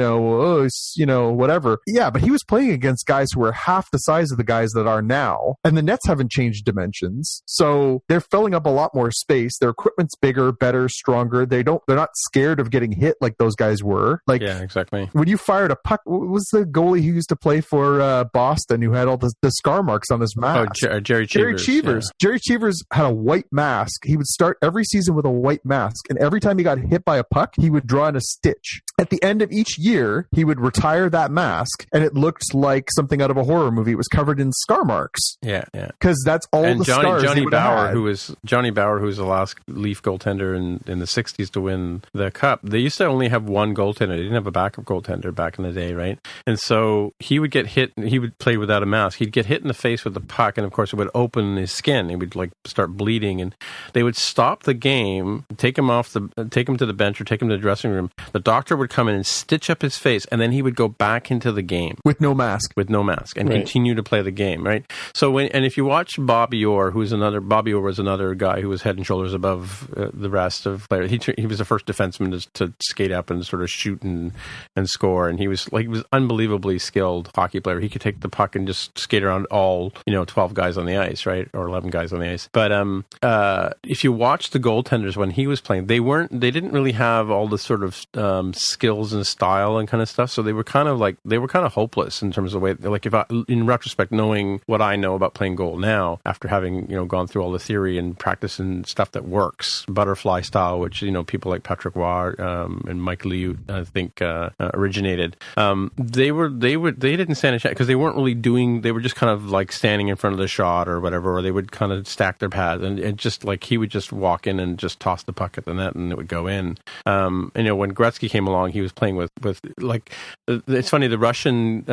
whatever. Yeah, but he was playing against guys who were half the size of the guys that are now. And the nets haven't changed dimensions. So they're filling up a lot more space. Their equipment's bigger, better, stronger. They're not scared of getting hit like those guys were. Like, yeah, exactly. When you fired a puck, what was the goalie who used to play for Boston who had all the scar marks on his mask? Oh, Jerry Cheevers. Yeah. Jerry Cheevers had a white mask. He would start every season with a white mask. And every time he got hit by a puck, he would draw in a stitch. At the end of each year, he would retire that mask, and it looked like something out of a horror movie. It was covered in scar marks. Yeah. Because that's all the scars Johnny Bauer, had. who was the last Leaf goaltender in the 60s to win the Cup. They used to only have one goaltender. They didn't have a backup goaltender back in the day, right? And so he would get hit. He would play without a mask. He'd get hit in the face with the puck, and of course it would open his skin. He would like start bleeding, and they would stop the game, take him to the bench or take him to the dressing room. The doctor would come in and stitch up his face, and then he would go back into the game with no mask, and continue to play the game, right? So if you watch Bobby Orr, Bobby Orr was another guy who was head and shoulders above the rest of players. He was the first defenseman to skate up and sort of shoot and score, and he was unbelievably skilled hockey player. He could take the puck and just skate around all 12 guys on the ice, right, or 11 guys on the ice. But if you watch the goaltenders when he was playing, they didn't really have all the sort of skills and style and kind of stuff. So they were kind of hopeless in terms of the way. Like, in retrospect, knowing what I know about playing goal now, after having gone through all the theory and practice and stuff that works, butterfly style, which people like Patrick Waugh and Mike Liu, I think, originated. They didn't stand a chance because they weren't really doing. They were just kind of like standing in front of the shot or whatever, or they would kind of stack their pads and just like he would just walk in and just toss the puck at the net and it would go in. When Gretzky came along, he was playing with like, it's funny, the Russian,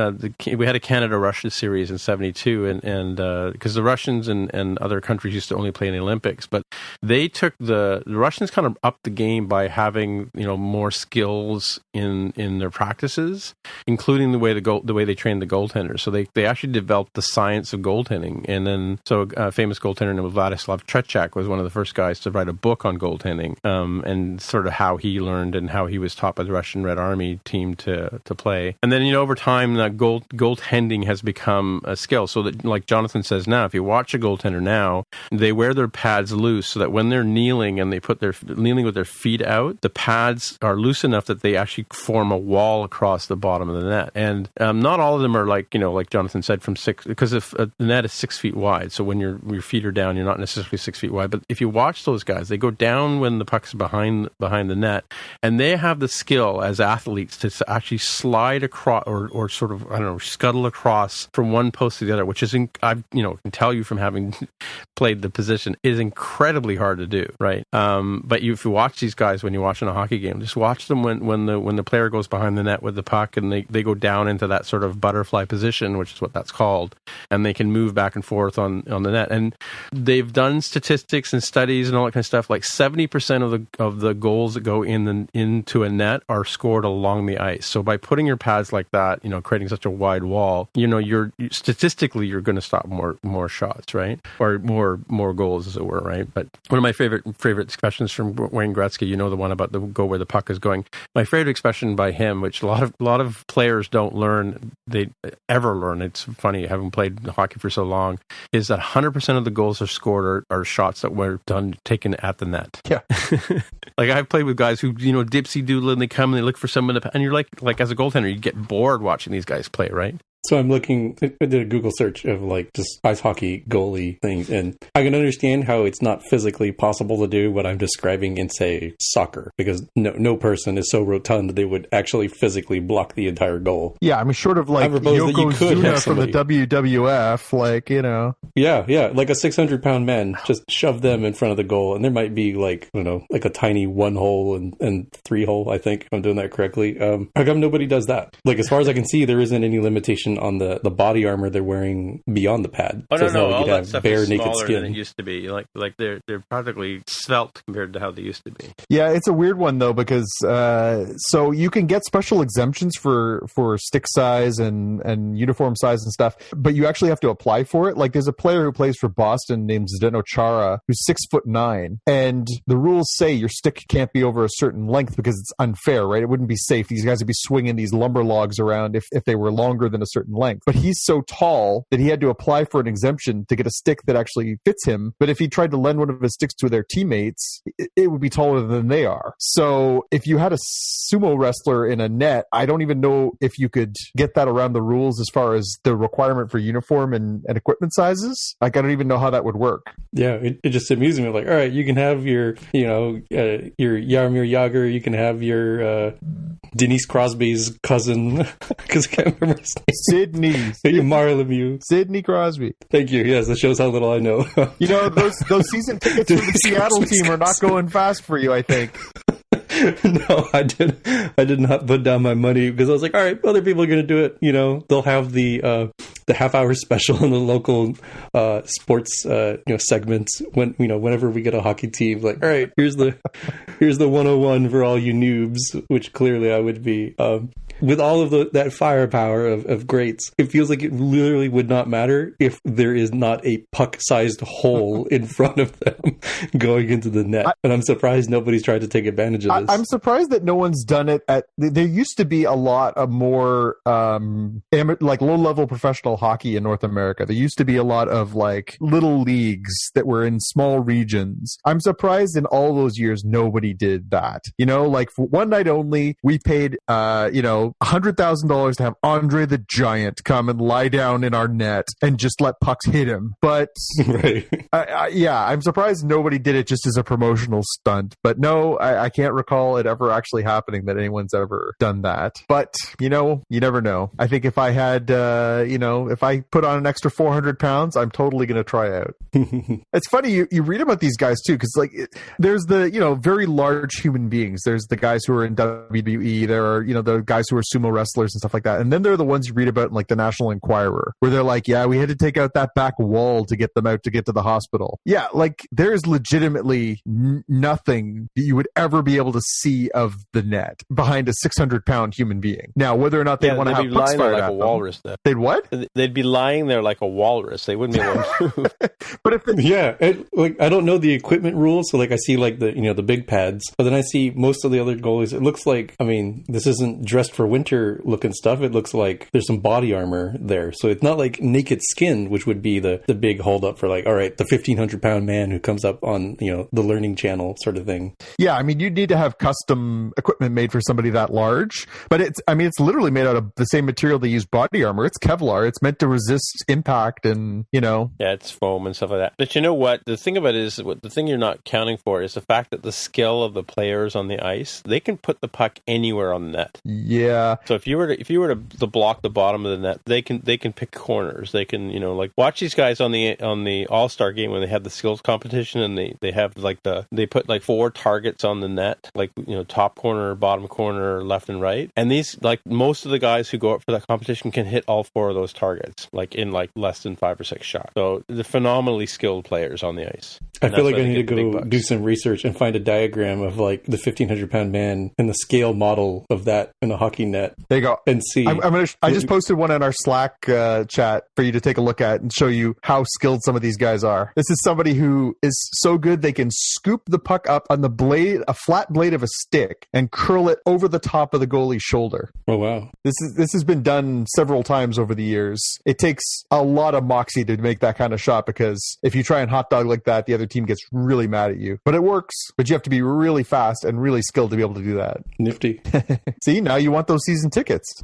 we had a Canada-Russia series in 72 and because the Russians and other countries used to only play in the Olympics, but they took the Russians kind of upped the game by having more skills in their practices, including the way they trained the goaltenders. So they actually developed the science of goaltending, and then a famous goaltender named Vladislav Tretiak was one of the first guys to write a book on goaltending, and sort of how he learned and how he was taught by the Russian Red Army team to play. And then over time, that goaltending has become a skill. So that, like Jonathan says now, if you watch a goaltender now, they wear their pads loose so that when they're kneeling and they put kneeling with their feet out, the pads are loose enough that they actually form a wall across the bottom of the net. And not all of them are like Jonathan said, from 6, because if the net is 6 feet wide, so when your feet are down, you're not necessarily 6 feet wide. But if you watch those guys, they go down when the puck's behind the net, and they have the skill as athletes to actually slide across or sort of, I don't know, scuttle across from one post to the other, which is, I can tell you from having played the position, is incredibly hard to do, right? But if you watch these guys when you're watching a hockey game, just watch them when the player goes behind the net with the puck and they go down into that sort of butterfly position, which is what that's called, and they can move back and forth on the net. And they've done statistics and studies and all that kind of stuff. Like 70% of the goals that go into a net are scored along the ice. So by putting your pads like that, creating such a wide wall, you're statistically you're going to stop more shots, right? Or more goals, as it were, right? But one of my favorite expressions from Wayne Gretzky, the one about the go where the puck is going. My favorite expression by him, which a lot of players don't learn, they ever learn. It's funny, having played hockey for so long, is that 100% of the goals are scored are shots that were taken at the net. Yeah. Like I've played with guys who, dipsy doodle, and they come and they look for someone, and you're like as a goaltender, you get bored watching these guys play, right? So I'm looking, I did a Google search of like just ice hockey goalie things, and I can understand how it's not physically possible to do what I'm describing in, say, soccer, because no person is so rotund that they would actually physically block the entire goal. Yeah, I mean, short of like Yokozuna from the WWF, like, Yeah, like a 600-pound man, just shove them in front of the goal, and there might be like, like a tiny 1-hole and 3-hole, I think, if I'm doing that correctly. How come nobody does that? Like, as far as I can see, there isn't any limitation on the body armor they're wearing beyond the pad. Oh, so no, all that have stuff bare is naked smaller skin. than it used to be. Like they're practically svelte compared to how they used to be. Yeah, it's a weird one though, because so you can get special exemptions for stick size and uniform size and stuff, but you actually have to apply for it. Like there's a player who plays for Boston named Zdeno Chara who's 6'9", and the rules say your stick can't be over a certain length because it's unfair, right? It wouldn't be safe. These guys would be swinging these lumber logs around if they were longer than a certain length. But he's so tall that he had to apply for an exemption to get a stick that actually fits him. But if he tried to lend one of his sticks to their teammates, it would be taller than they are. So if you had a sumo wrestler in a net, I don't even know if you could get that around the rules as far as the requirement for uniform and equipment sizes. Like, I don't even know how that would work. Yeah, it just amused me. Like, all right, you can have your Jaromir Jagr, you can have your Denise Crosby's cousin, because I can't remember his name. Sidney Lemieux. Sidney Crosby. Thank you. Yes, that shows how little I know. Those season tickets for the Seattle team are not going fast for you, I think. No, I did not put down my money because I was like, all right, other people are going to do it. They'll have the half-hour special in the local sports segments whenever we get a hockey team. Like, all right, here's the 101 for all you noobs, which clearly I would be. With all of that firepower of greats, it feels like it literally would not matter if there is not a puck-sized hole in front of them going into the net. And I'm surprised nobody's tried to take advantage of this. I'm surprised that no one's done it there used to be a lot of more like low-level professional hockey in North America. There used to be a lot of like little leagues that were in small regions. I'm surprised in all those years nobody did that. Like for one night only, we paid $100,000 to have Andre the Giant come and lie down in our net and just let pucks hit him. But right. I'm surprised nobody did it just as a promotional stunt. But no, I can't recall it ever actually happening that anyone's ever done that. But, you never know. I think if I had, if I put on an extra 400 pounds, I'm totally going to try out. It's funny, you read about these guys too, because there's the, very large human beings. There's the guys who are in WWE. There are, the guys who are sumo wrestlers and stuff like that. And then there are the ones you read about in like the National Enquirer, where they're like, yeah, we had to take out that back wall to get them out to get to the hospital. Yeah, like there's legitimately nothing that you would ever be able to see of the net behind a 600-pound human being. Now, whether or not they want to have pucks fired at them, walrus, they'd what? They'd be lying there like a walrus. They wouldn't be able to move. But if I don't know the equipment rules, so like I see like the big pads, but then I see most of the other goalies. It looks like, this isn't dressed for winter looking stuff. It looks like there's some body armor there, so it's not like naked skin, which would be the big holdup for like, all right, the 1,500-pound man who comes up on the Learning Channel sort of thing. Yeah, you'd need to have custom equipment made for somebody that large, but it's literally made out of the same material they use body armor. It's Kevlar. It's meant to resist impact and yeah, it's foam and stuff like that. But you know what? The thing about it is, the thing you're not counting for is the fact that the skill of the players on the ice, they can put the puck anywhere on the net. Yeah. So if you were to block the bottom of the net, they can pick corners. They can like watch these guys on the All-Star game when they have the skills competition, and they have they put like 4 targets on the net, like top corner, bottom corner, left and right. And these, like most of the guys who go up for that competition can hit all 4 of those targets like in like less than 5 or 6 shots. So they're phenomenally skilled players on the ice. I feel like I need to go do some research and find a diagram of like the 1,500-pound man and the scale model of that in a hockey net. There you go. And see. I just posted one in our Slack chat for you to take a look at and show you how skilled some of these guys are. This is somebody who is so good they can scoop the puck up on a flat blade of a stick and curl it over the top of the goalie's shoulder. Oh, wow. This has been done several times over the years. It takes a lot of moxie to make that kind of shot, because if you try and hot dog like that, the other team gets really mad at you. But it works. But you have to be really fast and really skilled to be able to do that. Nifty. See, now you want those season tickets.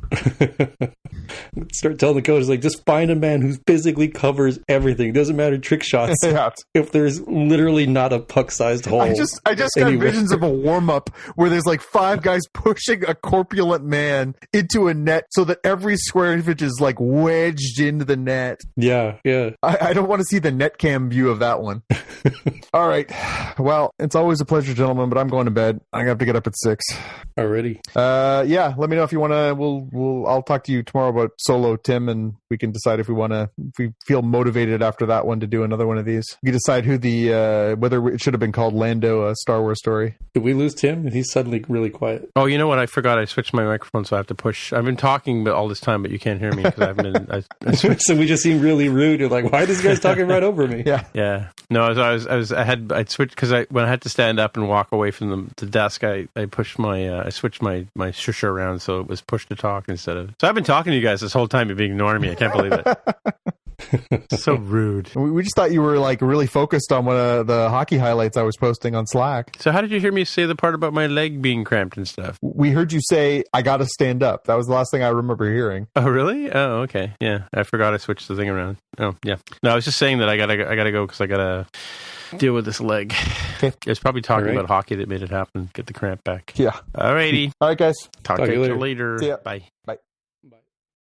Start telling the coaches, like, just find a man who physically covers everything. It doesn't matter trick shots. Yeah. If there's literally not a puck-sized hole. I just got visions of a warm-up where there's like 5 guys pushing a corpulent man into a net so that every square inch is like wedged into the net. Yeah. I don't want to see the net cam view of that one. All right. Well, it's always a pleasure, gentlemen, but I'm going to bed. I have to get up at 6. Already. Yeah. Let me know if you want to. I'll talk to you tomorrow about Solo, Tim, and we can decide if we feel motivated after that one to do another one of these. We decide who whether it should have been called Lando, a Star Wars story. Did we lose Tim? He's suddenly really quiet. Oh, you know what? I forgot. I switched my microphone, so I have to push. I've been talking all this time, but you can't hear me because I haven't been. So we just seem really rude. You're like, why are these guys talking right over me? Yeah. No, I'd switched because when I had to stand up and walk away from the desk, I pushed I switched my shusha around, so it was push to talk instead of. So I've been talking to you guys this whole time. You've been ignoring me. I can't believe it. So rude. We just thought you were like really focused on one of the hockey highlights I was posting on Slack. So how did you hear me say the part about my leg being cramped and stuff? We heard you say, I gotta stand up. That was the last thing I remember hearing. Oh, really? Oh, okay. Yeah. I forgot I switched the thing around. Oh, yeah. No, I was just saying that I gotta go because I gotta deal with this leg. Okay. I was probably talking about hockey that made it happen. Get the cramp back. Yeah. Alrighty. All right, guys. Talk to you later. See ya. Bye. Bye.